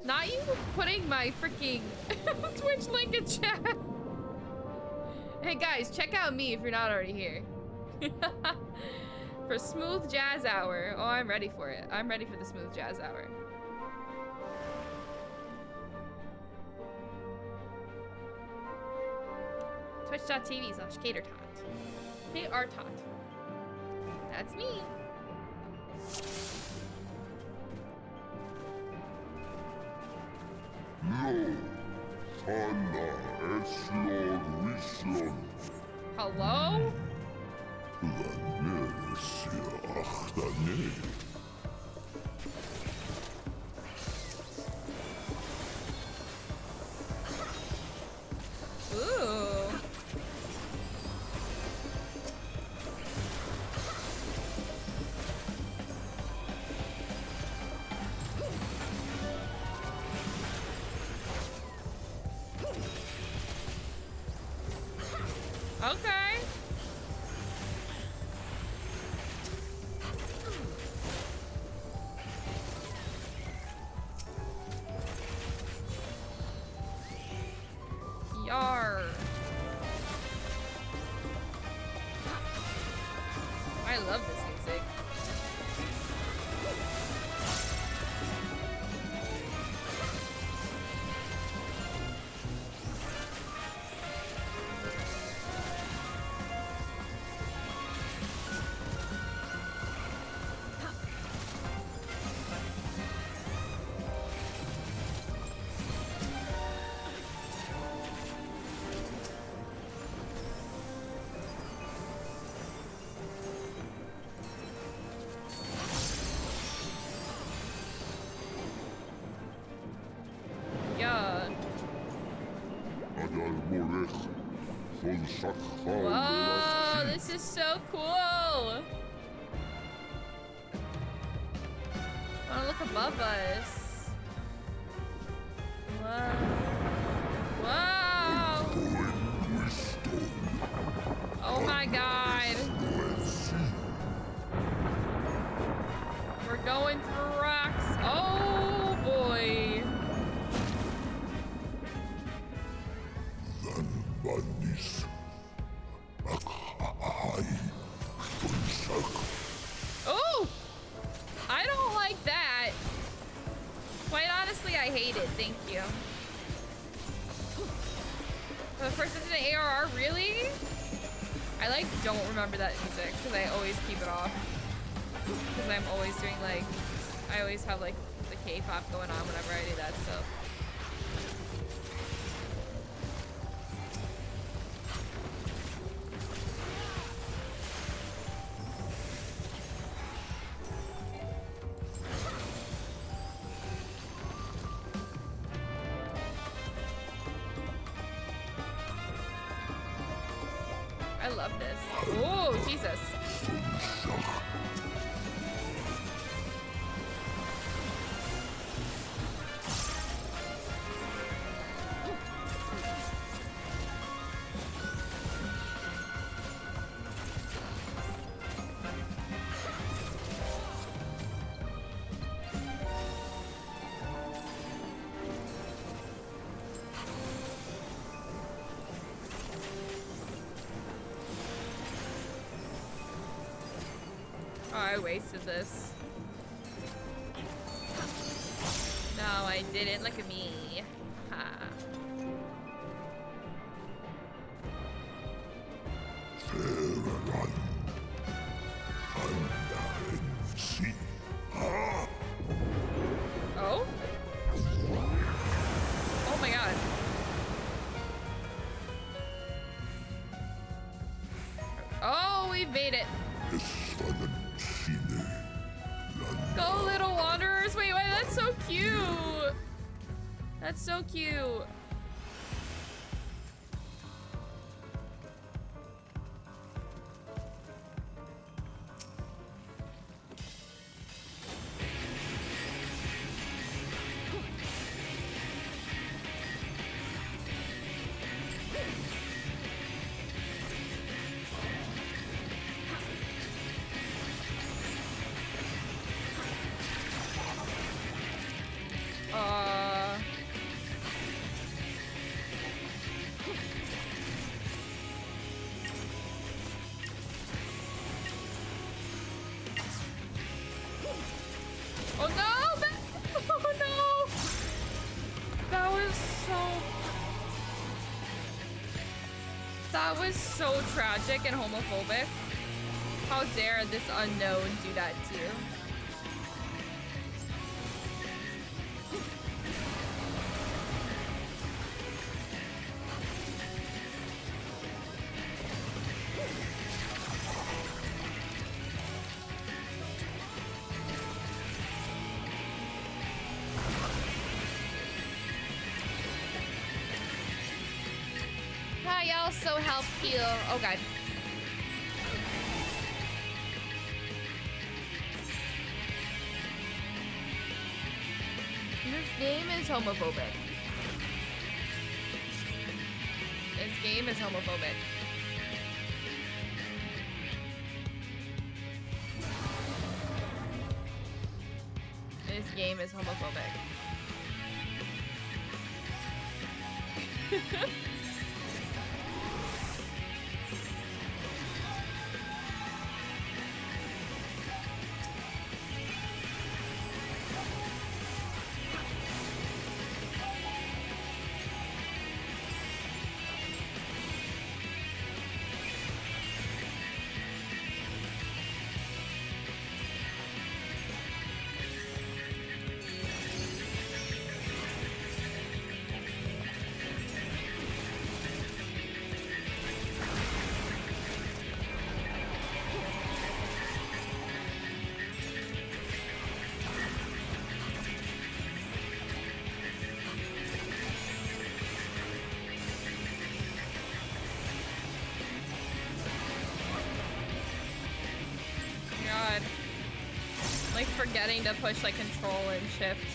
Not you putting my freaking Twitch link in chat. Hey guys, check out me if you're not already here. For Smooth Jazz Hour. Oh, I'm ready for it. I'm ready for the Smooth Jazz Hour. Twitch.tv/KaterTot. KRTot. That's me. No, Sana Hello? Ooh. Okay. Yar. I love this music. Yeah. Whoa, this is so cool. I wanna look above us. Whoa. Whoa. Oh my god. We're going through rocks. Oh boy. Oh! I don't like that. Quite honestly, I hate it. Thank you. For the first into the ARR, really? I like don't remember that music because I always keep it off. Because I'm always doing like, I always have like the K-pop going on whenever I do that stuff. I love this. Oh, Jesus. Oh, I wasted this. No, I didn't. Look at me. Ha. Oh? Oh my god. Oh, we made it. Go, little wanderers. Wait, that's so cute. That's so cute. Oh no! Oh no! That was so tragic and homophobic. How dare this unknown do that to you? also help heal. Oh god. This game is homophobic. This game is homophobic. This game is homophobic. God. Like forgetting to push like control and shift.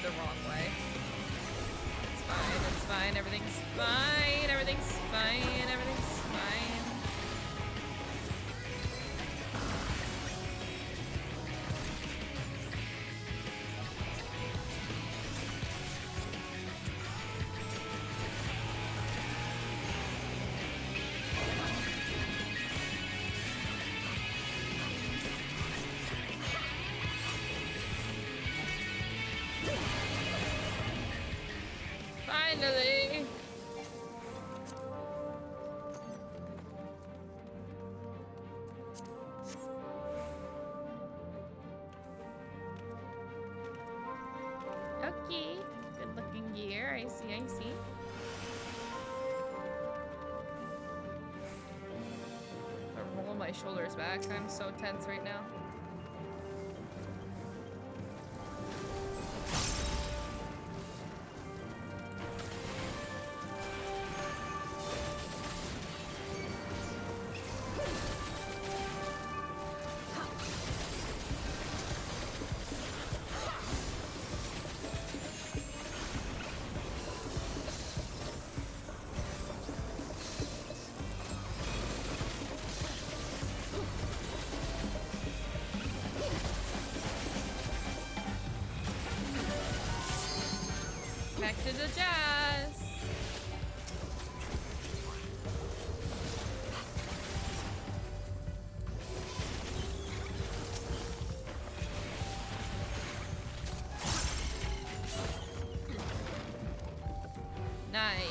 The wrong way. It's fine, it's fine, everything's fine, everything's fine, everything's fine. Finally! Okay, good looking gear. I see, I see. I roll my shoulders back. I'm so tense right now. Back to the jazz. Nice.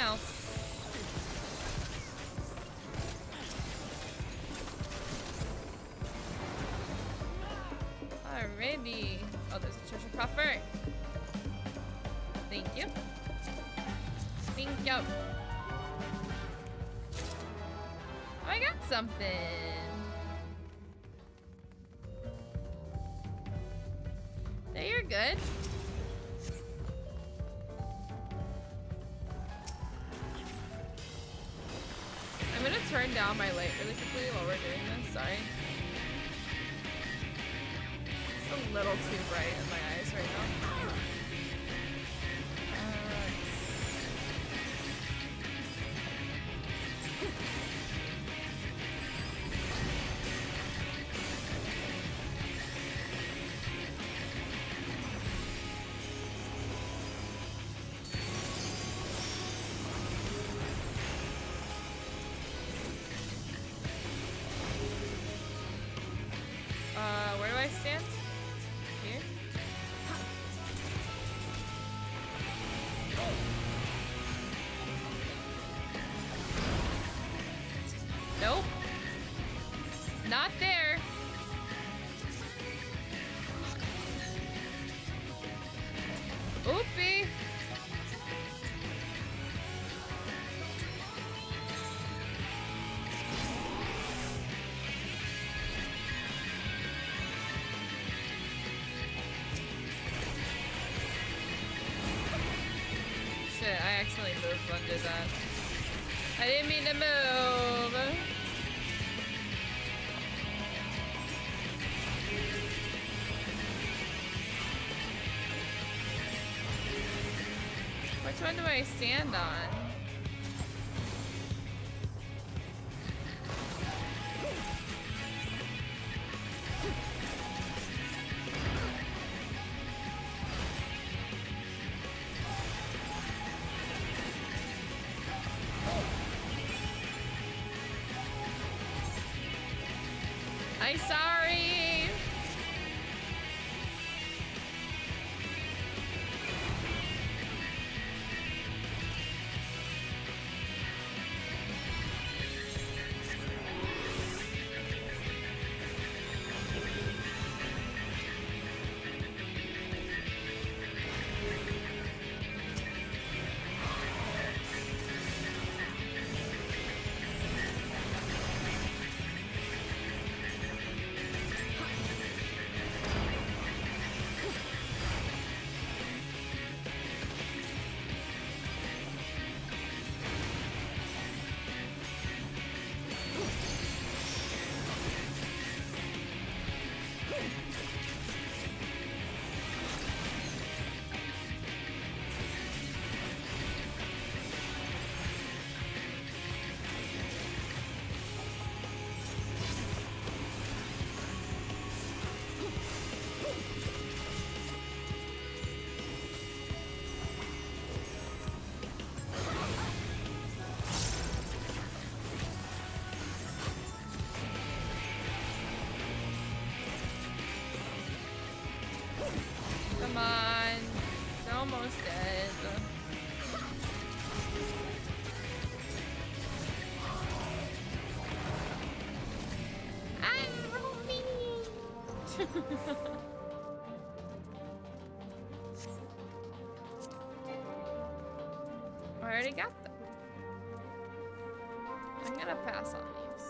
else. Alrighty. Oh, there's a treasure coffer. Thank you. Thank you. Oh, I got something. There, you're good. I'm gonna turn down my light really quickly while we're doing this. Sorry. It's a little too bright in my eyes right now. Where do I stand? Here? Nope. Not there. Oopie. Shit, I accidentally moved when I did that. I didn't mean to move. Which one do I stand on? I'm sorry. Come on. It's almost dead. I'm rolling. I already got them. I'm gonna pass on these.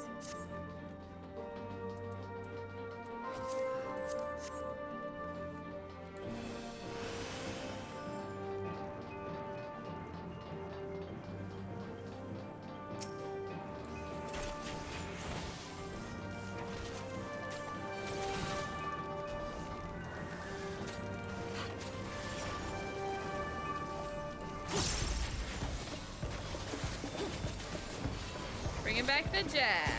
Bringing back the jazz.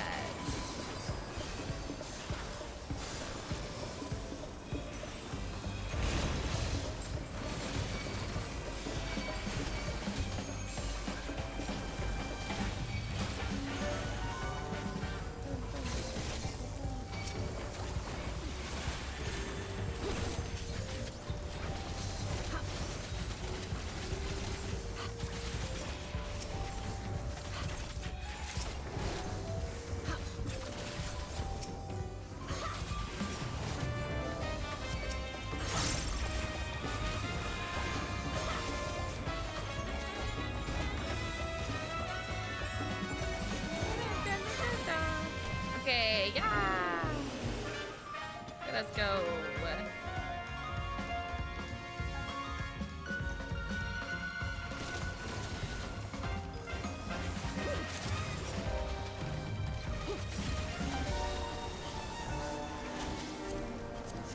Let's go.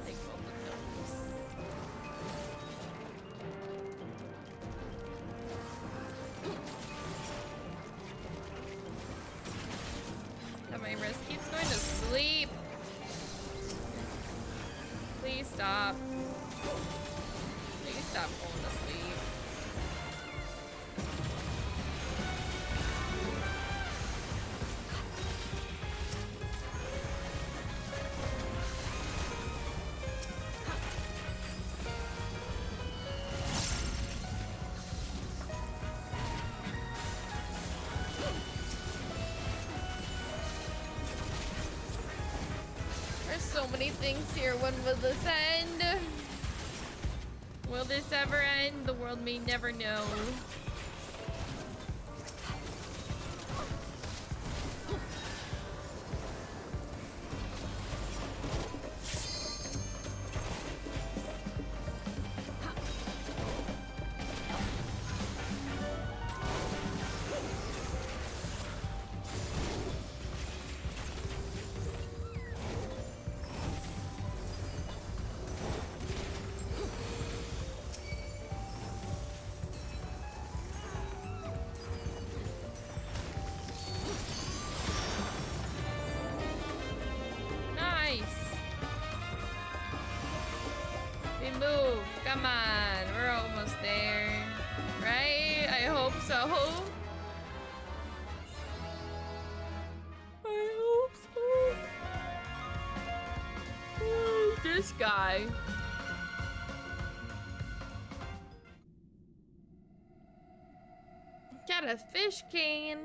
Take both of those. God, my wrist keeps going to sleep. Please stop. Please stop going to sleep. There's so many things here. When will this end? Will this ever end? The world may never know. Nice. We move. Come on. We're almost there. Right? I hope so. I hope so. Oh, this guy. Got a fish can.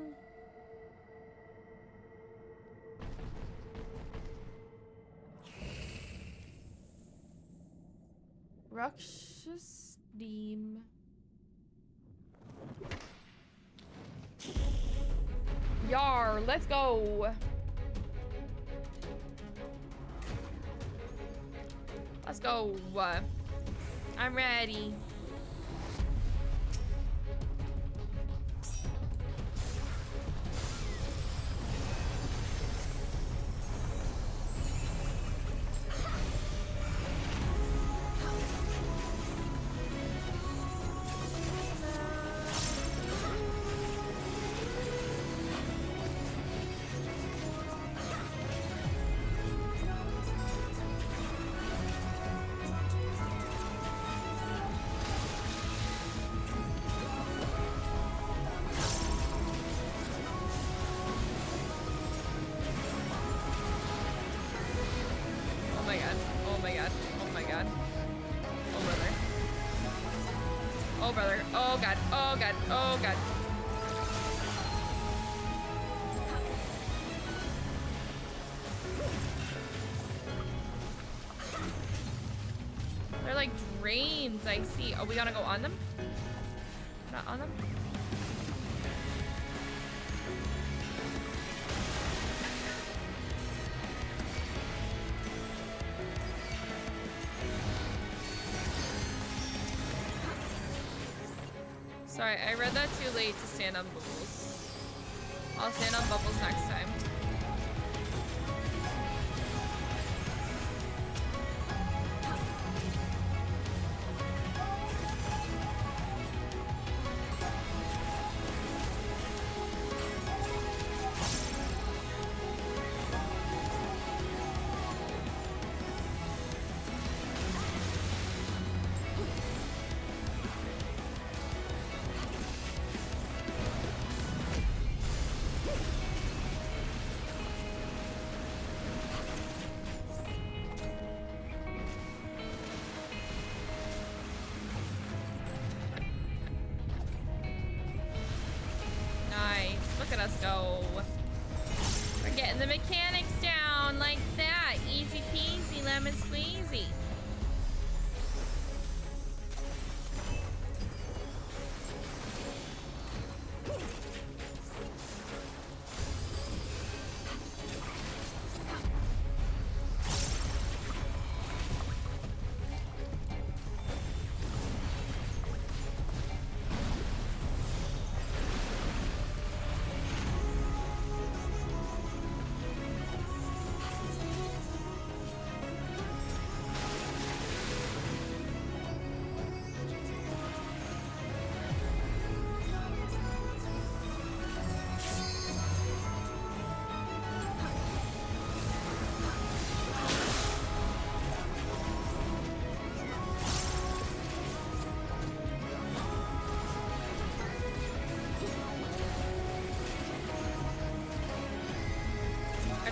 Rakshas Steam. Yar, let's go. Let's go. I'm ready. Oh my god. Oh my god. Oh my god. Oh brother. Oh brother. Oh god. Oh god. Oh god. They're like drains, I see. Oh, we gotta go on them? Not on them? Sorry, I read that too late to stand on bubbles. I'll stand on bubbles next time. Look at us go. We're getting the mechanics down like that. Easy peasy, lemon squeezy.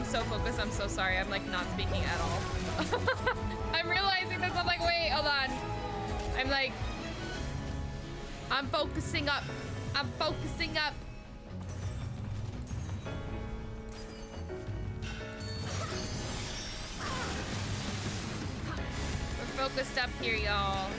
so focused. I'm so sorry. I'm like not speaking at all. I'm realizing this. I'm like, wait, hold on. I'm focusing up. I'm focusing up. We're focused up here, y'all.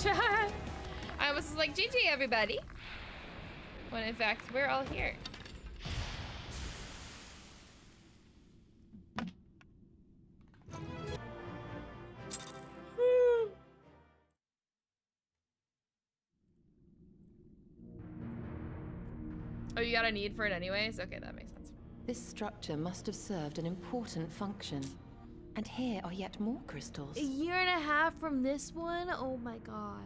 Chat. I was just like, GG everybody. When in fact, we're all here. Oh, you got a need for it anyways? Okay, that makes sense. This structure must have served an important function. And here are yet more crystals. A year and a half from this one? Oh my god.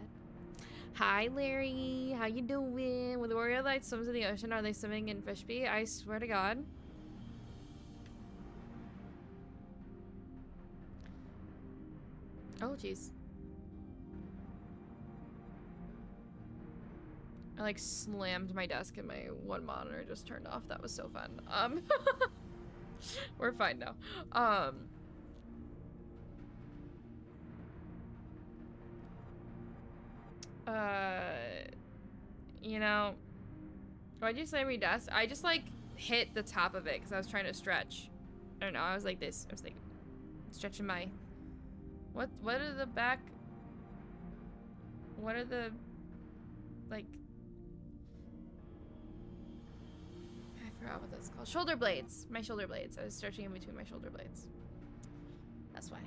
Hi, Larry. How you doing? When the warrior light swims in the ocean, are they swimming in Fishby? I swear to God. Oh, jeez. I like slammed my desk and my one monitor just turned off. That was so fun. We're fine now. You know, why'd you say redesk? I just like hit the top of it because I was trying to stretch. I don't know, I was like this. I was like stretching my, what are the back, what are the, like, I forgot what that's called. Shoulder blades. My shoulder blades. I was stretching in between my shoulder blades. That's why.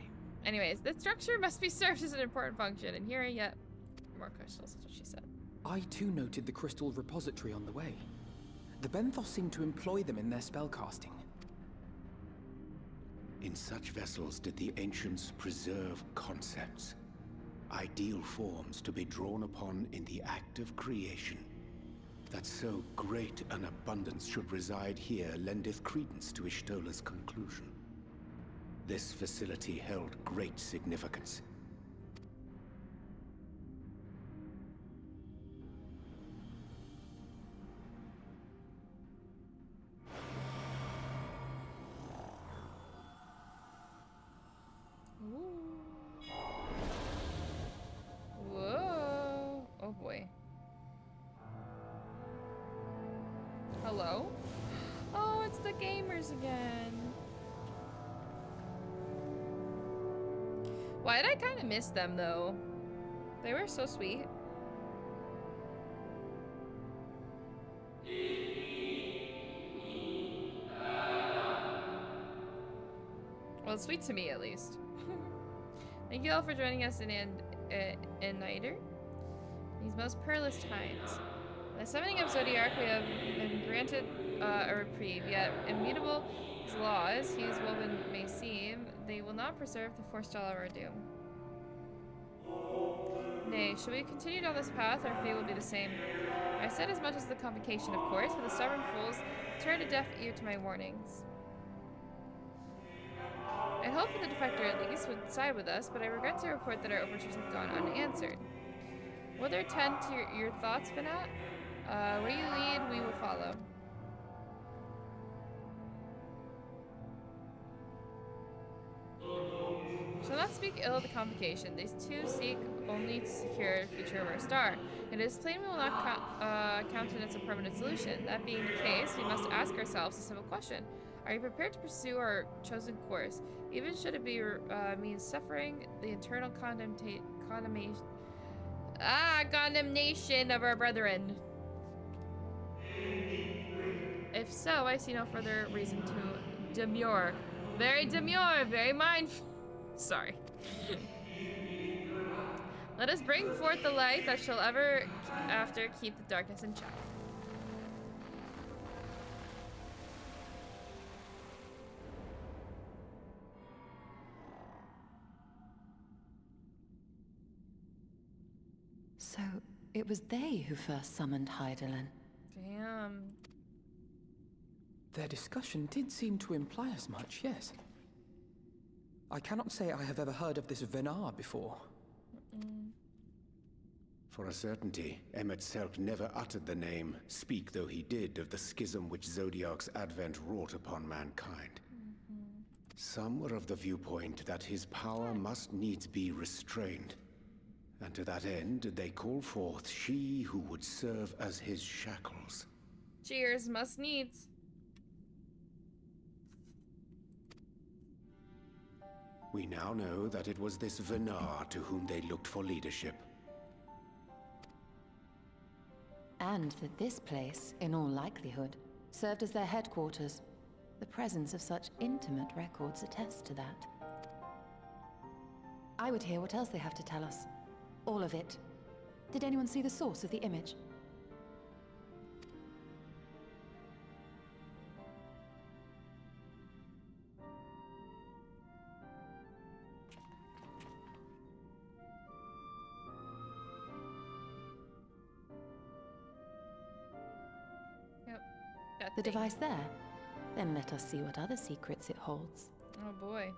Anyways, this structure must be served as an important function, and here are yet more crystals, that's what she said. I too noted the crystal repository on the way. The Benthos seem to employ them in their spellcasting. In such vessels did the ancients preserve concepts, ideal forms to be drawn upon in the act of creation. That so great an abundance should reside here lendeth credence to Ishtola's conclusion. This facility held great significance. Whoa. Oh boy. Hello? Oh, it's the gamers again. Why did I kind of miss them though? They were so sweet. Well, it's sweet to me at least. Thank you all for joining us in Niter. These most perilous times. By the summoning of Zodiac, we have been granted a reprieve, yet immutable as laws, whose woven may seem, they will not preserve the forestall of our doom. Nay, should we continue down this path, our fate will be the same. I said as much as the convocation, of course, but the stubborn fools turned a deaf ear to my warnings. I'd hoped that the defector at least would side with us, but I regret to report that our overtures have gone unanswered. Will there tend to your thoughts, Finat? Where you lead, we will follow. Shall not speak ill of the convocation. These two seek only to secure the future of our star. It is plain we will not countenance a permanent solution. That being the case, we must ask ourselves a simple question. Are you prepared to pursue our chosen course, even should it be mean suffering the eternal condemnation of our brethren? If so, I see no further reason to demur. Very demure, very mindful. Sorry. Let us bring forth the light that shall ever after keep the darkness in check. It was they who first summoned Hydaelyn. Damn. Their discussion did seem to imply as much, yes. I cannot say I have ever heard of this Venar before. For a certainty, Emmet Selk never uttered the name, speak though he did of the schism which Zodiark's advent wrought upon mankind. Some were of the viewpoint that his power must needs be restrained, and to that end did they call forth she who would serve as his shackles. Cheers, must needs. We now know that it was this Venar to whom they looked for leadership. And that this place, in all likelihood, served as their headquarters. The presence of such intimate records attests to that. I would hear what else they have to tell us. All of it. Did anyone see the source of the image? That The thing. device there? Then let us see what other secrets it holds. Oh boy.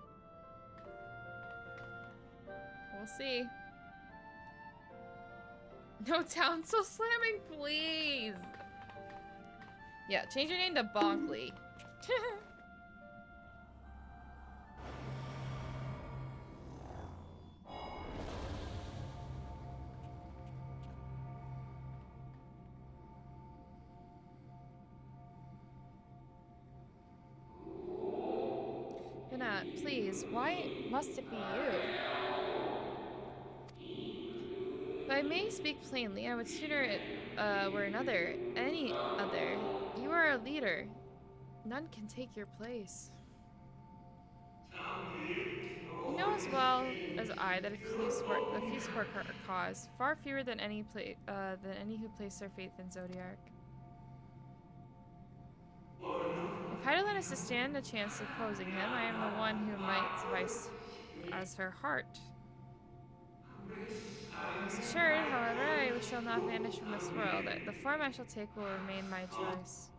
We'll see. No townsel slamming, please. Yeah, change your name to Bonkley. Hannah, please, why must it be you? If I may speak plainly, I would sooner it were another, any other. You are a leader. None can take your place. You know as well as I that a few support our cause, far fewer than any who place their faith in Zodiark. If Hydaelyn is to stand a chance of opposing him, I am the one who might suffice as her heart. Rest assured, however, I shall not vanish from this world. The form I shall take will remain my choice.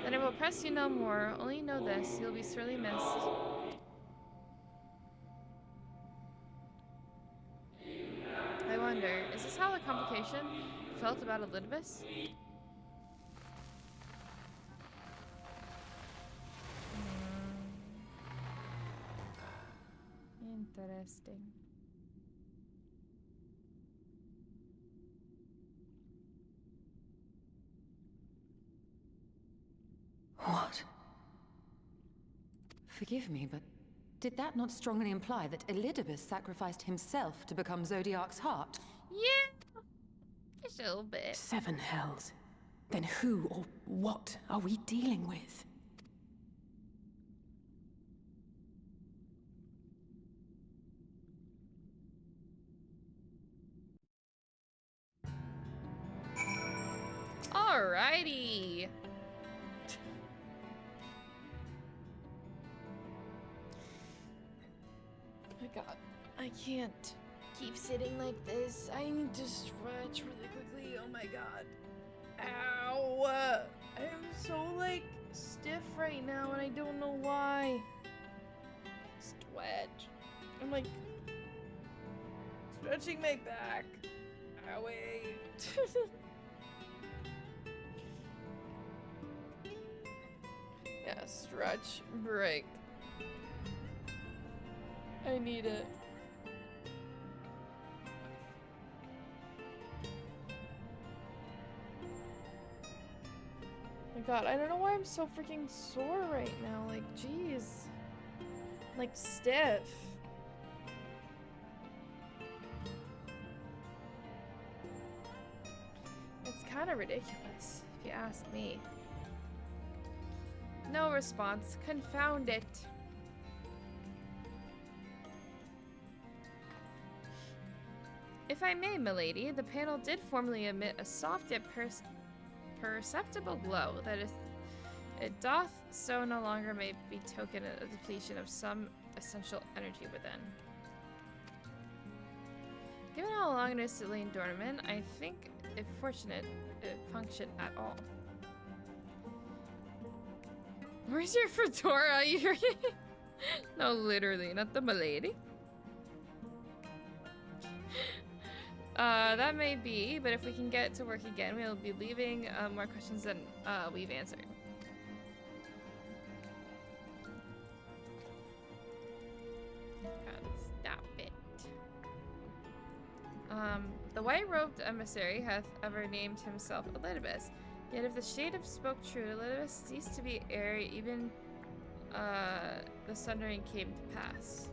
Then I will press you no more. Only know this, you'll be sorely missed. I wonder, is this how the complication felt about Elidibus? Interesting. What? Forgive me, but did that not strongly imply that Elidibus sacrificed himself to become Zodiark's heart? Yeah, just a little bit. 7 hells. Then who or what are we dealing with? Alrighty. Oh my god, I can't keep sitting like this. I need to stretch really quickly. Oh my god. Ow! I'm so like stiff right now and I don't know why. Stretch. I'm like stretching my back. Ow, wait. Yeah, stretch, break. I need it. My god, I don't know why I'm so freaking sore right now. Like, jeez. Like, stiff. It's kind of ridiculous, if you ask me. No response. Confound it. If I may, milady, the panel did formerly emit a soft yet perceptible glow that if it doth so no longer may be token a depletion of some essential energy within. Given how long it is to lay dormant, I think if fortunate, it function at all. Where's your fedora? No, literally, not the milady. That may be, but if we can get to work again, we'll be leaving more questions than we've answered. God, stop it. The white-robed emissary hath ever named himself Elidibus. Yet if the shade of spoke true, Elidibus ceased to be heir, even the sundering came to pass.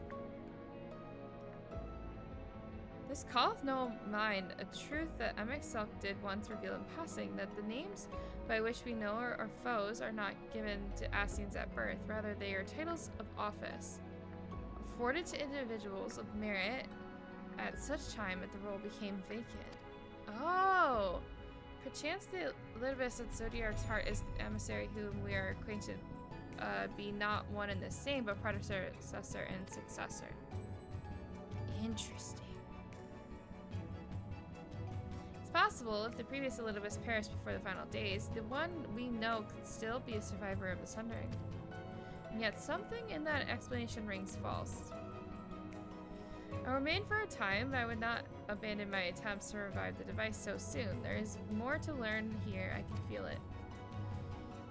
This calleth no mind, a truth that XIV did once reveal in passing, that the names by which we know our foes are not given to Ascians at birth, rather they are titles of office, afforded to individuals of merit at such time that the role became vacant. Oh! Perchance the Elidibus at Zodiar's heart is the emissary whom we are acquainted be not one and the same, but predecessor and successor. Interesting. It's possible if the previous Elidibus perished before the final days, the one we know could still be a survivor of the Sundering. And yet something in that explanation rings false. I'll remain for a time, but I would not abandon my attempts to revive the device so soon. There is more to learn here, I can feel it.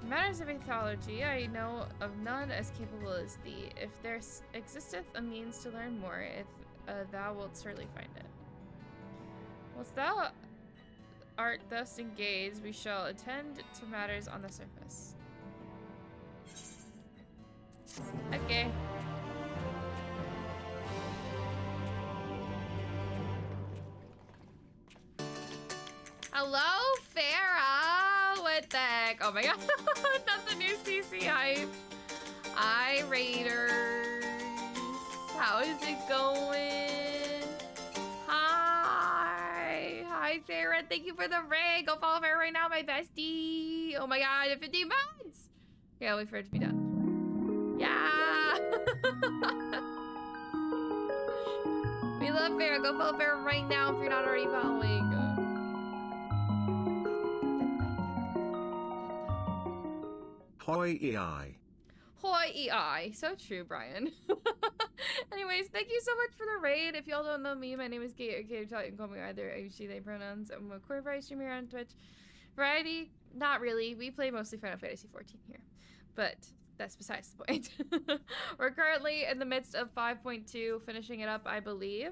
In matters of ethology, I know of none as capable as thee. If there existeth a means to learn more, thou wilt certainly find it. Whilst thou art thus engaged, we shall attend to matters on the surface. Okay. Hello, Farah! What the heck? Oh my god, not the new CC hype. Hi, Raiders. How is it going? Hi. Hi, Farah. Thank you for the ring. Go follow Farah right now, my bestie. Oh my god, 15 months! Yeah, wait for it to be done. Yeah! We love Farah. Go follow Farah right now if you're not already following. Hoi EI. Hoi EI. So true, Brian. Anyways, thank you so much for the raid. If y'all don't know me, my name is Kate, or Kate, you can call me either I, she, they pronouns. I'm a queer variety streamer on Twitch. Variety? Not really. We play mostly Final Fantasy 14 here. But that's besides the point. We're currently in the midst of 5.2, finishing it up, I believe.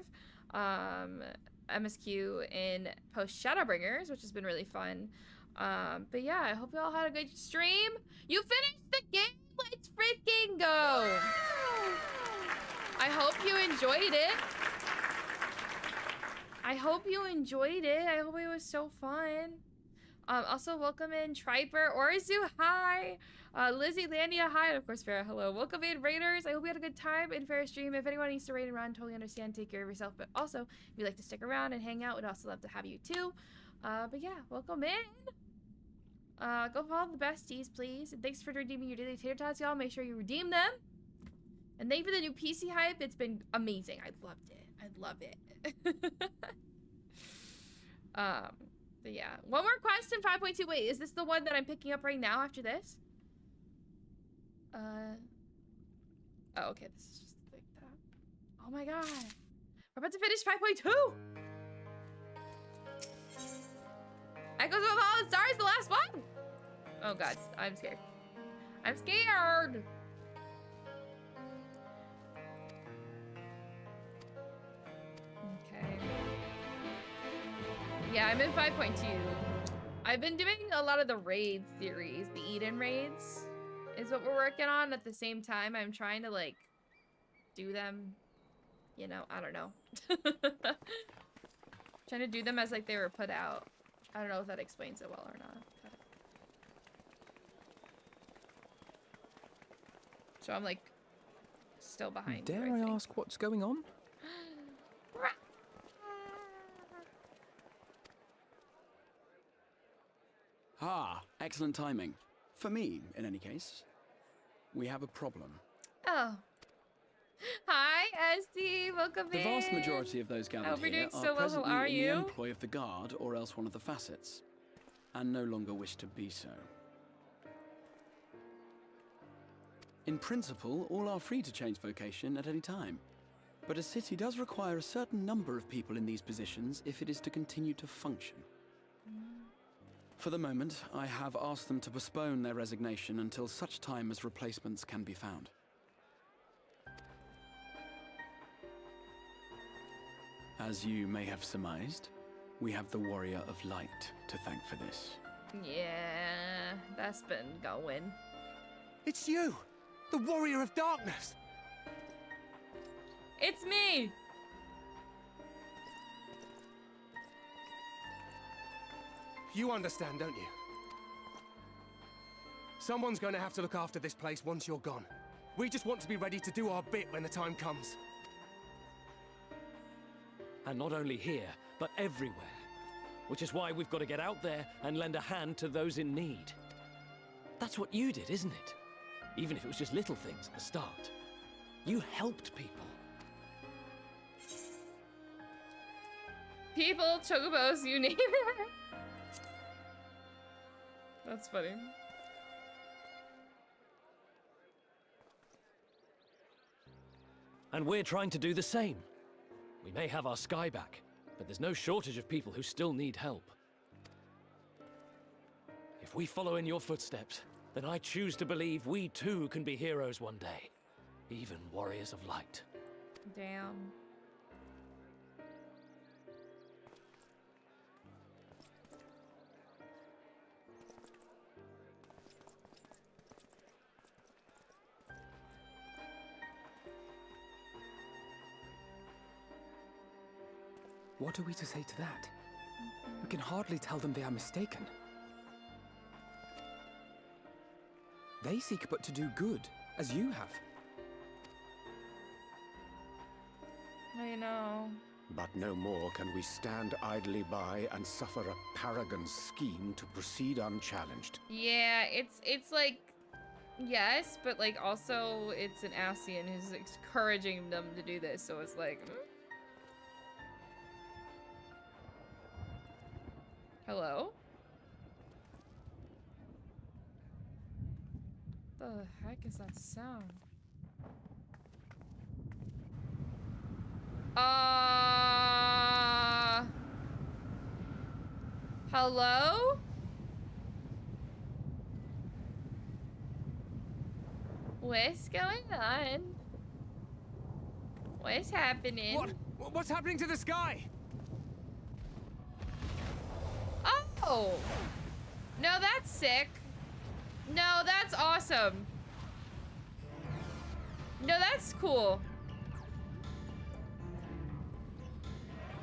MSQ in post Shadowbringers, which has been really fun. But yeah, I hope you all had a good stream. You finished the game. Let's freaking go. I hope you enjoyed it. I hope you enjoyed it. I hope it was so fun. Also welcome in Triper, Orzu, hi. Lizzie, Landia, hi. And of course, Farah, hello. Welcome in, Raiders. I hope you had a good time in Farah's stream. If anyone needs to raid and run, totally understand. Take care of yourself. But also, if you'd like to stick around and hang out, we'd also love to have you too. But yeah, welcome in. Go follow the besties, please. And thanks for redeeming your daily tater tots, y'all. Make sure you redeem them. And thank you for the new PC hype. It's been amazing. I loved it. I love it. But yeah. One more question, 5.2. Wait, is this the one that I'm picking up right now after this? Oh, okay. This is just like that. Oh my god. We're about to finish 5.2. Echoes of all the stars, the last one. Oh god, I'm scared. I'm scared. Okay. Yeah, I'm in 5.2. I've been doing a lot of the raid series. The Eden raids is what we're working on. At the same time, I'm trying to like do them, you know, I don't know. Trying to do them as like they were put out. I don't know if that explains it well or not. But... So I'm like still behind. Dare I ask what's going on? Ah, excellent timing. For me, in any case. We have a problem. Oh. Hi, SD. Welcome The in. vast majority of those I gathered hope you're here doing are so well. How presently are in you? the employ of the Guard or else one of the facets, and no longer wish to be so. In principle, all are free to change vocation at any time, but a city does require a certain number of people in these positions if it is to continue to function. For the moment, I have asked them to postpone their resignation until such time as replacements can be found. As you may have surmised, we have the Warrior of Light to thank for this. Yeah, that's been going. It's you! The Warrior of Darkness! It's me! You understand, don't you? Someone's going to have to look after this place once you're gone. We just want to be ready to do our bit when the time comes. And not only here, but everywhere. Which is why we've got to get out there and lend a hand to those in need. That's what you did, isn't it? Even if it was just little things at the start. You helped people. People, chocobos, you name it. That's funny. And we're trying to do the same. We may have our sky back, but there's no shortage of people who still need help. If we follow in your footsteps, then I choose to believe we too can be heroes one day. Even warriors of light. Damn. What are we to say to that? We can hardly tell them they are mistaken. They seek but to do good, as you have. I know. But no more can we stand idly by and suffer a paragon's scheme to proceed unchallenged. Yeah, it's like, yes, but like also it's an Ascian who's encouraging them to do this, so it's like, Hello? The heck is that sound? Hello? What's going on? What's happening? What's happening to the sky? Oh! No, that's sick. No, that's awesome. No, that's cool.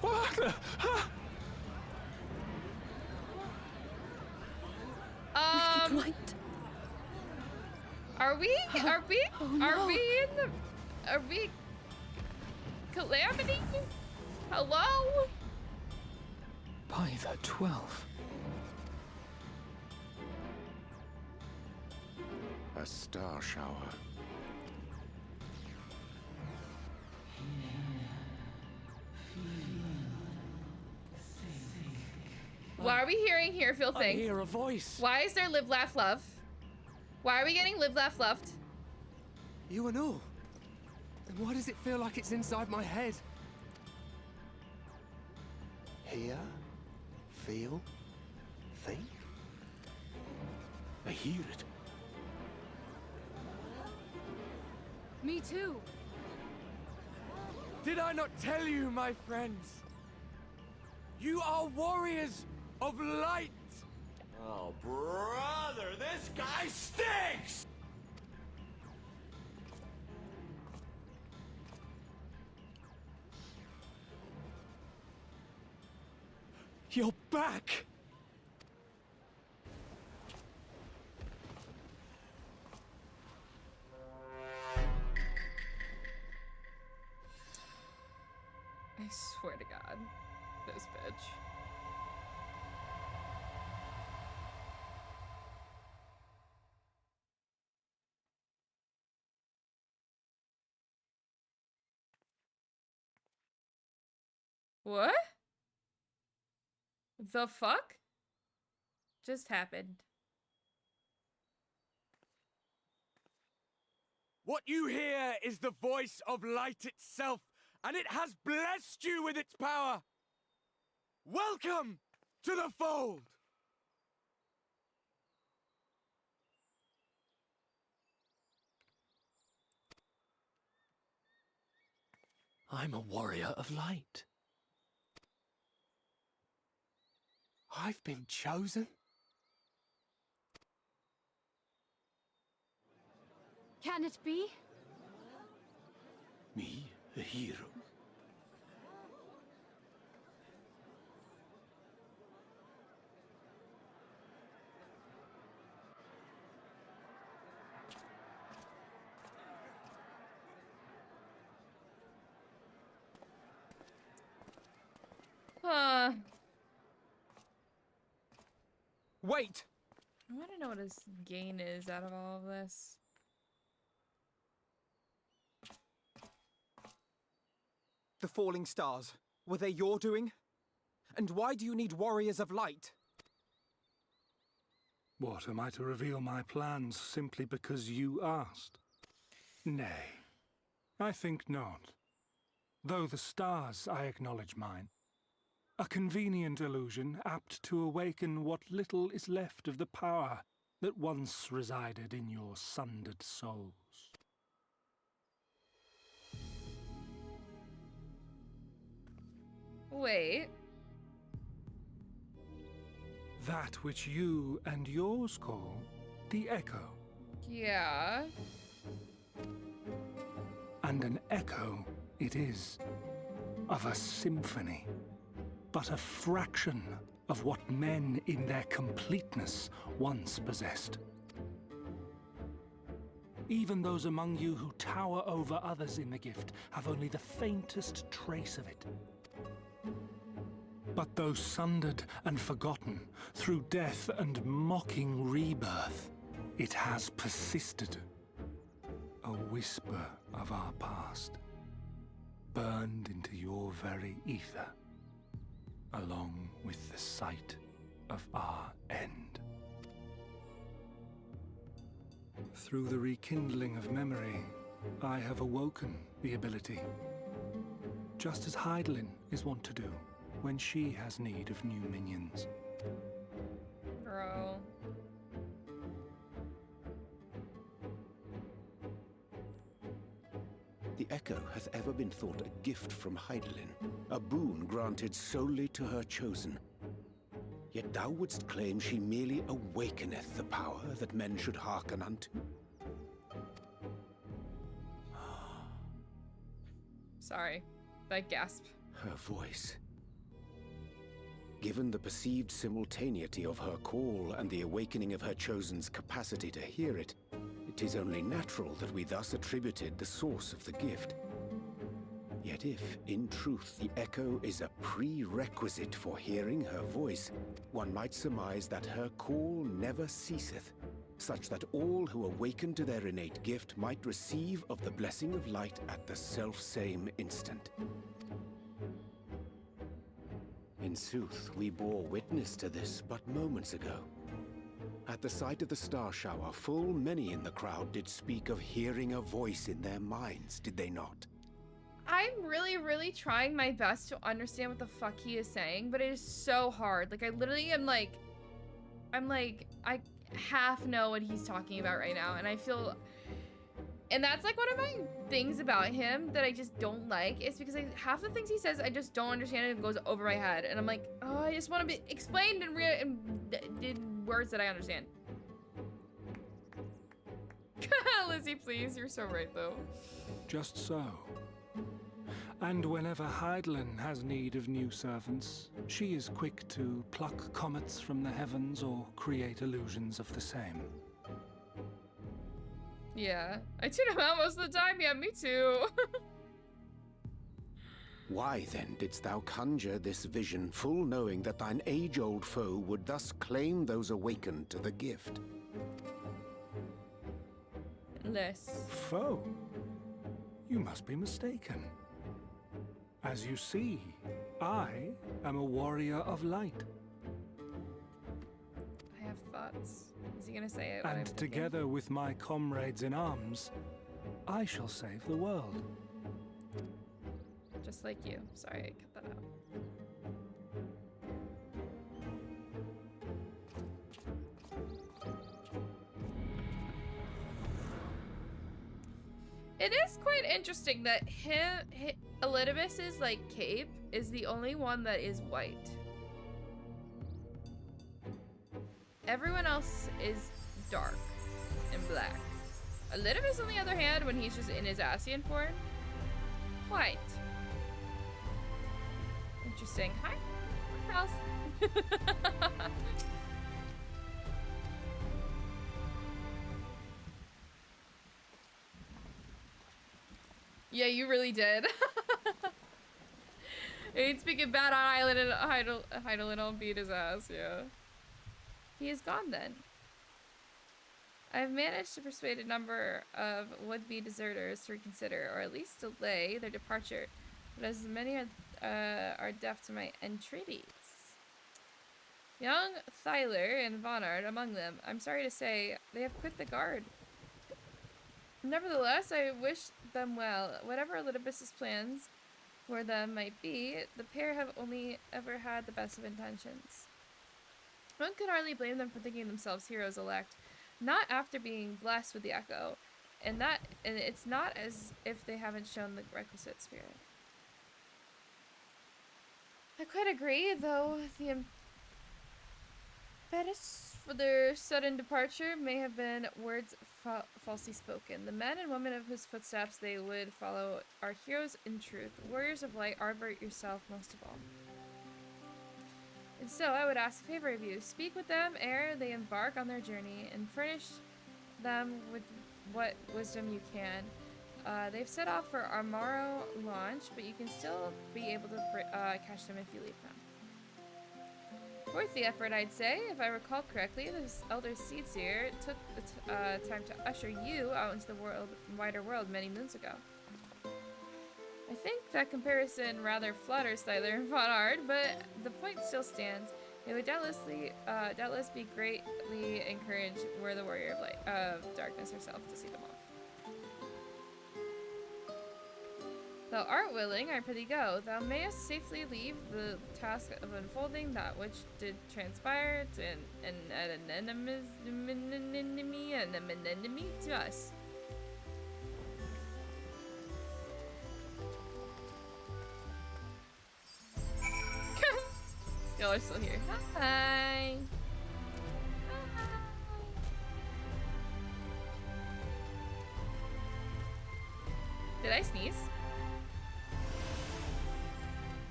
What the? Are we Calamity? Hello? By the 12. A star shower. Why are we hearing Hear Feel I Think? hear a voice. Why is there Live Laugh Love? Why are we getting Live Laugh Loved? You and all. Then why does it feel like it's inside my head? Hear? Feel? Think? I hear it. Me too. Did I not tell you, my friends? You are warriors of light! Oh, brother, this guy stinks! You're back! I swear to God, this bitch. What? The fuck? Just happened. What you hear is the voice of light itself, and it has blessed you with its power. Welcome to the fold! I'm a warrior of light. I've been chosen? Can it be? Me, a hero? Wait! I want to know what his gain is out of all of this. The falling stars, were they your doing? And why do you need warriors of light? What, am I to reveal my plans simply because you asked? Nay, I think not. Though the stars, I acknowledge mine. A convenient illusion, apt to awaken what little is left of the power that once resided in your sundered souls. Wait. That which you and yours call the echo. Yeah. And an echo it is, of a symphony, but a fraction of what men in their completeness once possessed. Even those among you who tower over others in the gift have only the faintest trace of it. But though sundered and forgotten through death and mocking rebirth, it has persisted. A whisper of our past, burned into your very ether, along with the sight of our end. Through the rekindling of memory, I have awoken the ability, just as Heidelin is wont to do when she has need of new minions. Bro. The echo hath ever been thought a gift from Heidelin, a boon granted solely to her chosen. Yet thou wouldst claim she merely awakeneth the power that men should hearken unto? Sorry. That gasp. Her voice. Given the perceived simultaneity of her call and the awakening of her chosen's capacity to hear it, it is only natural that we thus attributed the source of the gift. Yet if, in truth, the echo is a prerequisite for hearing her voice, one might surmise that her call never ceaseth, such that all who awaken to their innate gift might receive of the blessing of light at the self-same instant. In sooth, we bore witness to this but moments ago. At the sight of the star shower, full many in the crowd did speak of hearing a voice in their minds, did they not? I'm really trying my best to understand what the fuck he is saying, but it is so hard. Like, I literally am like, I half know what he's talking about right now, and I feel, and that's like one of my things about him that I just don't like, is because half the things he says I just don't understand, and it goes over my head, and I'm like, oh, I just want to be explained in words that I understand. Lizzie, please, you're so right though. Just so. And whenever Heidelin has need of new servants, she is quick to pluck comets from the heavens or create illusions of the same. Yeah, I tune him out most of the time. Yeah, me too. Why then didst thou conjure this vision, full knowing that thine age-old foe would thus claim those awakened to the gift? Less. Foe? You must be mistaken. As you see, I am a warrior of light. I have thoughts. Is he gonna say it? What I'm And thinking? together with my comrades in arms, I shall save the world. Just like you. Sorry, I cut that out. It is quite interesting that Elidibus's like cape is the only one that is white. Everyone else is dark and black. Elidibus, on the other hand, when he's just in his Asian form, white. Interesting. Hi, house. Yeah, you really did. He'd speaking bad on Island and Heidelin and beat his ass, yeah. He is gone then. I've managed to persuade a number of would-be deserters to reconsider, or at least delay their departure, but as many are deaf to my entreaties. Young Thyler and Vonard among them. I'm sorry to say, they have quit the guard. Nevertheless, I wish them well. Whatever Elidibus's plans for them might be, the pair have only ever had the best of intentions. One could hardly blame them for thinking themselves heroes elect, not after being blessed with the echo, and it's not as if they haven't shown the requisite spirit. I quite agree, though the impetus for their sudden departure may have been words falsely spoken. The men and women of whose footsteps they would follow are heroes in truth, warriors of light. Arbor yourself most of all. And so I would ask a favor of you. Speak with them ere they embark on their journey, and furnish them with what wisdom you can. They've set off for our morrow launch, but you can still be able to catch them if you leave them. Worth the effort, I'd say. If I recall correctly, this elder Seedseer took the time to usher you out into the wider world many moons ago. I think that comparison rather flatters Thyler and Vonard, but the point still stands. It would doubtless be greatly encouraged were the warrior of light of darkness herself to see them off. Thou art willing, I prithee go. Thou mayest safely leave the task of unfolding that which did transpire to an enemy to us. Y'all are still here. Hi. Did I sneeze?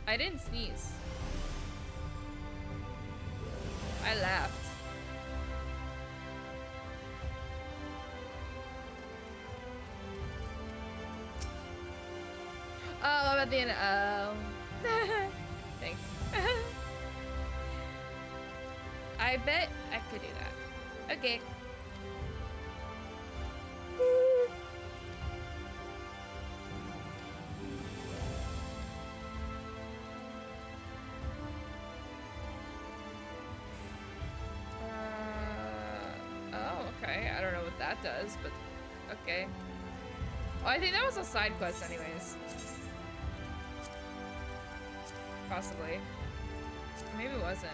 I didn't sneeze. I laughed. Oh, I'm at the end. Oh. Thanks. I bet I could do that. Okay. Oh, okay. I don't know what that does, but okay. Oh, I think that was a side quest anyways. Possibly. Maybe it wasn't.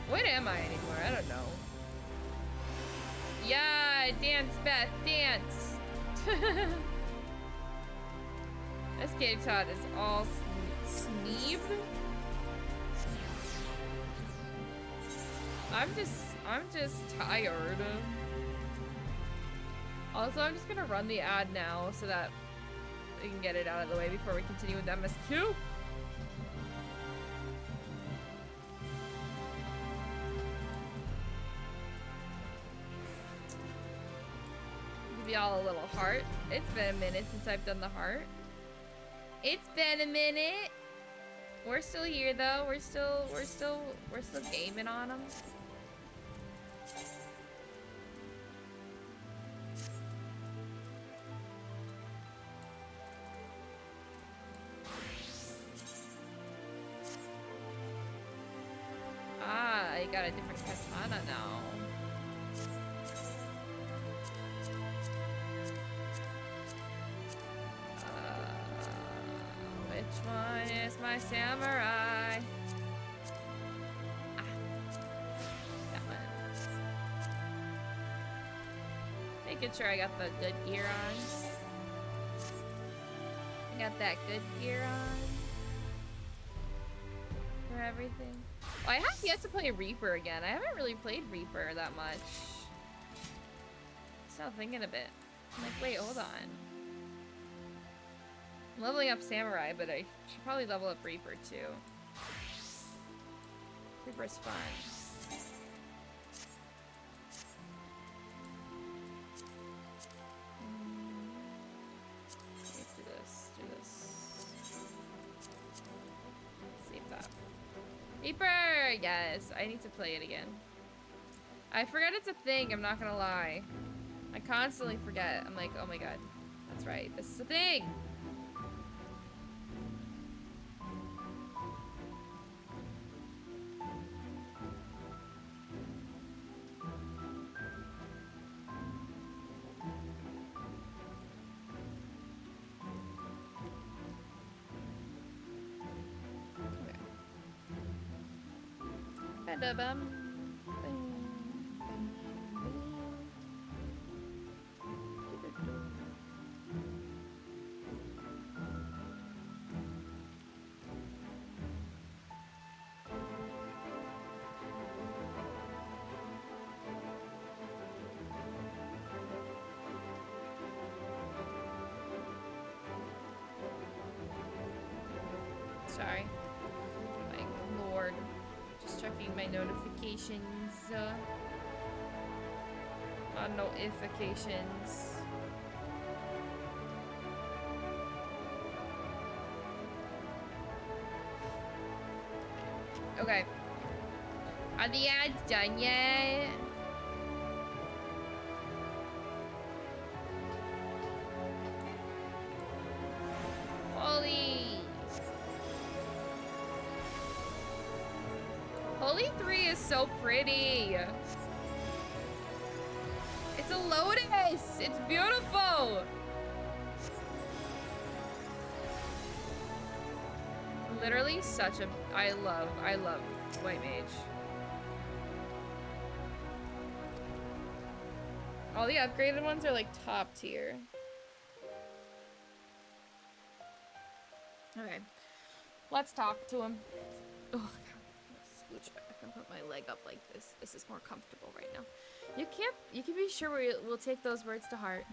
What am I anymore? I don't know. Yeah, dance, Beth, dance. This game tot is all sneeb. I'm just tired. Also, I'm just gonna run the ad now so that we can get it out of the way before we continue with MSQ. Give y'all a little heart. It's been a minute since I've done the heart. It's been a minute. We're still here though. We're still gaming on them. got a different katana now. Which one is my samurai? Ah, that one. Making sure I got the good gear on. I got that good gear on for everything. Oh, I have yet to play Reaper again. I haven't really played Reaper that much. Still thinking a bit. I'm like, wait, hold on. I'm leveling up Samurai, but I should probably level up Reaper too. Reaper's fun. Let's do this, do this. Save that. Reaper! Yes, I need to play it again. I forget it's a thing, I'm not gonna lie. I constantly forget. I'm like, oh my god. That's right, this is a thing! Ba-da-bum. Sorry. My lord. Just checking my notifications. Notifications. Okay. Are the ads done yet? Holy 3 is so pretty. It's a lotus. It's beautiful. Literally such a I love White Mage. All the upgraded ones are like top tier. Okay. Let's talk to him. Oh god. Scooch back and put my leg up like this. This is more comfortable right now. You can be sure we'll take those words to heart.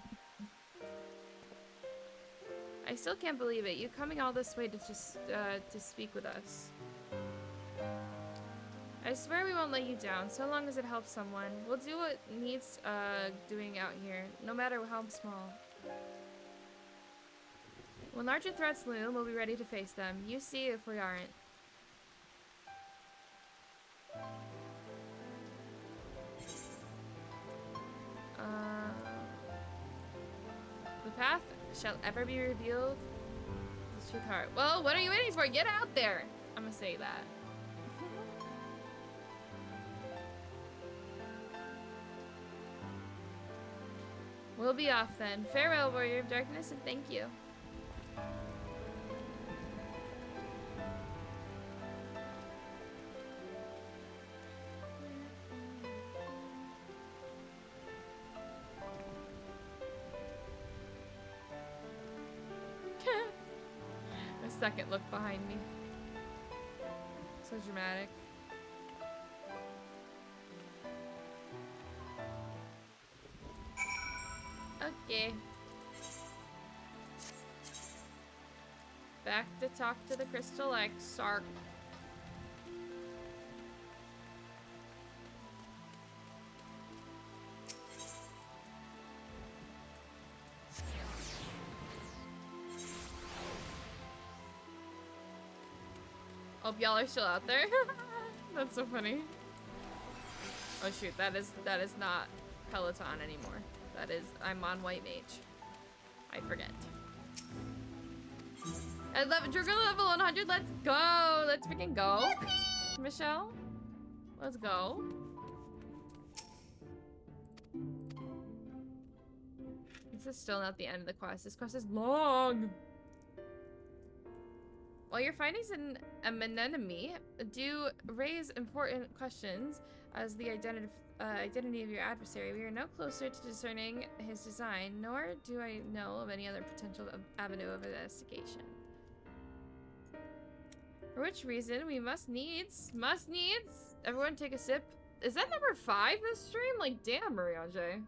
I still can't believe it. You coming all this way to just to speak with us. I swear we won't let you down, so long as it helps someone. We'll do what needs doing out here, no matter how small. When larger threats loom, we'll be ready to face them. You see if we aren't. The path shall ever be revealed. It's truth heart. Well, what are you waiting for? Get out there! I'm gonna say that. We'll be off then. Farewell, warrior of darkness, and thank you. A second look behind me. So dramatic. Okay. Back to talk to the Crystal Exarch. Hope y'all are still out there. That's so funny. Oh shoot, that is not Peloton anymore. That is, I'm on White Mage. I forget. I love it. You're gonna level 100. Let's go. Let's freaking go. Yippee! Michelle? Let's go. This is still not the end of the quest. This quest is long. While your findings in an enemy do raise important questions as the identity of your adversary, we are no closer to discerning his design, nor do I know of any other potential avenue of investigation. For which reason, we must needs, everyone take a sip. Is that number 5 this stream? Like, damn, Marianne.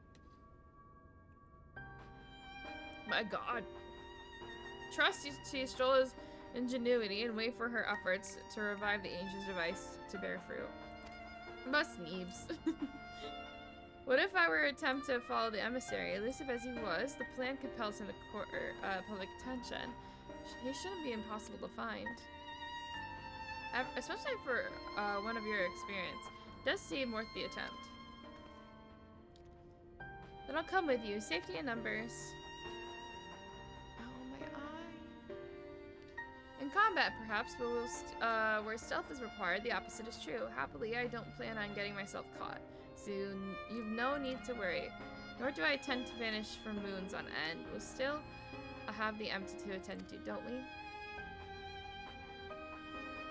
My god. Trust Stella's ingenuity and wait for her efforts to revive the ancient device to bear fruit. Must needs. What if I were to attempt to follow the emissary? Elusive as he was, the plan compels him to public attention. He shouldn't be impossible to find. Especially for one of your experience. Does seem worth the attempt. Then I'll come with you. Safety in numbers. Oh, my eye. In combat, perhaps, but where stealth is required, the opposite is true. Happily, I don't plan on getting myself caught. So you've no need to worry. Nor do I tend to vanish for moons on end. We'll still have the empty to attend to, don't we?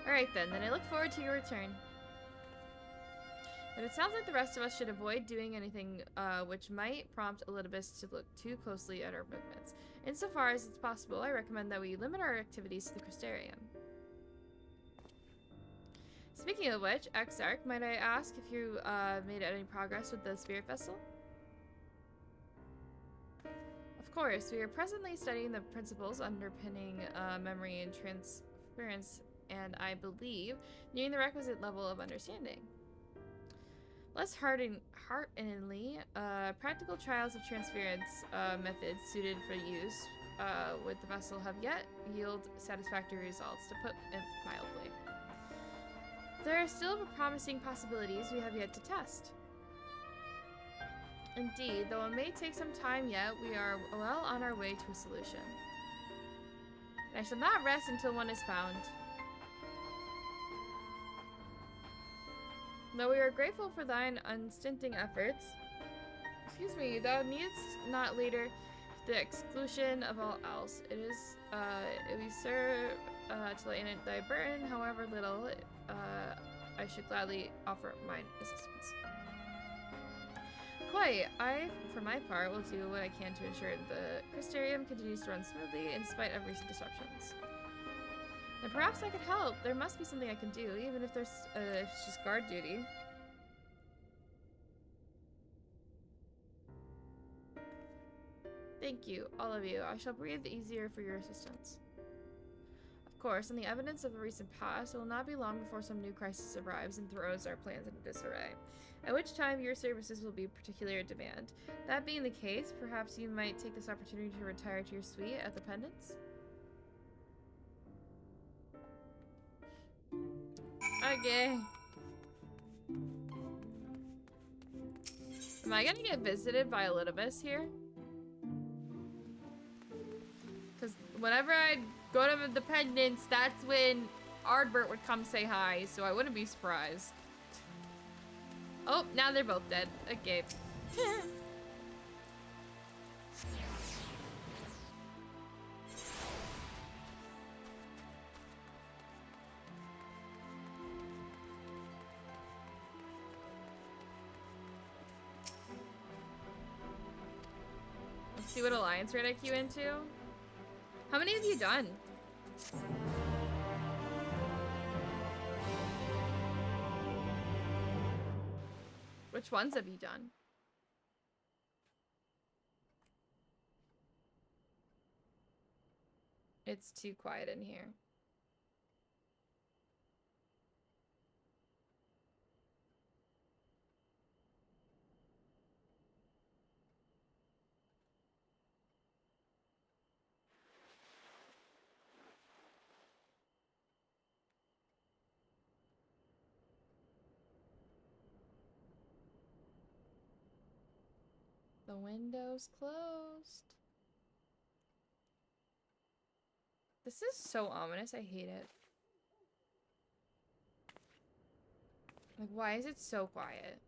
Alright then I look forward to your return. But it sounds like the rest of us should avoid doing anything which might prompt Elidibus to look too closely at our movements. Insofar as it's possible, I recommend that we limit our activities to the Crystarium. Speaking of which, Exarch, might I ask if you made any progress with the Spirit Vessel? Of course, we are presently studying the principles underpinning memory and transference, and I believe nearing the requisite level of understanding. Less hearteningly, practical trials of transference methods suited for use with the vessel have yet yield satisfactory results, to put it mildly. There are still promising possibilities we have yet to test. Indeed, though it may take some time yet, we are well on our way to a solution. And I shall not rest until one is found. Though we are grateful for thine unstinting efforts, thou needst not later the exclusion of all else. It is, we serve to lighten thy burden, however little, I should gladly offer mine assistance. Quite. I, for my part, will do what I can to ensure the Crystarium continues to run smoothly in spite of recent disruptions. And perhaps I could help. There must be something I can do, even if there's if it's just guard duty. Thank you, all of you. I shall breathe easier for your assistance. Of course, on the evidence of the recent past, it will not be long before some new crisis arrives and throws our plans into disarray, at which time your services will be particularly in demand. That being the case, perhaps you might take this opportunity to retire to your suite at the Pendants? Okay. Am I gonna get visited by Elidibus here? Because whenever I go to the Pendants, that's when Ardbert would come say hi, so I wouldn't be surprised. Oh, now they're both dead. Okay. Let's see what alliance rate I queue into. How many have you done? Which ones have you done? It's too quiet in here. The window's closed. This is so ominous. I hate it. Like, why is it so quiet?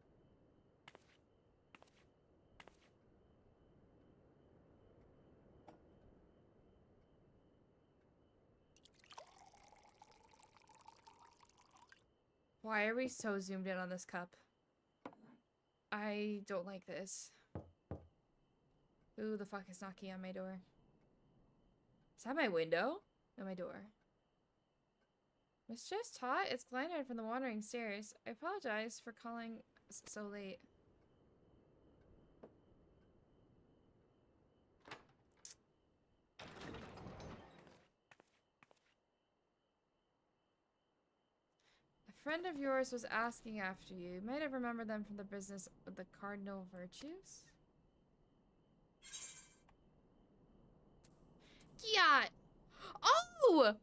Why are we so zoomed in on this cup? I don't like this. Who the fuck is knocking on my door? Is that my window? No, my door. Mistress Tot, it's Glynard from the Wandering Stairs. I apologize for calling so late. A friend of yours was asking after you. You might have remembered them from the business of the Cardinal Virtues? Kiat! Oh!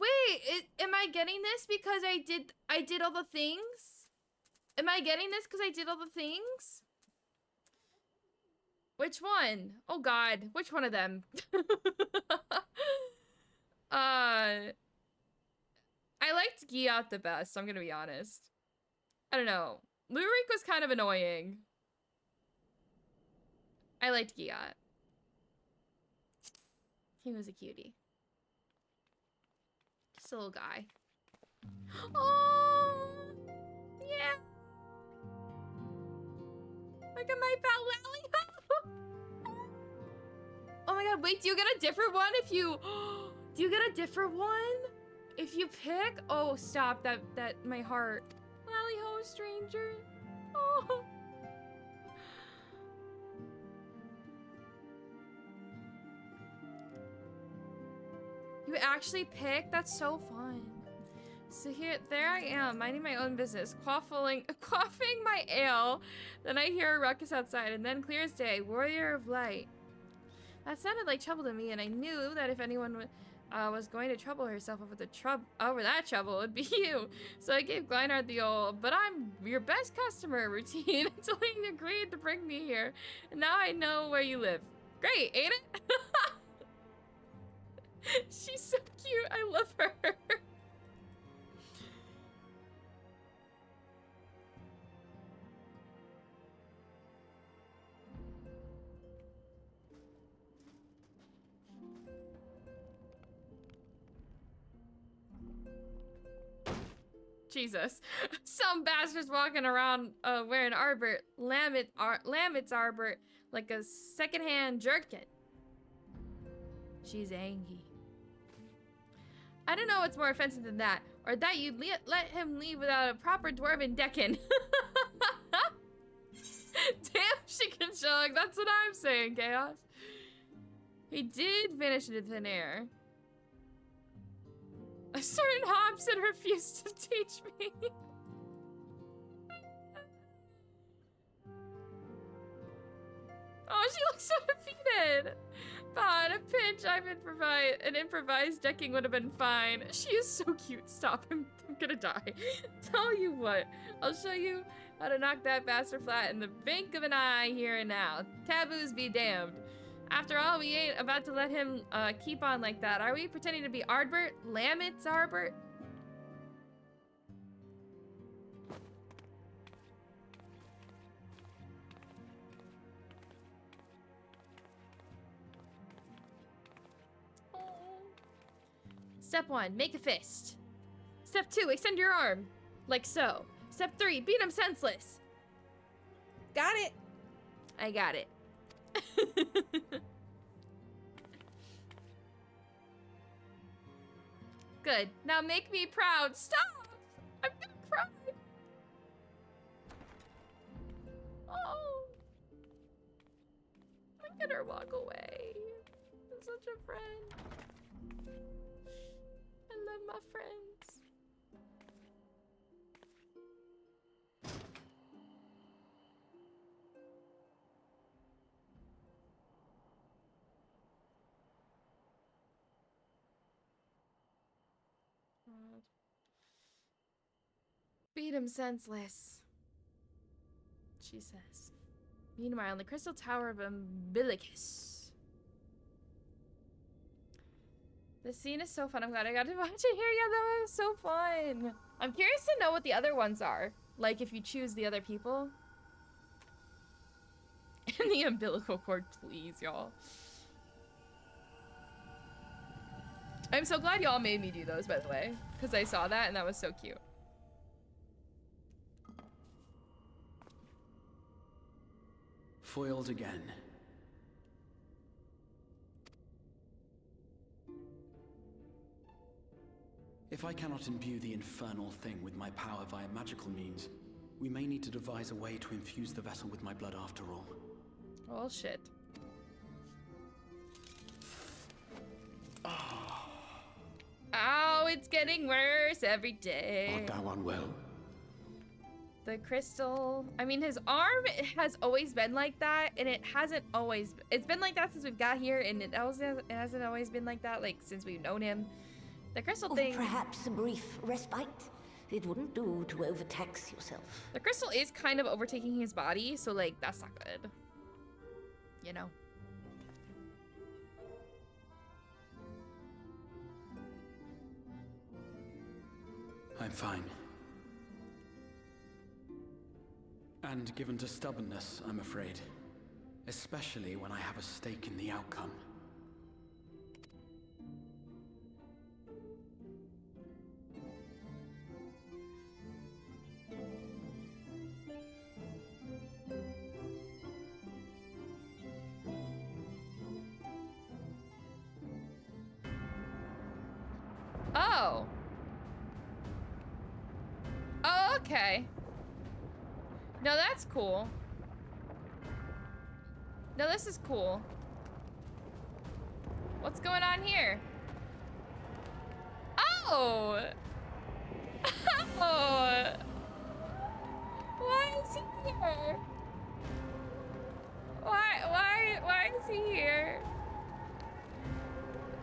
Wait, am I getting this because I did all the things? Am I getting this because I did all the things? Which one? Oh god, which one of them? I liked Giat the best, I'm gonna be honest. I don't know. Lurik was kind of annoying. I liked Giat. He was a cutie. Just a little guy. Oh, yeah. Look at my pal Lally. Oh my god, wait, do you get a different one if you... Do you get a different one? If you pick... Oh, stop, that my heart. Lally ho, stranger. Oh. You actually pick? That's so fun. So there I am, minding my own business, quaffing my ale. Then I hear a ruckus outside, and then clear as day, warrior of light. That sounded like trouble to me, and I knew that if anyone was going to trouble herself over that trouble, it'd be you. So I gave Glynard the old, but I'm your best customer routine until he agreed to bring me here. And now I know where you live. Great, ain't it? She's so cute. I love her. Jesus. Some bastard's walking around wearing Lamet's arbor like a secondhand jerkin. She's angry. I don't know what's more offensive than that, or that you'd let him leave without a proper dwarven deccan. Damn, she can chug. That's what I'm saying, Chaos. He did vanish into thin air. A certain Hobson refused to teach me. Oh, she looks so defeated. But a pinch, an improvised decking would have been fine. She is so cute. Stop, I'm gonna die. Tell you what, I'll show you how to knock that bastard flat in the blink of an eye here and now. Taboos be damned. After all, we ain't about to let him keep on like that. Are we pretending to be Ardbert? Lamet's Arbert? Step 1, make a fist. Step 2, extend your arm. Like so. Step 3, beat him senseless. Got it? I got it. Good. Now make me proud. Stop! I'm gonna cry. Oh. Look at her walk away. I'm such a friend. I love my friends. Beat him senseless, she says. Meanwhile, in the crystal tower of Umbilicus. This scene is so fun. I'm glad I got to watch it here. Yeah, that was so fun. I'm curious to know what the other ones are. Like, if you choose the other people. And the umbilical cord, please, y'all. I'm so glad y'all made me do those, by the way. Because I saw that, and that was so cute. Foiled again. If I cannot imbue the infernal thing with my power via magical means, we may need to devise a way to infuse the vessel with my blood after all. Oh, shit. Oh, it's getting worse every day. Art thou unwell? The crystal. I mean, his arm has always been like that, and it hasn't always. It's been like that since we've got here, and it hasn't always been like that, like since we've known him. The crystal thing. Perhaps a brief respite. It wouldn't do to overtax yourself. The crystal is kind of overtaking his body, so like that's not good. You know. I'm fine. And given to stubbornness, I'm afraid. Especially when I have a stake in the outcome. Oh. Oh, okay. No, that's cool. No, this is cool. What's going on here? Oh! Oh! Why is he here? Why is he here?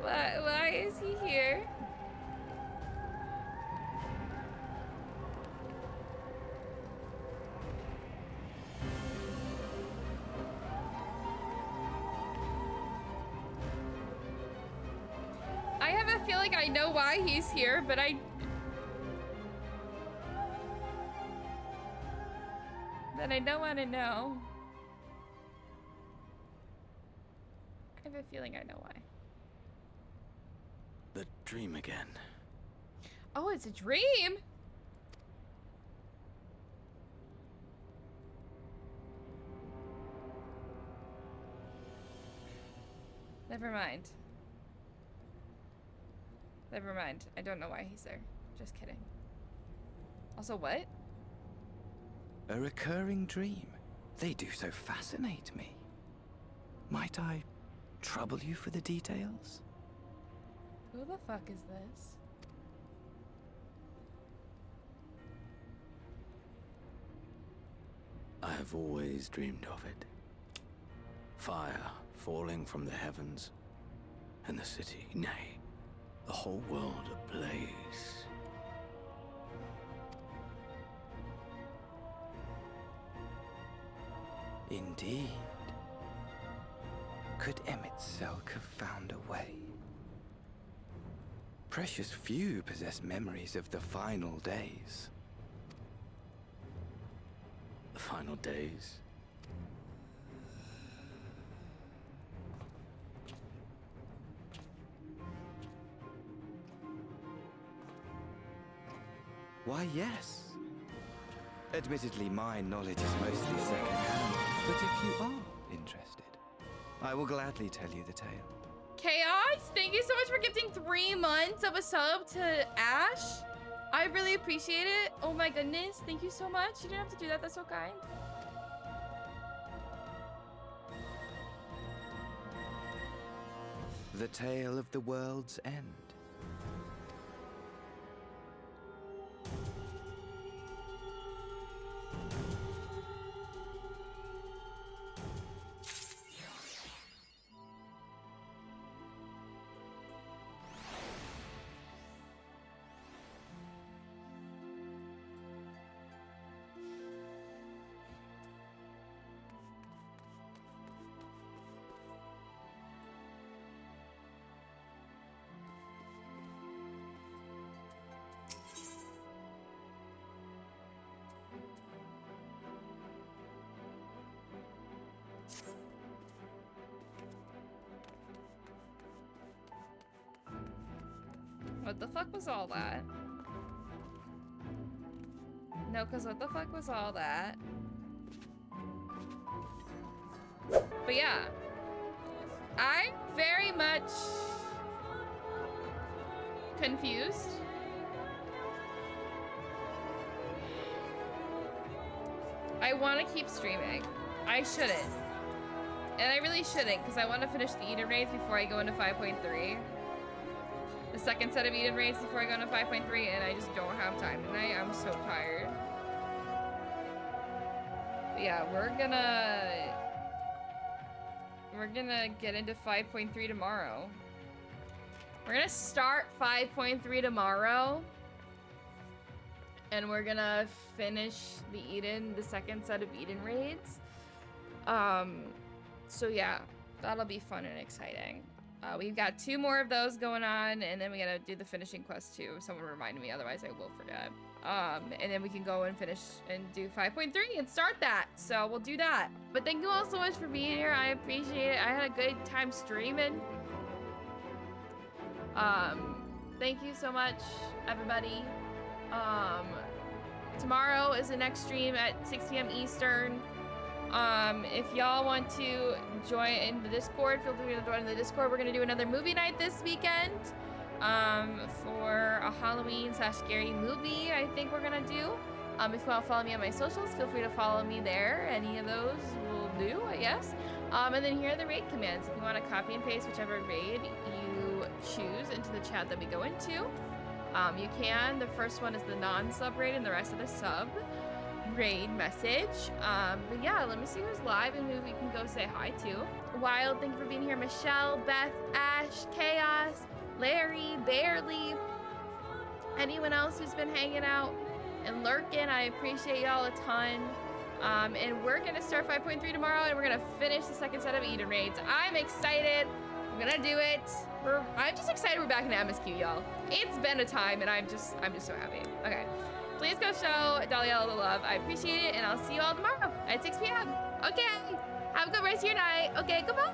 Why is he here? I have a feeling I know why he's here, but I don't want to know. I have a feeling I know why. The dream again. Oh, it's a dream? Never mind. Never mind. I don't know why he's there. Just kidding. Also, what? A recurring dream. They do so fascinate me. Might I trouble you for the details? Who the fuck is this? I have always dreamed of it. Fire falling from the heavens, and the city, nay, the whole world ablaze. Indeed. Could Emmett Selk have found a way? Precious few possess memories of the final days. The final days? Why, yes. Admittedly, my knowledge is mostly second-hand, but if you are interested, I will gladly tell you the tale. Chaos, thank you so much for gifting 3 months of a sub to Ash. I really appreciate it. Oh my goodness, thank you so much. You didn't have to do that, that's so kind. The tale of the world's end. what the fuck was all that? No, because what the fuck was all that? But yeah, I'm very much confused. I want to keep streaming. I shouldn't. And I really shouldn't, because I want to finish the Eden raids before I go into 5.3. The second set of Eden raids before I go into 5.3, and I just don't have time tonight. I'm so tired. But yeah, we're gonna get into 5.3 tomorrow. We're gonna start 5.3 tomorrow. And we're gonna finish the second set of Eden raids. So yeah, that'll be fun and exciting. We've got 2 more of those going on, and then we gotta do the finishing quest too. Someone reminded me, otherwise I will forget. And then we can go and finish and do 5.3 and start that. So we'll do that. But thank you all so much for being here. I appreciate it. I had a good time streaming. Thank you so much, everybody. Tomorrow is the next stream at 6 p.m. Eastern. If y'all want to join in the Discord, feel free to join the Discord. We're gonna do another movie night this weekend. For a Halloween/scary movie, I think we're gonna do. If you want to follow me on my socials, feel free to follow me there. Any of those will do, I guess. And then here are the raid commands. If you want to copy and paste whichever raid you choose into the chat that we go into, you can. The first one is the non-sub raid, and the rest of the sub raid message. But yeah, let me see who's live and who we can go say hi to. Wild, thank you for being here. Michelle, Beth, Ash, Chaos, Larry, Barely, anyone else who's been hanging out and lurking, I appreciate y'all a ton. And we're gonna start 5.3 tomorrow, and we're gonna finish the second set of Eden raids. I'm excited. I'm gonna do it. I'm just excited we're back in MSQ, y'all. It's been a time, and I'm just so happy. Okay, please go show Dahlia the love. I appreciate it, and I'll see you all tomorrow at 6 p.m. Okay, have a good rest of your night. Okay, goodbye.